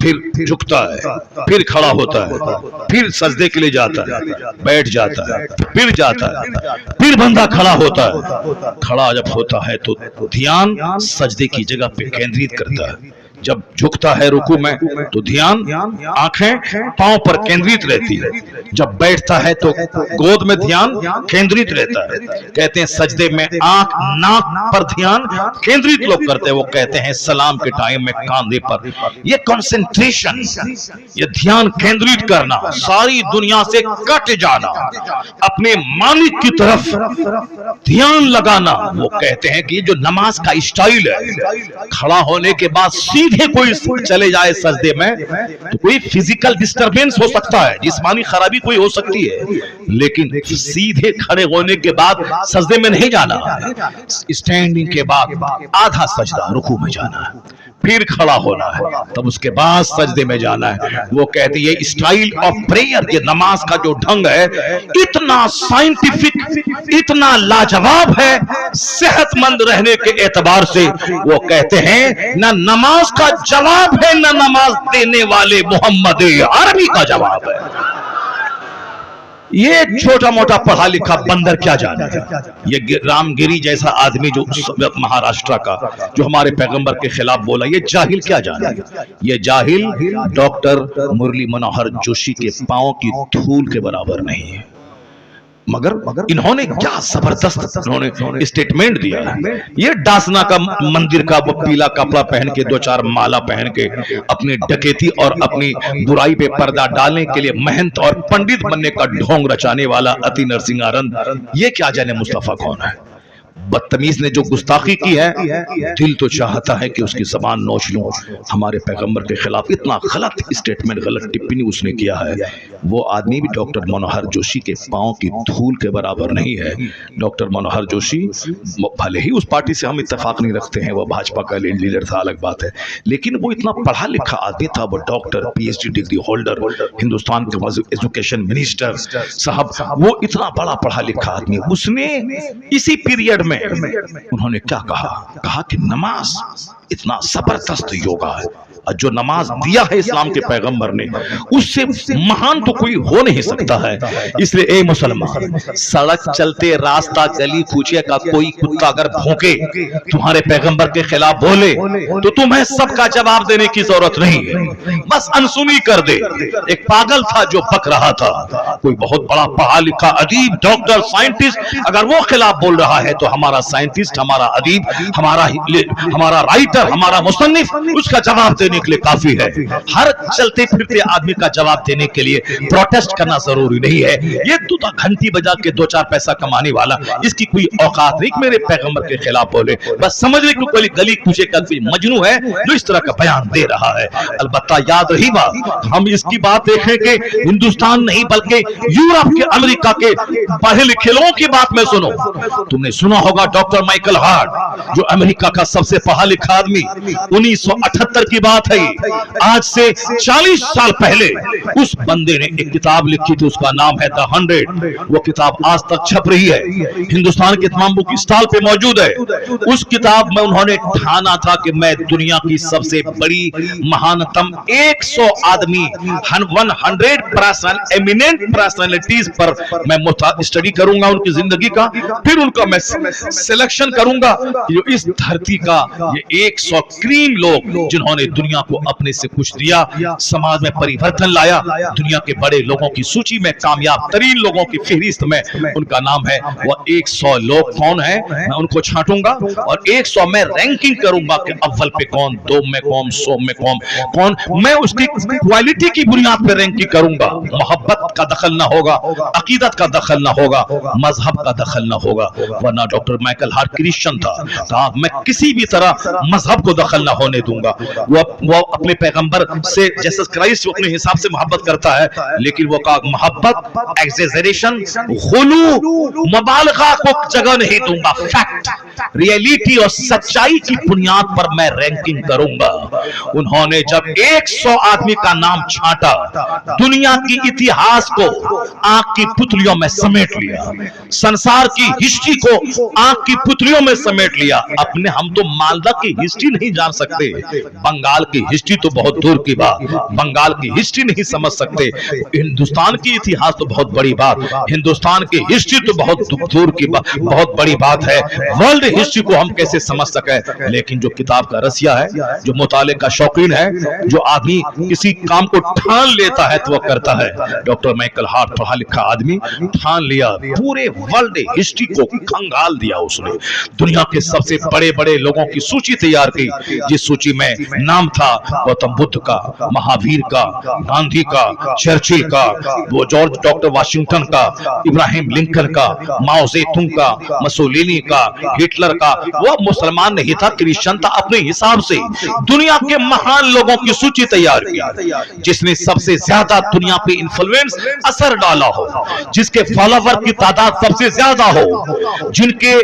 फिर झुकता है, फिर खड़ा होता है, फिर सजदे के लिए जाता है, बैठ जाता है, फिर जाता है, फिर बंदा खड़ा होता है। खड़ा जब होता है तो ध्यान सजदे की जगह पे केंद्रित करता है, जब झुकता है रुकू में तो ध्यान आंखें पांव पर केंद्रित रहती है, जब बैठता है तो गोद में ध्यान केंद्रित रहता है। कहते हैं सजदे में आंख नाक पर ध्यान केंद्रित लोग करते हैं, वो कहते हैं सलाम के टाइम में कांधे पर। ये कंसंट्रेशन, ये ध्यान केंद्रित करना, सारी दुनिया से कट जाना, अपने मालिक की तरफ ध्यान लगाना, वो कहते हैं कि जो नमाज का स्टाइल है, खड़ा होने के बाद सीधे कोई चले जाए सजदे में तो कोई फिजिकल डिस्टरबेंस हो सकता है, जिस्मानी खराबी कोई हो सकती है, लेकिन सीधे खड़े होने के बाद सजदे में नहीं जाना। स्टैंडिंग के बाद आधा सजदा रुकू में जाना है, फिर खड़ा होना है, तब उसके बाद सजदे में जाना है। वो कहते हैं ये स्टाइल ऑफ प्रेयर, ये नमाज का जो ढंग है इतना साइंटिफिक, इतना लाजवाब है, सेहतमंद रहने के एतबार से। वो कहते हैं ना नमाज का जवाब है, ना नमाज देने वाले मोहम्मद अरबी का जवाब है। ये छोटा मोटा पढ़ा लिखा बंदर क्या जाने, ये रामगिरी जैसा आदमी जो महाराष्ट्र का जो हमारे पैगंबर के खिलाफ बोला, ये जाहिल क्या जाने। ये जाहिल डॉक्टर मुरली मनोहर जोशी के पांव की धूल के बराबर नहीं है। मगर इन्होंने क्या जबरदस्त इन्होंने स्टेटमेंट दिया है। ये डासना का मंदिर का वो पीला कपड़ा पहन के, 2-4 माला पहन के, अपनी डकैती और अपनी बुराई पे पर्दा डालने के लिए महंत और पंडित बनने का ढोंग रचाने वाला अति नरसिंहारन, ये क्या जाने मुस्तफा कौन है। बदतमीज ने जो गुस्ताखी की है, दिल तो चाहता है कि उसकी जबान नोच लूं। हमारे पैगंबर के खिलाफ इतना गलत स्टेटमेंट, गलत टिप्पणी उसने किया है। वो आदमी भी डॉक्टर मनोहर जोशी के पांव की धूल के बराबर नहीं है। डॉक्टर मनोहर जोशी भले ही उस पार्टी से हम इत्तेफाक नहीं रखते हैं, वो भाजपा का लीडर था, अलग बात है, लेकिन वो इतना पढ़ा लिखा आदमी था। वो doctor, PhD degree holder, Hindustan के एजुकेशन मिनिस्टर साहब, वो इतना बड़ा पढ़ा लिखा आदमी, उसने इसी पीरियड में उन्होंने क्या कहा कि नमाज इतना जबरदस्त योगा है, और जो नमाज दिया है इस्लाम के पैगंबर ने, उससे महान तो कोई हो नहीं सकता है। इसलिए ए मुसलमान, सड़क चलते रास्ता गली कूचे का कोई कुत्ता अगर भौंके, तुम्हारे पैगंबर के खिलाफ बोले, तो तुम्हें सबका जवाब देने की जरूरत नहीं है, बस अनसुनी कर दे। एक पागल था जो बक रहा था, कोई बहुत बड़ा पढ़ा लिखा अदीब, डॉक्टर, साइंटिस्ट, अगर वो खिलाफ बोल रहा है तो हमारा साइंटिस्ट, हमारा अदीब, हमारा राइटर, हमारा मुसन्निफ उसका जवाब देने के लिए काफी है। हर चलते फिरते आदमी का जवाब देने के लिए प्रोटेस्ट करना जरूरी नहीं है। ये तो घंटी बजा के 2-4 पैसा कमाने वाला, इसकी कोई औकात नहीं मेरे पैगंबर के खिलाफ बोले। बस समझ ले कोई गली कूचे का कोई मजनू है जो इस तरह का बयान दे रहा है। अलबत्ता याद रही बात, हम इसकी बात देखें कि हिंदुस्तान नहीं बल्कि यूरोप के, अमेरिका के पढ़े लिखे लोगों की बात में सुनो। तुमने सुना होगा डॉक्टर माइकल हार्ट, जो अमेरिका का सबसे पढ़ा लिखा आदमी, 1978 की बात है। आज से 40 साल पहले उस बंदे ने एक किताब लिखी थी, उसका नाम है द 100। वो किताब आज तक छप रही है, हिंदुस्तान के तमाम बुक स्टॉल पे मौजूद है। उस किताब में उन्होंने ठाना था कि मैं दुनिया की सबसे बड़ी महानतम 100 आदमी, 100 एमिनेंट पर्सनालिटीज पर मैं स्टडी करूंगा उनकी जिंदगी का, फिर उनका मैं सिलेक्शन करूंगा जो इस धरती का ये 100 क्रीम लोग जिन्होंने दुनिया को अपने से खुश दिया, समाज में परिवर्तन लाया, दुनिया के बड़े लोगों की सूची में, कामयाब तरीन लोगों की फहरिस्त में उनका नाम है। वह 100 लोग कौन है, मैं उनको छांटूंगा और 100 में रैंकिंग करूंगा कि अव्वल पे कौन, 2 में कौन, 100 में कौन। मैं उसकी क्वालिटी की बुनियाद पर रैंकिंग करूंगा। मोहब्बत का दखल ना होगा, अकीदत का दखल ना होगा, मजहब का दखल ना होगा। वरना डॉक्टर माइकल हार्ट क्रिश्चियन था, मैं किसी भी तरह मजहब को दखल ना होने दूंगा। वो अपने पैगंबर से, जीसस क्राइस्ट अपने हिसाब से मोहब्बत करता है, लेकिन वो का मोहब्बत एक्सेजरेशन, गुलू, मुबालगा को जगह नहीं दूंगा। फैक्ट, रियलिटी और सच्चाई की बुनियाद पर मैं रैंकिंग करूंगा। उन्होंने जब 100 आदमी का नाम छांटा, दुनिया की इतिहास को आंख की पुतलियों में समेट लिया, संसार की हिस्ट्री को आंख की पुतलियों में समेट लिया। अपने हम तो मालदा की हिस्ट्री नहीं जान सकते, बंगाल की हिस्ट्री तो बहुत दूर की बात, बंगाल की हिस्ट्री नहीं समझ सकते। हिंदुस्तान की इतिहास तो बहुत बड़ी बात, हिंदुस्तान की हिस्ट्री तो बहुत दूर की बात, बहुत बड़ी बात है। वर्ल्ड हिस्ट्री को हम कैसे समझ सके। लेकिन जो किताब का रसिया है, जो मुताले का शौकीन है, जो आदमी किसी काम को ठान लेता है तो वह करता है। डॉक्टर माइकल हार्ट पढ़ा लिखा आदमी ठान लिया, पूरे वर्ल्ड हिस्ट्री को खंगाल दिया उसने। दुनिया के सबसे बड़े बड़े लोगों की सूची तैयार की, जिस सूची में नाम था गौतम बुद्ध का, महावीर का, गांधी का, चर्चिल का, वो जॉर्ज डॉक्टर वाशिंगटन का, इब्राहिम लिंकन का, माओ जेतुंग का, मसोलिनी का, हिटलर का। वो मुसलमान नहीं था, क्रिश्चियन था। अपने हिसाब से दुनिया के महान लोगों की सूची तैयार की, जिसने सबसे ज्यादा दुनिया पे इन्फ्लुएंस, असर डाला हो, जिसके फॉलोवर की तादाद सबसे ज्यादा हो, जिनके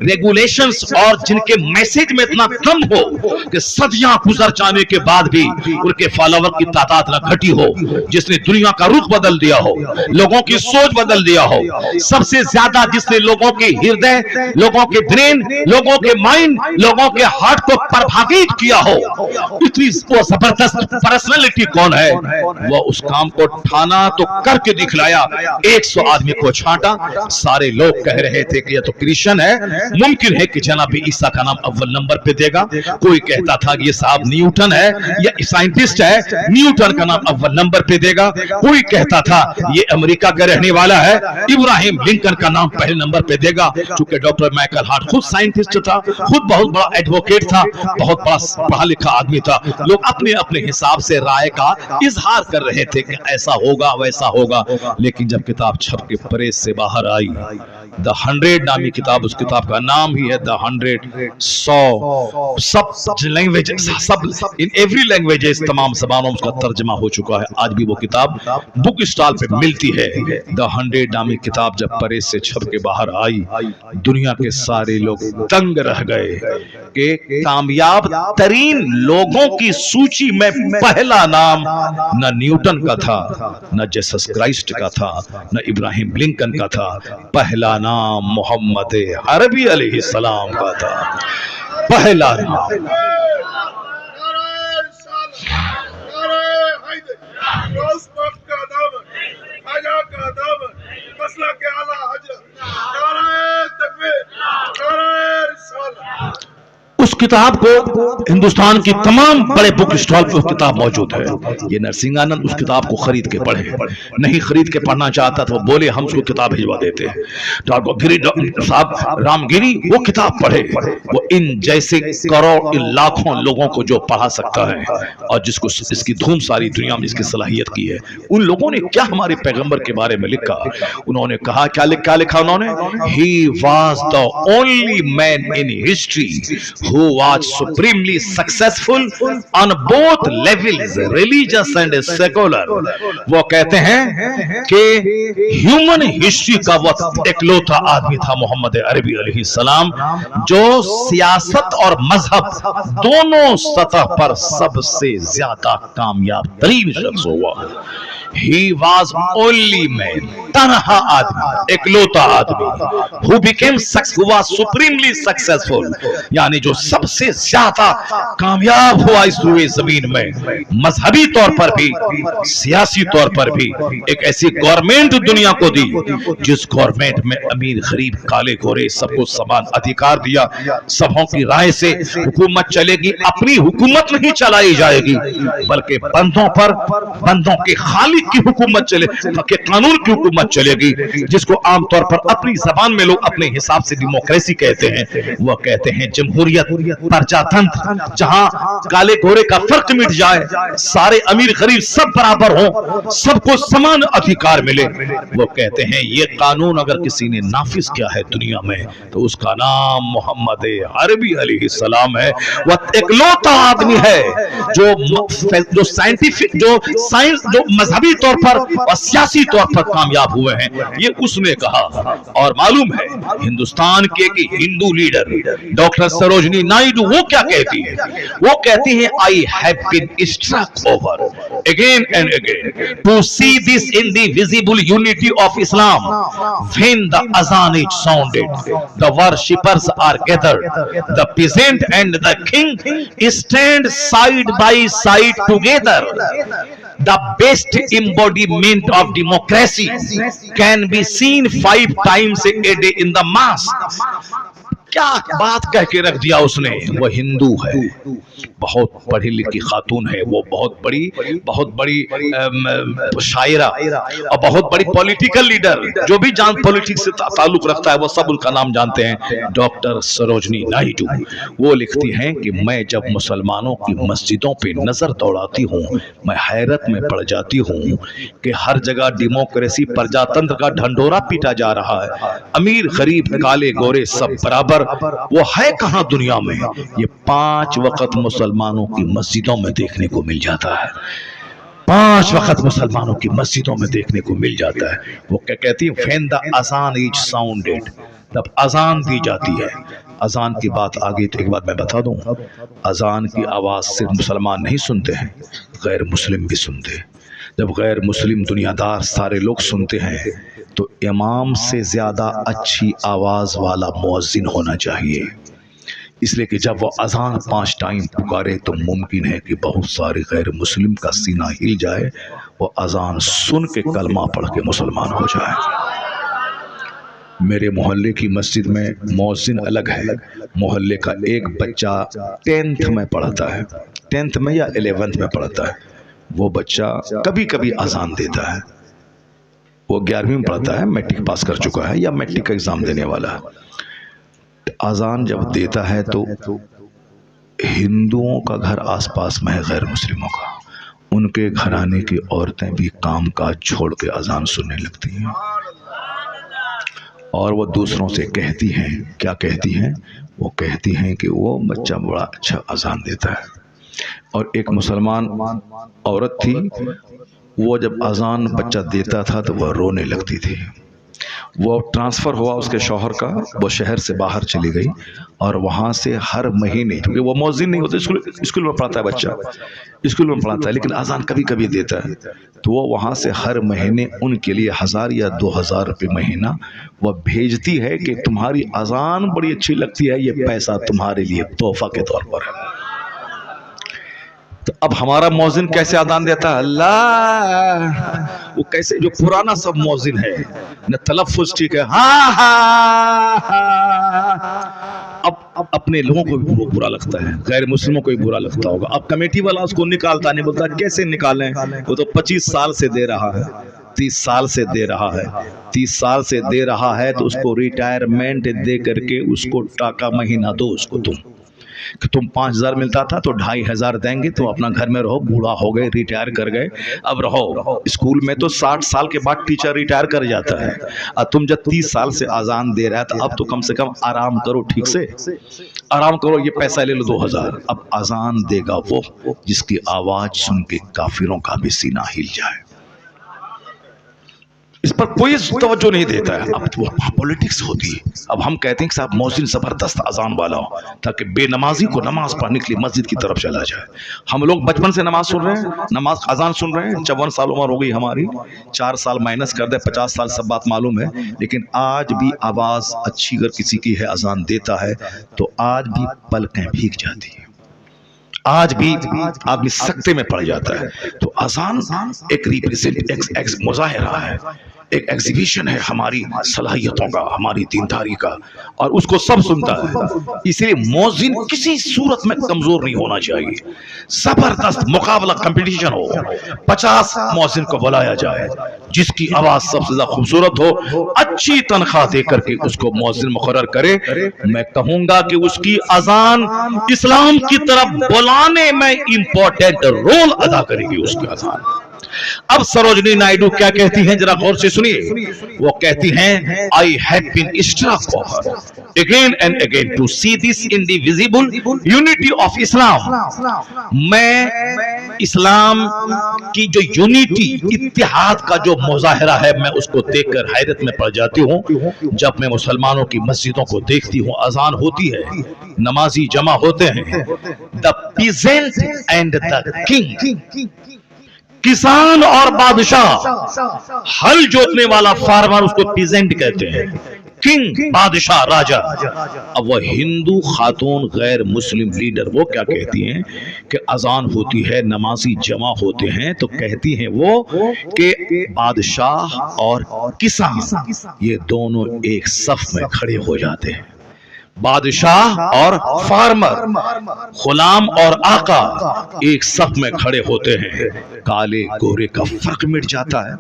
रेगुलेशंस और जिनके मैसेज में इतना कम हो कि सदियां गुजर जाने के बाद भी उनके फॉलोवर की तादाद न घटी हो, जिसने दुनिया का रुख बदल दिया हो, लोगों की सोच बदल दिया हो, सबसे ज्यादा जिसने लोगों के हृदय, लोगों के ब्रेन, लोगों के माइंड, लोगों के हार्ट को प्रभावित किया हो, इतनी वो जबरदस्त पर्सनालिटी कौन है? वो उस काम को ठाना तो करके दिखलाया। 100 आदमी को छांटा, सारे लोग कह रहे थे कि यह तो क्रिश्चियन है, मुमकिन है कि जनाब ईसा का नाम अव्वल नंबर पे देगा। कोई कहता था कि ये साहब न्यूटन है, या साइंटिस्ट है, न्यूटन का नाम अव्वल नंबर पे देगा। कोई कहता था ये अमेरिका का रहने वाला है, इब्राहिम लिंकन का नाम पहले नंबर पे देगा। चूंकि डॉक्टर माइकल हार्ट खुद साइंटिस्ट था, खुद बहुत बड़ा एडवोकेट था, बहुत बड़ा पढ़ा लिखा आदमी था, लोग अपने अपने हिसाब से राय का इजहार कर रहे थे कि ऐसा होगा वैसा होगा। लेकिन जब किताब छप के प्रेस से बाहर आई, द 100 नामी किताब, उस किताब का नाम ही है द 100, 100 सब लैंग्वेज, सब इन एवरी लैंग्वेजेस, तमाम जबानों में उसका तर्जमा हो चुका है। आज भी वो किताब बुक स्टॉल पे मिलती है। द 100 नामी किताब जब प्रेस से छप के बाहर आई, दुनिया के सारे लोग दंग रह गए कि कामयाब तरीन लोगों की सूची में पहला नाम न न्यूटन का था, न जीसस क्राइस्ट का था, न इब्राहिम लिंकन का था, पहला नाम मोहम्मद अरबी अलैहिस्सलाम का था। पहला नाम किताब को हिंदुस्तान की तमाम बड़े बुक स्टॉल पे किताब मौजूद है। ये नरसिंहानंद उस किताब को खरीद के पढ़े, नहीं खरीद के पढ़ना चाहता तो बोले हम उसको किताब भिजवा देते हैं। डॉक्टर गिरी साहब रामगिरी वो किताब पढ़े, वो इन जैसे करोड़ लाखों लोगों को जो पढ़ा सकता है और जिसको इसकी धूम सारी दुनिया में इसकी सलाहियत की है। उन लोगों ने क्या हमारे पैगंबर के बारे में लिखा, उन्होंने कहा क्या लिखा उन्होंने, he was the only man in history who was supremely successful on both levels religious and secular. वो कहते हैं कि ह्यूमन हिस्ट्री का वो इकलौता आदमी था मोहम्मद अरबी अलैहिस्सलाम जो सियासत और मजहब दोनों सतह पर सबसे ज्यादा कामयाब तरीन शख्स हुआ। He was only man, तनहा आदमी, इकलौता आदमी, who was supremely successful, यानी जो सबसे ज्यादा कामयाब हुआ इस पूरी जमीन में, मजहबी तौर पर भी सियासी तौर पर भी। एक ऐसी गवर्नमेंट दुनिया को दी जिस गवर्नमेंट में अमीर गरीब काले गोरे सबको समान अधिकार दिया, सबों की राय से हुकूमत चलेगी, अपनी हुकूमत नहीं चलाई जाएगी बल्कि बंदों पर, बंदों के खालिक की हुकूमत चले, कि कानून की हुकूमत चलेगी, जिसको आमतौर पर अपनी जबान में लोग अपने हिसाब से डेमोक्रेसी कहते हैं। वो कहते हैं जमहूरियत, प्रजातंत्र, जहां काले गोरे का फर्क मिट जाए, सारे अमीर गरीब सब बराबर हो, सबको समान अधिकार मिले। वो कहते हैं ये कानून अगर किसी ने नाफिज किया है दुनिया में तो उसका नाम मोहम्मद अरबी अलैहिस्सलाम है। वह इकलौता आदमी है जो साइंटिफिक, जो साइंस, जो मजहबी तौर पर और सियासी तौर पर कामयाब हुए हैं, ये उसने कहा। और मालूम है हिंदुस्तान के एक हिंदू लीडर डॉक्टर सरोजनी नायडू वो क्या कहती है, वो कहती है I have been struck over again and again to see this in the visible unity of Islam when the azan is sounded the worshippers are gathered the peasant and the king stand side by side together. The best embodiment of democracy can be seen 5 times a day in the mosque. क्या बात कह के रख दिया उसने। वो हिंदू है, बहुत पढ़ी लिखी खातून है, वो बहुत बड़ी शायरा और बहुत बड़ी पॉलिटिकल लीडर, जो भी जान पॉलिटिक्स से ताल्लुक रखता है वो सब उनका नाम जानते हैं, डॉक्टर सरोजनी नायडू। वो लिखती हैं कि मैं जब मुसलमानों की मस्जिदों पे नजर दौड़ाती हूँ मैं हैरत में पड़ जाती हूँ कि हर जगह डेमोक्रेसी, प्रजातंत्र का ढंढोरा पीटा जा रहा है, अमीर गरीब काले गोरे सब बराबर। वो है कहां दुनिया में? ये 5 वक्त मुसलमानों की मस्जिदों में देखने को मिल जाता है, 5 वक्त मुसलमानों की मस्जिदों में देखने को मिल जाता है। वो क्या कहती है, when the azan is sounded, तब अजान दी जाती है। अजान की बात आगे तो एक बात मैं बता दूं, अजान की आवाज सिर्फ मुसलमान नहीं सुनते हैं, गैर मुस्लिम भी सुनते हैं। जब गैर मुस्लिम दुनियादार सारे लोग सुनते हैं तो इमाम से ज़्यादा अच्छी आवाज़ वाला मुअज्जिन होना चाहिए, इसलिए कि जब वो अजान 5 टाइम पुकारे तो मुमकिन है कि बहुत सारे गैर मुस्लिम का सीना हिल जाए, वो अजान सुन के कलमा पढ़ के मुसलमान हो जाए। मेरे मोहल्ले की मस्जिद में मुअज्जिन अलग है, मोहल्ले का एक बच्चा 10th में पढ़ता है, 10th में या 11th में पढ़ता है। वो बच्चा कभी कभी अजान देता है, वो 11वीं में पढ़ता है, मैट्रिक पास कर चुका है या मैट्रिक का एग्जाम देने वाला है। अजान जब देता है तो हिंदुओं का घर आसपास में है गैर मुस्लिमों का, उनके घराने की औरतें भी काम काज छोड़ के अजान सुनने लगती हैं और वो दूसरों से कहती हैं, क्या कहती हैं, वो कहती हैं कि वो बच्चा बड़ा अच्छा अजान देता है। और एक मुसलमान औरत थी, वो जब अजान बच्चा देता था तो वह रोने लगती थी। वो ट्रांसफ़र हुआ उसके शौहर का, वो शहर से बाहर चली गई और वहाँ से हर महीने, क्योंकि वो मौज़िन नहीं होते, स्कूल में पढ़ता है बच्चा, स्कूल में पढ़ाता है, लेकिन अजान कभी कभी देता है, तो वो वहाँ से हर महीने उनके लिए 1000 या 2000 रुपये महीना वह भेजती है कि तुम्हारी अजान बड़ी अच्छी लगती है, ये पैसा तुम्हारे लिए तोहफा के तौर पर है। तो अब हमारा मौजिन कैसे अजान देता है, अल्लाह, वो कैसे, जो पुराना सब मौजिन है न तलफ़ुज़ ठीक है, हाँ हाँ, अब अपने लोगों को भी बुरा लगता है, गैर मुस्लिमों को भी बुरा लगता होगा। अब कमेटी वाला उसको निकालता नहीं, बोलता कैसे निकालें, वो तो 25 साल से दे रहा है, 30 साल से दे रहा है, 30 साल से दे रहा है, तो उसको रिटायरमेंट दे करके उसको टाका महीना दो उसको तुम, कि तुम 5000 मिलता था तो 2500 देंगे, तो अपना घर में रहो, बूढ़ा हो गए, रिटायर कर गए, अब रहो। स्कूल में तो 60 साल के बाद टीचर रिटायर कर जाता है, और तुम जब 30 साल से अजान दे रहा है, तो अब तो कम से कम आराम करो, ठीक से आराम करो, ये पैसा ले लो 2000। अब अजान देगा वो जिसकी आवाज सुन के काफिरों का भी सीना हिल जाए। इस पर कोई तवज्जो नहीं देता है। अब वो पॉलिटिक्स होती है। अब हम कहते हैं कि साहब मौजिन जबरदस्त अजान वाला हो, ताकि बेनमाजी को नमाज पढ़ने के लिए मस्जिद की तरफ चला जाए। हम लोग बचपन से नमाज सुन रहे हैं, नमाज अजान सुन रहे हैं, 54 साल उम्र हो गई हमारी, 4 साल माइनस कर दे 50 साल, सब बात मालूम है, लेकिन आज भी आवाज अच्छी अगर किसी की है, अजान देता है, तो आज भी पलकें भीग जाती है, आज भी आदमी सकते में पड़ जाता है। तो अजान एक रिप्रेजेंट, एक मुजाहिरा है, एक एग्जीबिशन है हमारी सलाहियतों का, हमारी दीनदारी का, और उसको सब सुनता है। इसलिए मौजिन किसी सूरत में कमजोर नहीं होना चाहिए। जबरदस्त मुकाबला, कंपटीशन हो, 50 मौजिन को बुलाया जाए, जिसकी आवाज सबसे ज्यादा खूबसूरत हो, अच्छी तनख्वाह दे करके उसको मौजिन मुकर्रर करे। मैं कहूंगा कि उसकी अजान इस्लाम की तरफ बुलाने में इंपॉर्टेंट रोल अदा करेगी उसकी अजान। अब सरोजनी नायडू क्या कहती हैं, जरा गौर से सुनिए। वो कहती हैं, I have been struck again and again to see this indivisible unity of Islam. मैं इस्लाम की जो यूनिटी, इत्तेहाद का जो मुजाहिरा है, मैं उसको देखकर हैरत में पड़ जाती हूँ। जब मैं मुसलमानों की मस्जिदों को देखती हूँ, अजान होती है, नमाजी जमा होते हैं, the peasant and the king, किसान और बादशाह, हल जोतने वाला फार्मर, उसको पीजेंट कहते हैं, किंग बादशाह राजा। अब वह हिंदू खातून गैर मुस्लिम लीडर वो क्या कहती हैं कि अजान होती है, नमाजी जमा होते हैं, तो कहती हैं वो कि बादशाह और किसान ये दोनों एक सफ में खड़े हो जाते हैं। बादशाह और फार्मर, गुलाम और आका एक सफ में खड़े होते हैं। काले गोरे का फर्क मिट जाता है,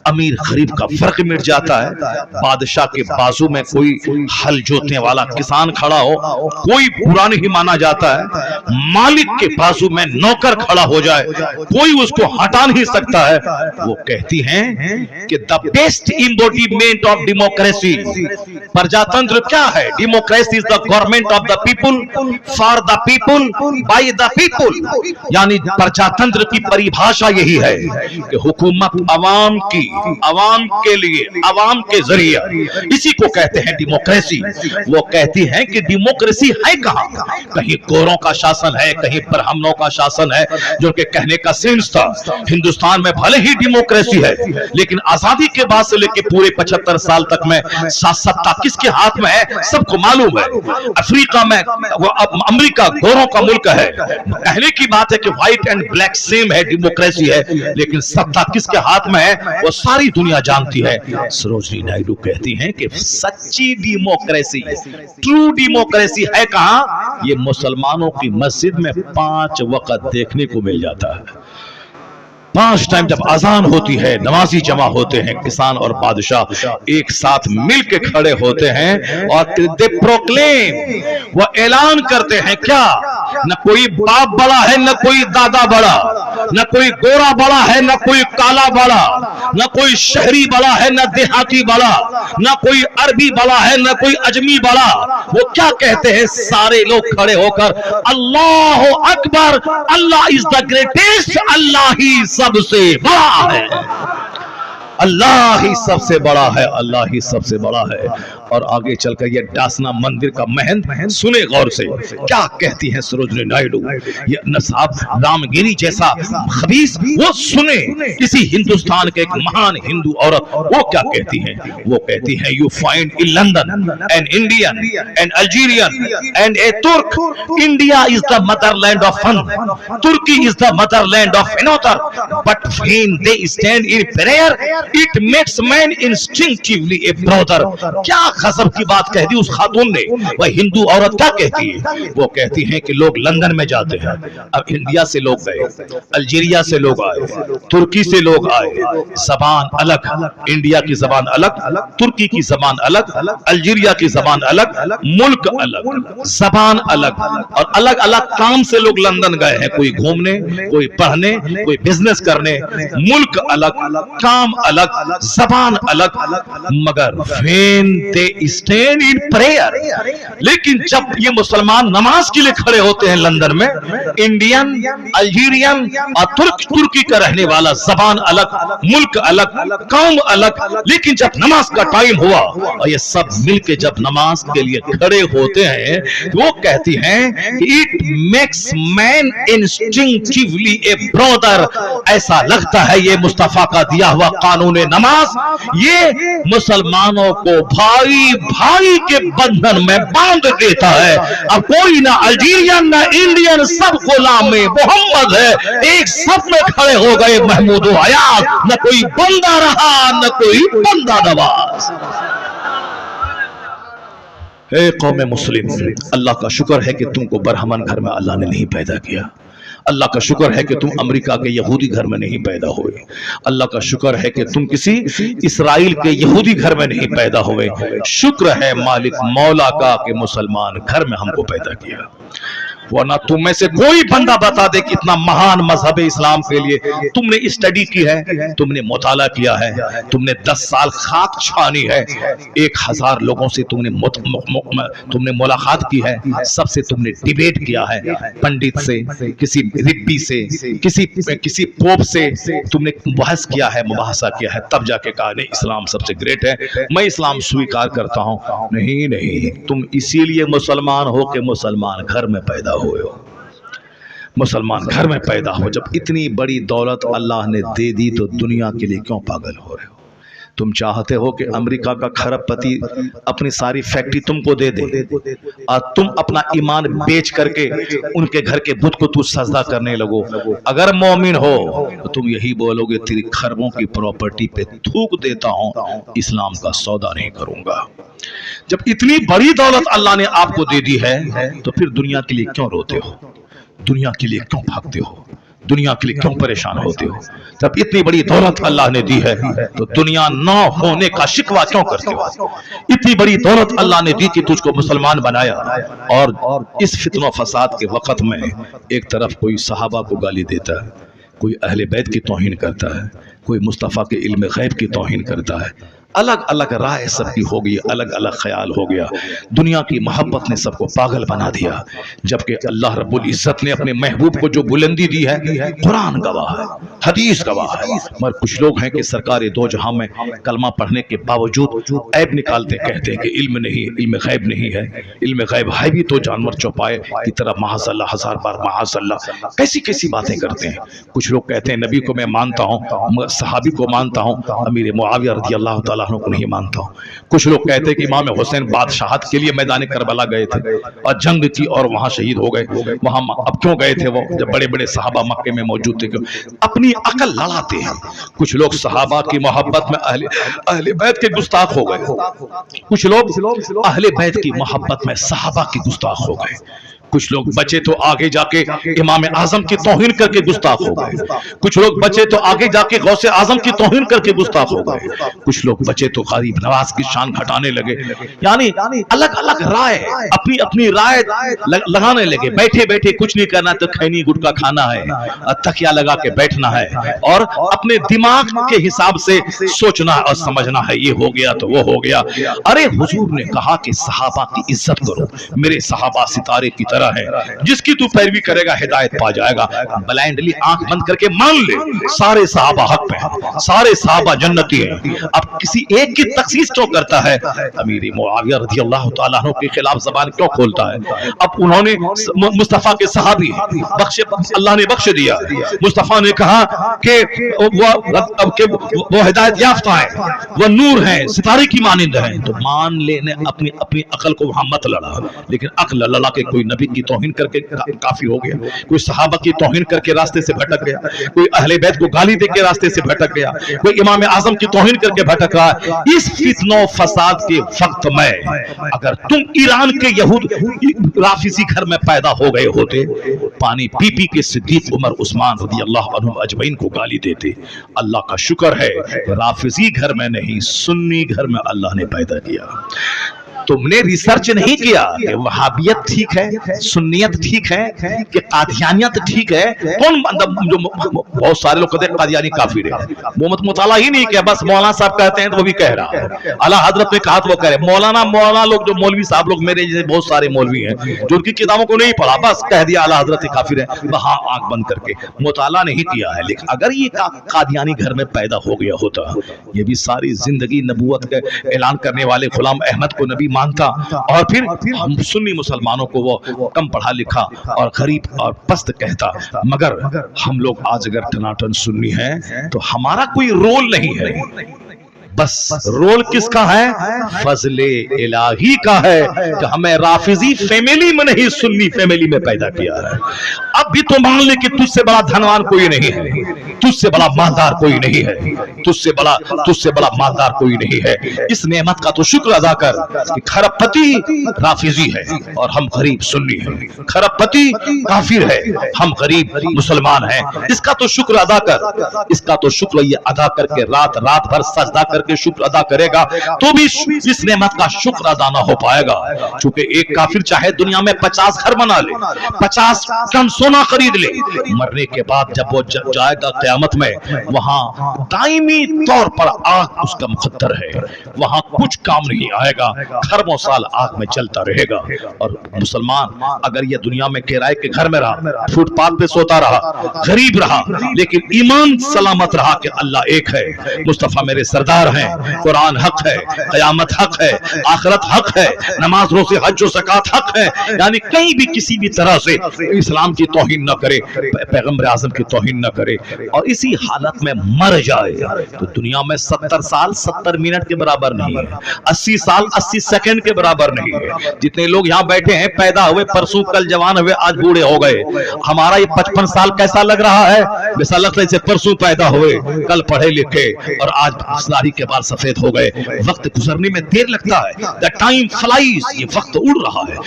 अमीर गरीब का फर्क मिट जाता है। बादशाह के बाजू में कोई हल जोतने वाला किसान खड़ा हो, कोई बुरा नहीं माना जाता है। मालिक के बाजू में नौकर खड़ा हो जाए, कोई उसको हटा नहीं सकता है। वो कहती हैं कि द बेस्ट इम्बोडिमेंट ऑफ डेमोक्रेसी, प्रजातंत्र क्या है? Democracy is the government of the people, for the people, by the people. यानी प्रजातंत्र की परिभाषा यही है कि हुकूमत अवाम की, अवाम के लिए, अवाम के जरिए, इसी को कहते हैं डेमोक्रेसी। वो कहती है कि डेमोक्रेसी है कहां? कहीं गोरों का शासन है, कहीं ब्राह्मणों का शासन है, जो कि कहने का सेंस था। हिंदुस्तान में भले ही डेमोक्रेसी है, लेकिन आजादी के बाद से लेकर पूरे 75 साल तक में सत्ता किसके हाथ में है सबको मालूम है। अफ्रीका में, अमेरिका गोरों का मुल्क है, कहने की बात है कि व्हाइट एंड ब्लैक सेम है, डेमोक्रेसी है, लेकिन सत्ता किसके हाथ में है वो सारी दुनिया जानती है। सरोजनी नायडू कहती हैं कि सच्ची डेमोक्रेसी, ट्रू डेमोक्रेसी है कहां? ये मुसलमानों की मस्जिद में 5 वक्त देखने को मिल जाता है। 5 टाइम जब अजान होती है, नमाजी जमा होते हैं, किसान और बादशाह एक साथ मिलके खड़े होते हैं और दे प्रोक्लेम, वो ऐलान करते हैं क्या? न कोई बाप बड़ा है, न कोई दादा बड़ा, न कोई गोरा बड़ा है, न कोई काला बड़ा, न कोई शहरी बड़ा है, न देहाती बड़ा, न कोई अरबी बड़ा है, न कोई अजमी बड़ा। वो क्या कहते हैं? सारे लोग खड़े होकर अल्लाह अकबर, अल्लाह इज द ग्रेटेस्ट, अल्लाह ही सबसे बड़ा है, अल्लाह ही सबसे बड़ा है, अल्लाह ही सबसे बड़ा है। और आगे चलकर ये डासना मंदिर का महंत सुने गौर से क्या कहती है सरोजनी नायडू। ये नसाब रामगिरी जैसा खबीस वो सुने, किसी हिंदुस्तान के एक महान हिंदू औरत वो क्या कहती है? वो कहती है, you find in London an Indian an Algerian and a Turk, India is the motherland of one, Turkey is the motherland of another, but when they stand in prayer it makes man instinctively a brother. क्या गजब की बात कह दी उस खातून ने। वह हिंदू औरत क्या कहती है? वो कहती है कि लोग लंदन में जाते हैं, अब इंडिया से लोग गए, अल्जीरिया से लोग आए, तुर्की से लोग आए, जबान अलग, इंडिया की जबान अलग, तुर्की की जबान अलग, अल्जीरिया की जबान अलग, मुल्क अलग, जबान अलग, और अलग अलग काम से लोग लंदन गए हैं, कोई घूमने, कोई पढ़ने, कोई बिजनेस करने, मुल्क अलग, काम अलग, जबान अलग, मगर when they stand in prayer, लेकिन जब ये मुसलमान नमाज के लिए खड़े होते हैं लंदन में, इंडियन, अल्जीरियन और तुर्की का रहने वाला, जबान अलग, मुल्क अलग, काम अलग, लेकिन जब नमाज का टाइम हुआ और ये सब मिलके जब नमाज के लिए खड़े होते हैं, वो कहती हैं it makes man instinctively a brother, ऐसा लगता है ये मुस्तफा का दिया हुआ कानून नमाज ये मुसलमानों को भाई भाई के बंधन में बांध देता है। अब कोई ना अल्जीरियन ना इंडियन, सब गुलाम मोहम्मद है, एक सब में खड़े हो गए महमूद हयात, न कोई बंदा रहा न कोई बंदा नवाज। ए कौम मुस्लिम, अल्लाह का शुक्र है कि तुमको बरहमन घर में अल्लाह ने नहीं पैदा किया। अल्लाह का शुक्र है कि तुम अमेरिका के यहूदी घर में नहीं पैदा हुए। अल्लाह का शुक्र है कि तुम किसी इसराइल के यहूदी घर में नहीं पैदा हुए। शुक्र है मालिक मौला का कि मुसलमान घर में हमको पैदा किया। वरना तुम में से कोई बंदा बता दे कि इतना महान मजहब इस्लाम के लिए तुमने स्टडी की है, तुमने मुताला किया है, तुमने 10 साल खाक छानी है, 1000 लोगों से तुमने मुलाकात की है, सबसे तुमने डिबेट किया है, पंडित से, किसी रिब्बी से, किसी पोप से तुमने बहस किया है, मुबाहसा किया है, तब जाके कहा नहीं इस्लाम सबसे ग्रेट है, मैं इस्लाम स्वीकार करता हूं। नहीं, तुम इसीलिए मुसलमान हो कि मुसलमान घर में पैदा हुए हो, मुसलमान घर में पैदा हो। जब इतनी बड़ी दौलत अल्लाह ने दे दी तो दुनिया के लिए क्यों पागल हो रहे हो? तुम चाहते हो कि अमेरिका का खरबपति अपनी सारी फैक्ट्री तुमको दे दे और तुम अपना ईमान बेच करके उनके घर के बुत को तू सजदा करने लगो। अगर मोमिन हो तो तुम यही बोलोगे तेरी खरबों की प्रॉपर्टी पे थूक देता हूं, इस्लाम का सौदा नहीं करूंगा। जब इतनी बड़ी दौलत अल्लाह ने आपको दे दी है तो फिर दुनिया के लिए क्यों रोते हो? दुनिया के लिए क्यों भागते हो? दुनिया के लिए क्यों परेशान होते हो? जब इतनी बड़ी दौलत अल्लाह ने दी है तो दुनिया ना होने का शिकवा क्यों करते हो? इतनी बड़ी दौलत अल्लाह ने दी कि तुझको मुसलमान बनाया, और इस फितना फसाद के वक्त में एक तरफ कोई सहाबा को गाली देता है, कोई अहले बैत की तौहीन करता है, कोई मुस्तफ़ा के इल्म गैब की तौहीन करता है, अलग अलग राय सबकी हो गई, अलग अलग ख्याल हो गया। दुनिया की मोहब्बत ने सबको पागल बना दिया, जबकि अल्लाह रब्बुल इज्जत ने अपने महबूब को जो बुलंदी दी है, कुरान गवाह है, हदीस गवाह है। मगर कुछ लोग हैं कि सरकार दो जहां में कलमा पढ़ने के बावजूद ऐब निकालते, कहते हैं कि इल्म नहीं, इल्म गैब नहीं है, इल्म गैब है भी तो जानवर चौपाए की तरह माज़अल्लाह, 1000 बार माज़अल्लाह, कैसी कैसी बातें करते हैं। कुछ लोग कहते हैं नबी को मैं मानता हूँ, सहाबी को मानता हूँ, अमीर मुआविया रज़ी अल्लाह तआला अन्हु को नहीं मानता हूँ। कुछ लोग कहते हैं कि इमाम हुसैन बादशाहत के लिए मैदान करबला गए थे और जंग की और वहां शहीद हो गए। वहां अब क्यों गए थे वो, जब बड़े बड़े सहाबा मक्के में मौजूद थे? क्यों? अपनी अकल लड़ाते हैं। कुछ लोग सहाबा की मोहब्बत में अहले बैत के गुस्ताख हो गए, कुछ लोग अहले बैत की मोहब्बत में सहाबा की गुस्ताख हो गए, कुछ लोग बचे तो आगे जाके इमाम आजम की तौहीन करके गुस्ताख हो गए, कुछ लोग बचे तो आगे जाके गौसे आजम की तौहीन करके गुस्ताख हो गए, कुछ लोग बचे तो गरीब नवाज की शान घटाने लगे। यानी अलग अलग राय, अपनी अपनी राय लगाने लगे। बैठे बैठे कुछ नहीं करना तो खैनी गुटका खाना है, तकिया लगा के बैठना है और अपने दिमाग के हिसाब से सोचना और समझना है, ये हो गया तो वो हो गया। अरे हुजूर ने कहा कि सहाबा की इज्जत करो, मेरे सहाबा सितारे की है, जिसकी तू पैरवी करेगा हिदायत पा जाएगा। ब्लाइंडली आंख बंद करके मान ले सारे सहाबा हक पे हैं, सारे सहाबा जन्नती हैं। अब किसी एक की तखसीस क्यों करता है? अमीर मुआविया रज़ी अल्लाह तआला अन्हु के खिलाफ जबान क्यों खोलता है? अब उन्होंने मुस्तफा के सहाबी बख्शे, अल्लाह ने बख्श दिया, मुस्तफा ने कहा कि वो हिदायत याफ्ता है, वो नूर है, सितारे की मानिंद है, तो मान लेने अपनी अपनी अकल को वहां मत लड़ा। लेकिन अक्ल लड़ा के कोई नबी की तौहीन करके काफिर हो गया, कोई सहाबा की तौहीन करके रास्ते से भटक गया, कोई अहले बैत को गाली दे के रास्ते से भटक गया, कोई इमाम आजम की तौहीन करके भटक रहा है। इस फितनो फसाद के वक्त में अगर तुम ईरान के यहूद राफिजी घर में पैदा हो गए होते, पानी पी पी के सिद्दीक उमर उस्मान रज़ियल्लाहु अन्हुम अजमईन को गाली देते। अल्लाह का शुक्र है राफिजी घर में नहीं, सुन्नी घर में अल्लाह ने पैदा किया। तुमने रिसर्च नहीं किया कि वहाबियत ठीक है, सुन्नियत ठीक है कि कादियानियत ठीक है। कौन जो बहुत सारे लोग कहते हैं कादियानी काफिर है, वो मुताला ही नहीं किया, बस मौलाना साहब कहते हैं तो वो भी कह रहा है, आला हजरत ने कहा तो वो कह रहे। मौलाना लोग, जो मौलवी साहब लोग, मेरे जैसे बहुत सारे मौलवी हैं जो उनकी किताबों को नहीं पढ़ा, बस कह दिया आला हजरत काफिर है, वहां आंख बंद करके, मुताला नहीं किया है। लेकिन अगर ये कादियानी घर में पैदा हो गया होता, ये भी सारी जिंदगी नबूवत का ऐलान करने वाले गुलाम अहमद को नबी मानता, और फिर हम सुन्नी मुसलमानों को वो कम पढ़ा लिखा और गरीब और पस्त कहता। मगर हम लोग आज अगर टनाटन सुन्नी हैं तो हमारा कोई रोल नहीं है, बस रोल किसका है? फजले इलाही का है कि हमें राफिजी फैमिली में नहीं, सुन्नी फैमिली में पैदा किया है। अब भी तो मान ले कि तुझसे बड़ा धनवान कोई नहीं है, तुझसे बड़ा मालदार कोई नहीं है, तुझसे बड़ा मालदार कोई नहीं है। इस नेमत का तो शुक्र अदा कर कि खरबपति राफिजी है और हम गरीब सुन्नी हैं, खरबपति काफिर है, हम गरीब मुसलमान हैं। इसका तो शुक्र अदा कर, इसका तो शुक्र ये अदा करके रात भर सजदा करके शुक्र अदा करेगा तो भी इस नेमत का शुक्र अदा ना हो पाएगा। क्योंकि एक काफिर चाहे दुनिया में 50 घर बना ले, 50 टन सोना खरीद ले, मरने के बाद जब वो जाएगा क़यामत में, वहां दायमी तौर पर आग उसका मुकद्दर है, वहां कुछ काम नहीं आएगा, खरबों साल आग में चलता रहेगा। और मुसलमान अगर ये दुनिया में किराए के घर में रहा, फुटपाथ पे सोता रहा, गरीब रहा, लेकिन ईमान सलामत रहा कि अल्लाह एक है, मुस्तफा मेरे सरदार है, कुरान हक है, क़यामत हक है, आखिरत हक है, नमाज रोज़े हज और ज़कात हक है, यानी कहीं भी किसी भी तरह से इस्लाम की तौहीन न करे, पैगंबर आज़म की तौहीन न करे, और इसी हालत में मर जाए तो दुनिया में 70 साल 70 मिनट के बराबर नहीं है, 80 साल 80 सेकंड के बराबर नहीं है। जितने लोग यहाँ बैठे हैं, पैदा हुए परसों, कल जवान हुए, आज बूढ़े हो गए। हमारा ये 55 साल कैसा लग रहा है? वैसा लगता है जैसे परसों पैदा हुए, कल पढ़े लिखे और आज दाढ़ी के बाल सफेद हो गए। वक्त गुजरने में देर लगता है, द टाइम फ्लाइज, ये वक्त उड़ रहा है।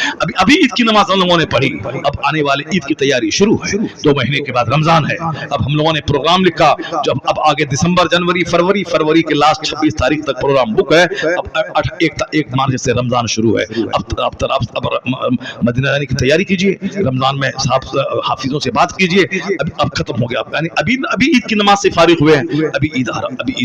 अभी ईद की नमाज हम लोगों ने पढ़ी, अब आने वाले ईद की तैयारी शुरू है, 2 महीने के बाद रमजान है। अब हम लोगों ने प्रोग्राम लिखा, जब अब आगे दिसंबर, जनवरी, फरवरी के लास्ट 26 तारीख तक प्रोग्राम बुक है। अब 1 मार्च से रमजान शुरू है। अब मदीना जाने की तैयारी कीजिए, रमजान में साहब हाफिजों से बात कीजिए। अब खत्म हो गया, यानी अभी ईद की नमाज से फारिग हुए हैं, अभी ईद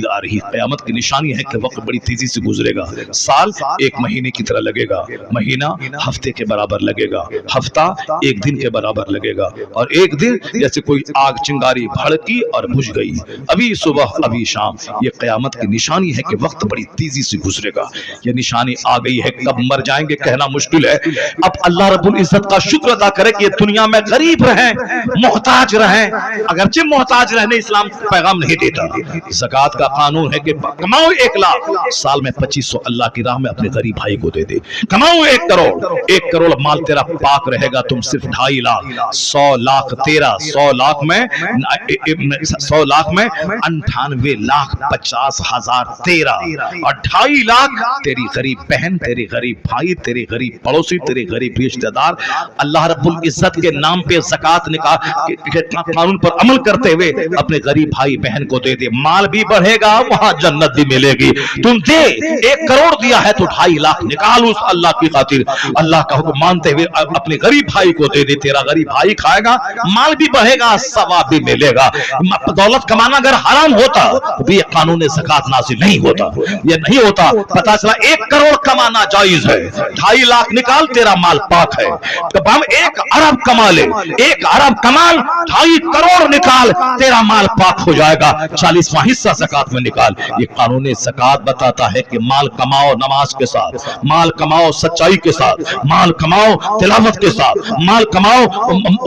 आ रही है। क़यामत की निशानी है कि वक्त बड़ी तेजी से गुजरेगा, साल 1 महीने की तरह लगेगा, महीना हफ्ते के बराबर लगेगा, हफ्ता 1 दिन के बराबर लगेगा, और 1 दिन जैसे कोई आग चिंगारी भड़की और बुझ गई, अभी सुबह अभी शाम। ये क़यामत की निशानी है कि वक्त बड़ी तेजी से गुजरेगा। ये निशानी आ गई है, कब मर जाएंगे कहना मुश्किल है। अब अल्लाह रब्बुल इज्जत का शुक्र अदा करे कि ये दुनिया में गरीब रहें, मोहताज रहें। अगरचे मोहताज रहने इस्लाम पैगाम नहीं देता। ज़कात का कानून है कि कमाओ 1 लाख, साल में 2500 अल्लाह की राह में अपने गरीब भाई को दे दे। कमाओ 1 करोड़, माल तेरा पाक रहेगा, तुम सिर्फ 2.5 लाख, 100 लाख तेरा, 100 लाख में 98,50,000 तेरा, और 2.5 लाख तेरी गरीब बहन, तेरे गरीब भाई, तेरे गरीब पड़ोसी, तेरे गरीब रिश्तेदार। अल्लाह रब्बुल इज्जत के नाम पे ज़कात कानून पर अमल करते हुए अपने गरीब भाई बहन को दे दे, माल भी बढ़ेगा, वहां जन्नत भी मिलेगी। तुम दे, 1 करोड़ दिया है तो 2.5 लाख निकाल उस अल्लाह की खातिर, अल्लाह का हुक्म मानते हुए अपने गरीब भाई को दे दे। तेरा गरीब भाई खाएगा, माल भी बढ़ेगा, सवाब भी मिलेगा। दौलत कमाना अगर हराम होता तो ये कानून ज़कात नाज़िल नहीं होता, ये नहीं होता। पता चला 1 करोड़ कमाना जायज है, 2.5 लाख निकाल, तेरा माल पाक है। तो हम 1 अरब कमा ले, 1 अरब कमाल, 2.5 करोड़ निकाल, तेरा माल पाक हो जाएगा। 40वां हिस्सा ज़कात में निकाल। ये कानून ज़कात बताता है कि माल कमाओ नमाज के साथ, माल कमाओ सच्चाई के साथ, माल कमाओ तिलावत के साथ, माल कमाओ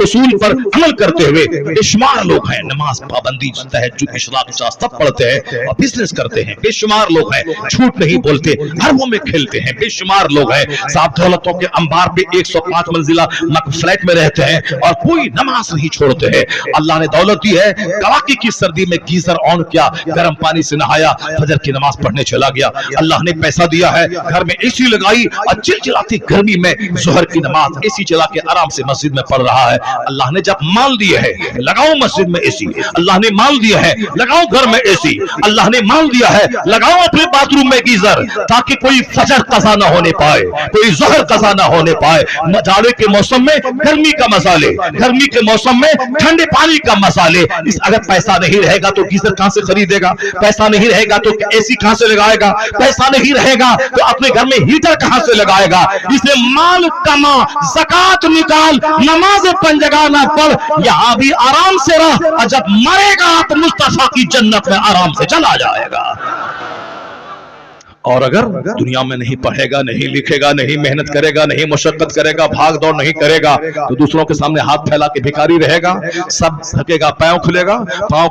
उसूल पर अमल करते हुए। बेशुमार लोग हैं नमाज नमाज पाबंदी तहज्जुद इशराक सब पढ़ते हैं और बिजनेस करते हैं। बेशुमार लोग हैं, झूठ नहीं बोलते, अरबों में खेलते हैं। बेशुमार लोग हैं, साहब दौलतों के अंबार पे 105 मंजिला फ्लैट में रहते हैं और कोई नमाज नहीं छोड़ते हैं। अल्लाह ने दौलत दी है, कड़ाके की सर्दी में गीजर ऑन किया, गर्म पानी से नहाया, फजर की नमाज पढ़ने चला गया। अल्लाह ने पैसा दिया है, घर में एसी लगाई और चिलचिलाती गर्मी में जोहर की नमाज एसी चला के आराम से मस्जिद में पढ़ रहा है। अल्लाह ने जब माल दिए है, लगाओ मस्जिद में एसी। अल्लाह ने माल दिया है, लगाओ घर में एसी। अल्लाह ने माल दिया है, लगाओ अपने बाथरूम में गीजर, ताकि कोई फजर कज़ा ना होने पाए, कोई जोहर कज़ा ना होने पाए। जाड़े के मौसम में गर्मी का मजा ले, गर्मी के मौसम में ठंडे पानी का मजा ले। अगर पैसा नहीं रहेगा तो गीजर कहां से खरीदेगा? पैसा नहीं रहेगा तो एसी कहां से लगाएगा? पैसा नहीं रहेगा तो अपने घर में हीटर कहां से लगाएगा? इसलिए माल कमा, ज़कात निकाल, नमाज पंजगाना पढ़, यहां भी आराम से रह, और जब मरेगा तो मुस्तफा की जन्नत में आराम से चला जाएगा। और अगर दुनिया में नहीं पढ़ेगा, नहीं लिखेगा, नहीं मेहनत करेगा, नहीं मुशक्कत करेगा, भाग दौड़ नहीं करेगा, तो दूसरों के सामने हाथ फैला के भिखारी रहेगा। सब ढकेगा, पाँव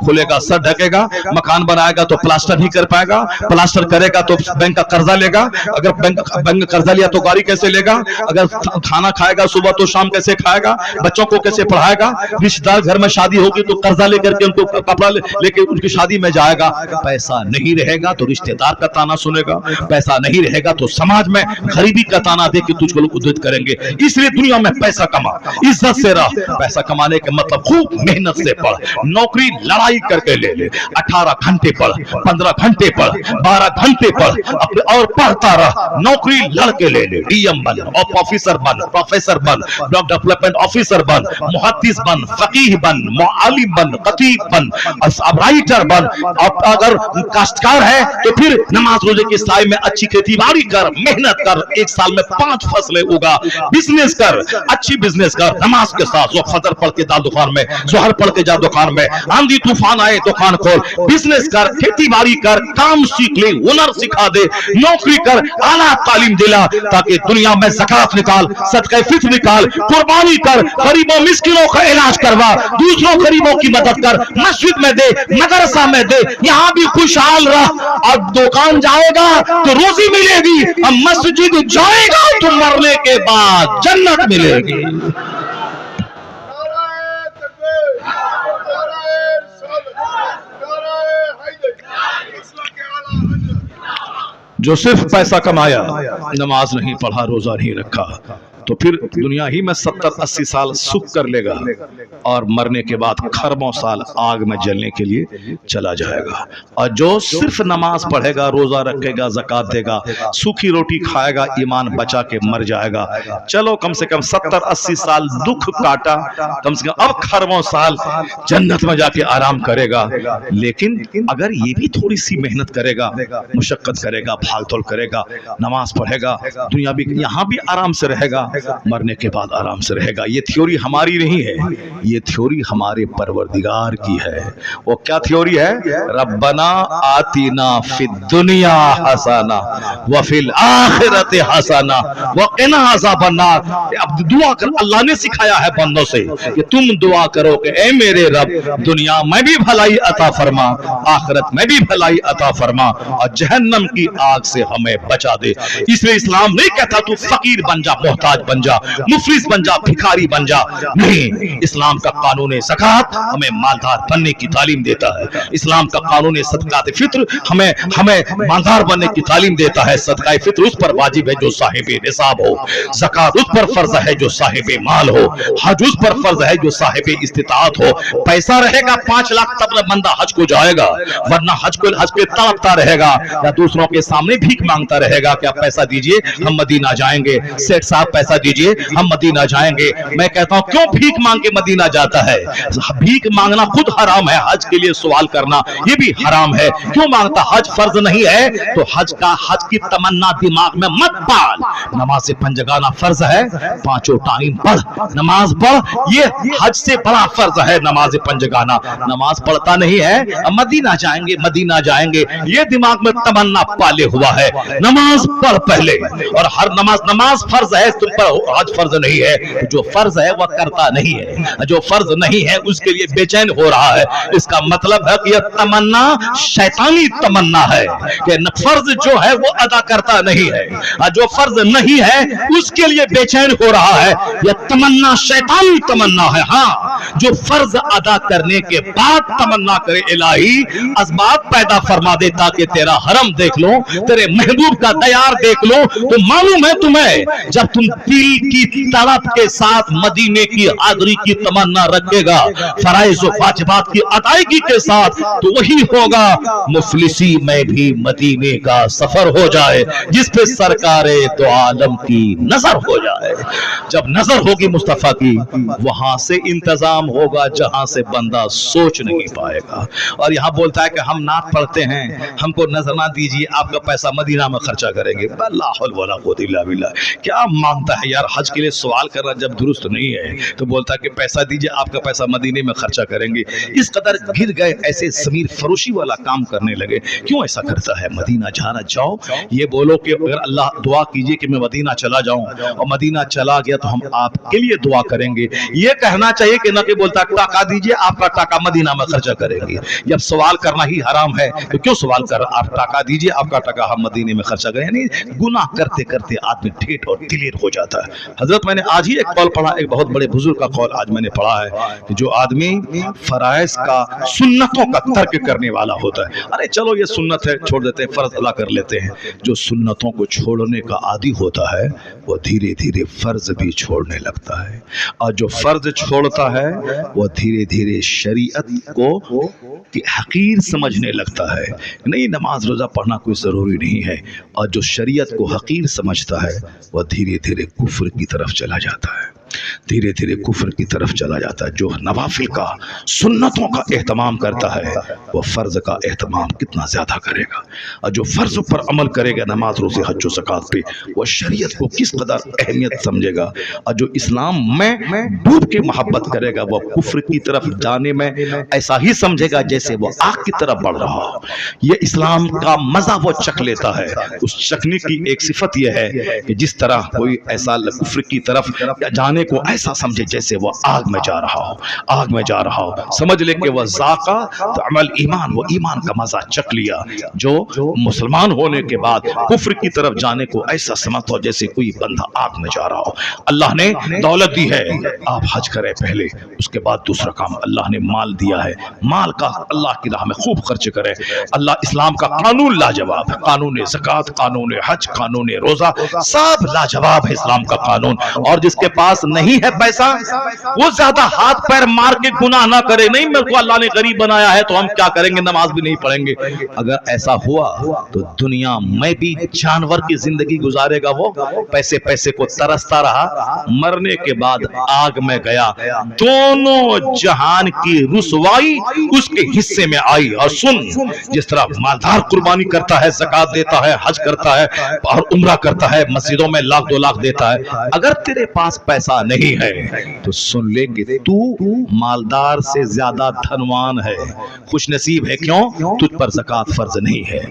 खुलेगा, सर ढकेगा। मकान बनाएगा तो प्लास्टर नहीं कर पाएगा, प्लास्टर करेगा तो बैंक का कर्जा लेगा। अगर बैंक कर्जा लिया तो गाड़ी कैसे लेगा? अगर खाना खाएगा सुबह तो शाम कैसे खाएगा? बच्चों को कैसे पढ़ाएगा? रिश्तेदार घर में शादी होगी तो कर्जा लेकर के उनको कपड़ा लेके उनकी शादी में जाएगा। पैसा नहीं रहेगा तो रिश्तेदार का ताना सुनेगा, पैसा नहीं रहेगा तो समाज में गरीबी का ताना दे के तुझको लोग उद्धृत करेंगे। इसलिए दुनिया में पैसा कमा, इज्जत से रह। पैसा कमाने के मतलब खूब मेहनत से पढ़, नौकरी लड़ाई करके ले। 18 घंटे पढ़, 15 घंटे पढ़, 12 घंटे पढ़, अपने और पढ़ता रह। नौकरी लड़के ले, डीएम बन, ऑफिसर बन, प्रोफेसर बन, ब्लॉक डेवलपमेंट ऑफिसर बन, मुहद्दिस बन, फकीह बन, मुअल्लिम बन, खतीब बन, राइटर बन। अगर काश्तकार है तो फिर नमाज रोजे के साए में अच्छी खेती बाड़ी कर, मेहनत कर, एक साल में 5 फसलें उगा। बिजनेस कर, अच्छी बिजनेस कर, नमाज के साथ। जो फजर पढ़ के जा दुकान में, जोहर पढ़ के जा दुकान में, आंधी तूफान आए दुकान खोल, बिजनेस कर, खेती बाड़ी कर, काम सीख ले, हुनर सिखा दे, नौकरी कर, आला तालीम दिला, ताकि दुनिया में ज़कात निकाल, सदका फित्र निकाल, कुर्बानी कर, गरीबों मिस्किनों का इलाज करवा, दूसरों गरीबों की मदद कर, मस्जिद में दे, मदरसा में दे, यहां भी खुशहाल रह। और दुकान जाएगा तो रोजी मिलेगी, और मस्जिद जाएगा तो मरने के बाद जन्नत मिलेगी। जो सिर्फ पैसा कमाया, नमाज नहीं पढ़ा, रोजा नहीं रखा, तो फिर दुनिया ही में 70-80 साल सुख कर लेगा और मरने के बाद खरबों साल आग में जलने के लिए चला जाएगा। और जो सिर्फ नमाज पढ़ेगा, रोजा रखेगा, ज़कात देगा, सूखी रोटी खाएगा, ईमान बचा के मर जाएगा। चलो कम से कम 70-80 साल दुख काटा, कम से कम अब खरबों साल जन्नत में जाके आराम करेगा। लेकिन अगर ये भी थोड़ी सी मेहनत करेगा, मुशक्कत करेगा, भागदौड़ करेगा, नमाज पढ़ेगा, दुनिया भी यहाँ भी आराम से रहेगा, मरने के बाद आराम से रहेगा। ये थ्योरी हमारी नहीं है, ये थ्योरी हमारे परवरदिगार की है। वो क्या थ्योरी है? रब्बना आतीना फिद दुनिया हसना व फिल आखिरत हसना व क़िना अज़ाबन्नार। अब दुआ कर, अल्लाह ने सिखाया है बंदों से कि तुम दुआ करो कि ए मेरे रब, दुनिया में भी भलाई अता फरमा, आखिरत में भी भलाई अता फरमा, और जहन्नम की आग से हमें बचा दे। इसलिए इस्लाम नहीं कहता तू फकीर बन जा, मोहताज बन जा, मुफलिस बन जा, भिखारी बन जा। नहीं, इस्लाम का कानून ज़कात हमें मालदार बनने की तालीम देता है। इस्लाम का कानून सदकात फित्र हमें मालदार बनने की तालीम देता है। सदका फित्र उस पर वाजिब है जो साहिब निसाब हो, ज़कात उस पर फर्ज है जो साहिब माल हो, हज उस पर फर्ज है जो साहिब इस्तिताअत हो। पैसा रहेगा 5 लाख तब बंदा हज को जाएगा, वरना हज पे तड़पता रहेगा या दूसरों के सामने भीख मांगता रहेगा। क्या पैसा दीजिए, हम मदीना जाएंगे, सेठ साहब पैसा दीजिए, हम मदीना जाएंगे। मैं कहता हूं क्यों भीख मांग के मदीना जाता है? भीख मांगना खुद हराम है, हज के लिए सवाल करना ये भी हराम है। क्यों मांगता? हज फर्ज नहीं है तो हज की तमन्ना दिमाग में मत पाल। नमाज पंजगाना फर्ज है, 5 टाइम पढ़, नमाज पढ़, ये हज से बड़ा फर्ज है नमाज पंजगाना। नमाज पढ़ता नहीं है, मदीना जाएंगे, मदीना जाएंगे, ये दिमाग में तमन्ना पाले हुआ है। नमाज पढ़ पहले, और हर नमाज फर्ज है, तुम ऊपर हज फर्ज नहीं है, जो फर्ज है वह करता नहीं है, जो फर्ज नहीं है उसके लिए बेचैन हो रहा है। इसका मतलब है कि यह तमन्ना शैतानी तमन्ना है कि फर्ज जो है वो अदा करता नहीं है, और जो फर्ज नहीं है उसके लिए बेचैन हो रहा है। यह तमन्ना शैतानी तमन्ना है। हाँ, जो फर्ज अदा करने के बाद तमन्ना करे इलाही असबाब पैदा फरमा दे ताकि तेरा हरम देख लो, तेरे महबूब का दयार देख लो, तो मालूम है तुम्हें जब तुम दिल की तड़प के साथ मदीने की हाजिरी की तमन्ना रखेगा फराइज और वाजिबात की अदायगी के साथ, तो वही होगा मुफलिसी में भी मदीने का सफर हो जाए जिस पे सरकारे दो आलम की नजर हो जाए। जब नजर होगी मुस्तफा की, वहां से इंतजाम होगा जहां से बंदा सोच नहीं पाएगा। और यहां बोलता है कि हम नात पढ़ते हैं, हमको नजर ना दीजिए, आपका पैसा मदीना में खर्चा करेंगे। क्या मांगता है यार, हज के लिए सवाल करना जब दुरुस्त नहीं है तो बोलता है कि पैसा दीजिए, आपका पैसा मदीने में खर्चा करेंगे। इस कदर घिर गए, ऐसे ज़मीर फरोशी वाला काम करने लगे। क्यों ऐसा करता है? मदीना जाना चाहो, ये बोलो कि अगर अल्लाह दुआ कीजिए कि मैं मदीना चला जाऊं, और मदीना चला गया तो हम आपके लिए दुआ करेंगे। ये कहना चाहिए कि न कि बोलता टाका दीजिए, आपका टाका मदीना में खर्चा करेंगे। जब सवाल करना ही हराम है तो क्यों सवाल कर, आप टाका दीजिए, आपका टाका हम मदीने में खर्चा करें। यानी गुनाह करते करते आदमी ठेठ और दिलेर हो जाता है। हजरत मैंने आज ही एक कौल पढ़ा, एक बहुत बड़े बुजुर्ग का कौल आज मैंने पढ़ा है कि जो आदमी फराइज का सुन्नतों का तर्क करने वाला होता है, अरे चलो ये सुन्नत है छोड़ देते हैं, फर्ज अदा कर लेते हैं। जो सुन्नतों को छोड़ने का आदी होता है वो धीरे धीरे फर्ज भी छोड़ने लगता है, और जो फर्ज छोड़ता है वो धीरे धीरे शरीयत को कि हकीर समझने लगता है। नहीं, नमाज रोजा पढ़ना कोई ज़रूरी नहीं है, और जो शरीयत को हकीर समझता है वह धीरे धीरे कुफ्र की तरफ चला जाता है, धीरे धीरे कुफ्र की तरफ चला जाता है। जो नवाफिल का सुन्नतों का एहतमाम करता है वह फ़र्ज का एहतमाम कितना ज़्यादा करेगा, और जो फ़र्ज पर अमल करेगा नमाज रोज़े हज व ज़कात पे, वह शरीयत को किस कदर अहमियत समझेगा। और जो इस्लाम में डूब के मोहब्बत करेगा वह कुफ्र की तरफ जाने में ऐसा ही समझेगा जैसे वह आग की तरफ बढ़ रहा हो। यह इस्लाम का मज़ा वो चख लेता है। उस चखने की एक सिफत यह है कि जिस तरह कोई ऐसा कुफ्र की तरफ जाने को ऐसा समझे जैसे वह आग में जा रहा हो, आग में जा रहा हो, समझ ले कि वह ज़ाक़ा तो अमल ईमान, वो ईमान का मजा चख लिया। जो मुसलमान होने के बाद कुफ्र की तरफ जाने को ऐसा समझता हो जैसे कोई बंदा आग में जा रहा हो। अल्लाह ने दौलत दी है, आप हज करें पहले, उसके बाद दूसरा काम अल्लाह ने माल दिया है, माल का अल्लाह की राह में खूब खर्च करें। अल्लाह इस्लाम का कानून लाजवाब है, कानून ज़कात, कानून हज, कानून रोजा, सब लाजवाब है इस्लाम का कानून। और जिसके पास नहीं है पैसा वो ज्यादा हाथ पैर मार के गुनाह ना करे, नहीं मेरे को अल्लाह ने गरीब बनाया है तो हम क्या करेंगे, नमाज भी नहीं पढ़ेंगे। अगर ऐसा हुआ तो दुनिया में भी जानवर की जिंदगी गुजारेगा, वो पैसे पैसे को तरसता रहा, मरने के बाद आग में गया, दोनों जहान की रुसवाई उसके हिस्से में आई। और सुन, जिस तरह मालदार कुर्बानी करता है, ज़कात देता है, हज करता है और उम्रा करता है, मस्जिदों में लाख 2 लाख देता है, अगर तेरे पास पैसा नहीं है तो सुन ले कि तू मालदार से ज्यादा धनवान है, खुशनसीब है। क्यों? तुझ पर ज़कात फर्ज नहीं है,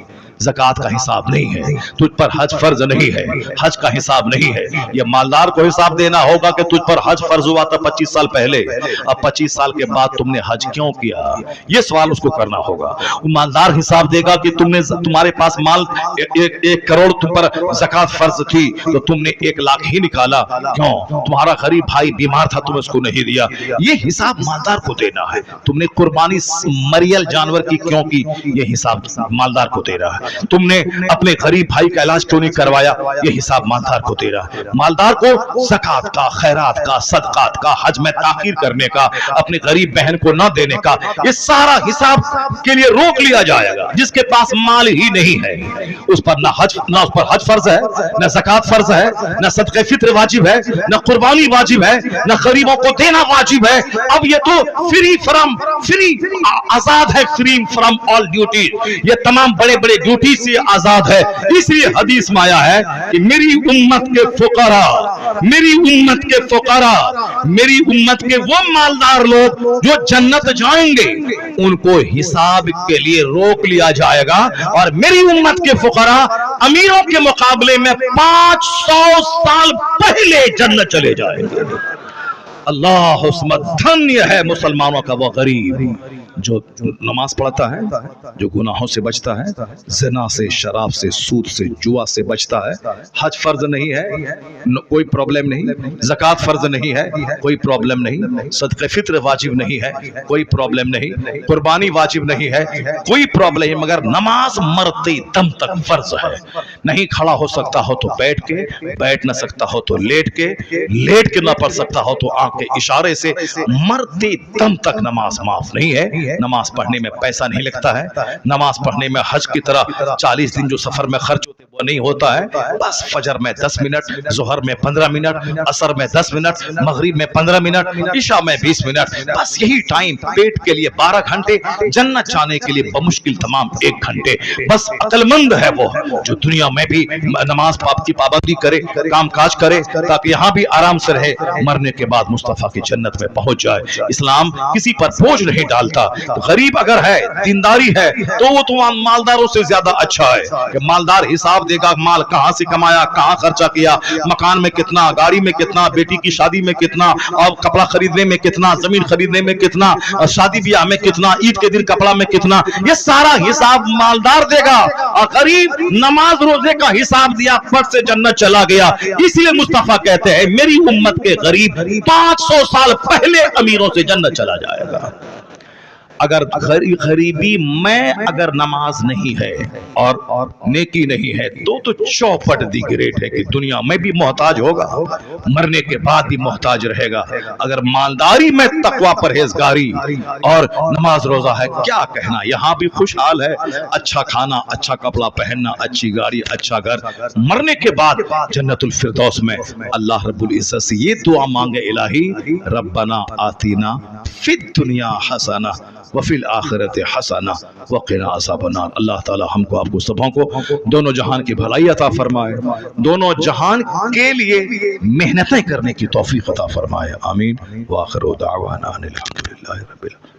ज़कात का हिसाब नहीं है, तुझ पर हज फर्ज नहीं है, हज का हिसाब नहीं है। ये मालदार को हिसाब देना होगा कि तुझ पर हज फर्ज हुआ था 25 साल पहले, अब 25 साल के बाद तुमने हज क्यों किया, ये सवाल उसको करना होगा। मालदार हिसाब देगा कि तुम्हारे पास माल 1 करोड़ तुम पर ज़कात फर्ज थी तो तुमने 1 लाख ही निकाला, क्यों? तुम्हारा गरीब भाई बीमार था, तुम उसको नहीं दिया, ये हिसाब मालदार को देना है। तुमने कुर्बानी मरियल जानवर की क्यों की, ये हिसाब मालदार को दे रहा है। तुमने अपने गरीब भाई का इलाज क्यों नहीं करवाया, ये हिसाब मालदार को दे रहा है। मालदार को ज़कात का, खैरात का, सदकात का, हज में ताखीर करने का, अपने गरीब बहन को न देने का, ये सारा हिसाब के लिए रोक लिया जाएगा। जिसके पास माल ही नहीं है उस पर ना उस पर हज फर्ज है, ना ज़कात फर्ज है, ना सदक़े फित्र वाजिब है, ना कुर्बानी वाजिब है, ना गरीबों को देना वाजिब है। अब ये तो फ्री आजाद है, फ्री फ्रॉम ऑल ड्यूटी, ये तमाम बड़े बड़े ड्यूटी से आजाद है। इसलिए हदीस में आया है कि मेरी उम्मत के फुकरा मेरी उम्मत के फुकरा, मेरी उम्मत के वो मालदार लोग जो जन्नत जाएंगे, उनको हिसाब के लिए रोक लिया जाएगा और मेरी उम्मत के फुकरा अमीरों के मुकाबले में 500 साल पहले जन्नत चले जाएंगे। अल्लाह उस्मत, धन्य है मुसलमानों का वो गरीब जो नमाज पढ़ता है, जो गुनाहों से बचता है, ज़िना से, शराब से, सूद से, जुआ से बचता है। हज फर्ज नहीं है, कोई प्रॉब्लम नहीं। ज़कात फर्ज नहीं है, कोई प्रॉब्लम नहीं। सदक़े फित्र वाजिब नहीं है, कोई प्रॉब्लम नहीं। कुर्बानी वाजिब नहीं है, कोई प्रॉब्लम नहीं। मगर नमाज मरते दम तक फर्ज है। नहीं खड़ा हो सकता हो तो बैठ के, बैठ न सकता हो तो लेट के, लेट के न पढ़ सकता हो तो आंख के इशारे से, मरते दम तक नमाज माफ नहीं है। नमाज पढ़ने में पैसा नहीं लगता है। नमाज पढ़ने में हज की तरह 40 दिन जो सफर में खर्च होते वो नहीं होता है। बस फजर में 10 मिनट, जोहर में 15 मिनट, असर में 10 मिनट, मगरिब में 15 मिनट, इशा में 20 मिनट, बस यही टाइम। पेट के लिए 12 घंटे, जन्नत जाने के लिए बमुश्किल तमाम 1 घंटे। बस अक्लमंद है वो जो दुनिया में भी नमाज पाप की पाबंदी करे, काम काज करे, ताकि यहाँ भी आराम से रहे, मरने के बाद मुस्तफा की जन्नत में पहुंच जाए। इस्लाम किसी पर बोझ नहीं डालता। तो गरीब अगर है, दीनदारी है, तो वो तो मालदारों से ज्यादा अच्छा है कि मालदार हिसाब देगा, माल कहां से कमाया, कहां खर्चा किया, मकान में कितना, गाड़ी में कितना, बेटी की शादी में कितना, और कपड़ा खरीदने में कितना, जमीन खरीदने में कितना, शादी ब्याह में कितना, ईद के दिन कपड़ा में कितना, ये सारा हिसाब मालदार देगा। और गरीब नमाज रोजे का हिसाब दिया, फट से जन्नत चला गया। इसलिए मुस्तफा कहते हैं मेरी उम्मत के गरीब 500 साल पहले अमीरों से जन्नत चला जाएगा। अगर गरीबी में अगर नमाज नहीं है और नेकी नहीं है तो चौपट दी ग्रेट है कि दुनिया में भी मोहताज होगा, मरने के बाद भी मोहताज रहेगा। अगर मालदारी में तकवा परहेजगारी और नमाज रोजा है, क्या कहना, यहाँ भी खुशहाल है, अच्छा खाना, अच्छा कपड़ा पहनना, अच्छी गाड़ी, अच्छा घर। मरने के बाद जन्नतुल फिरदौस में अल्लाह रब्बुल इज्जत से ये दुआ मांगे, इलाही रब्बना आतीना फिद दुनिया हसना वफिल आखिरत हसना वक़िना अज़ाबन्नार। अल्लाह ताला हमको, आपको सबों को दोनों जहान की भलाई अता फरमाए, दोनों जहान के लिए मेहनतें करने की तौफीक अता फरमाए। आमीन। व आखिरु दावाना अनिल हम्दुलिल्लाहि रब्बिल आलमीन।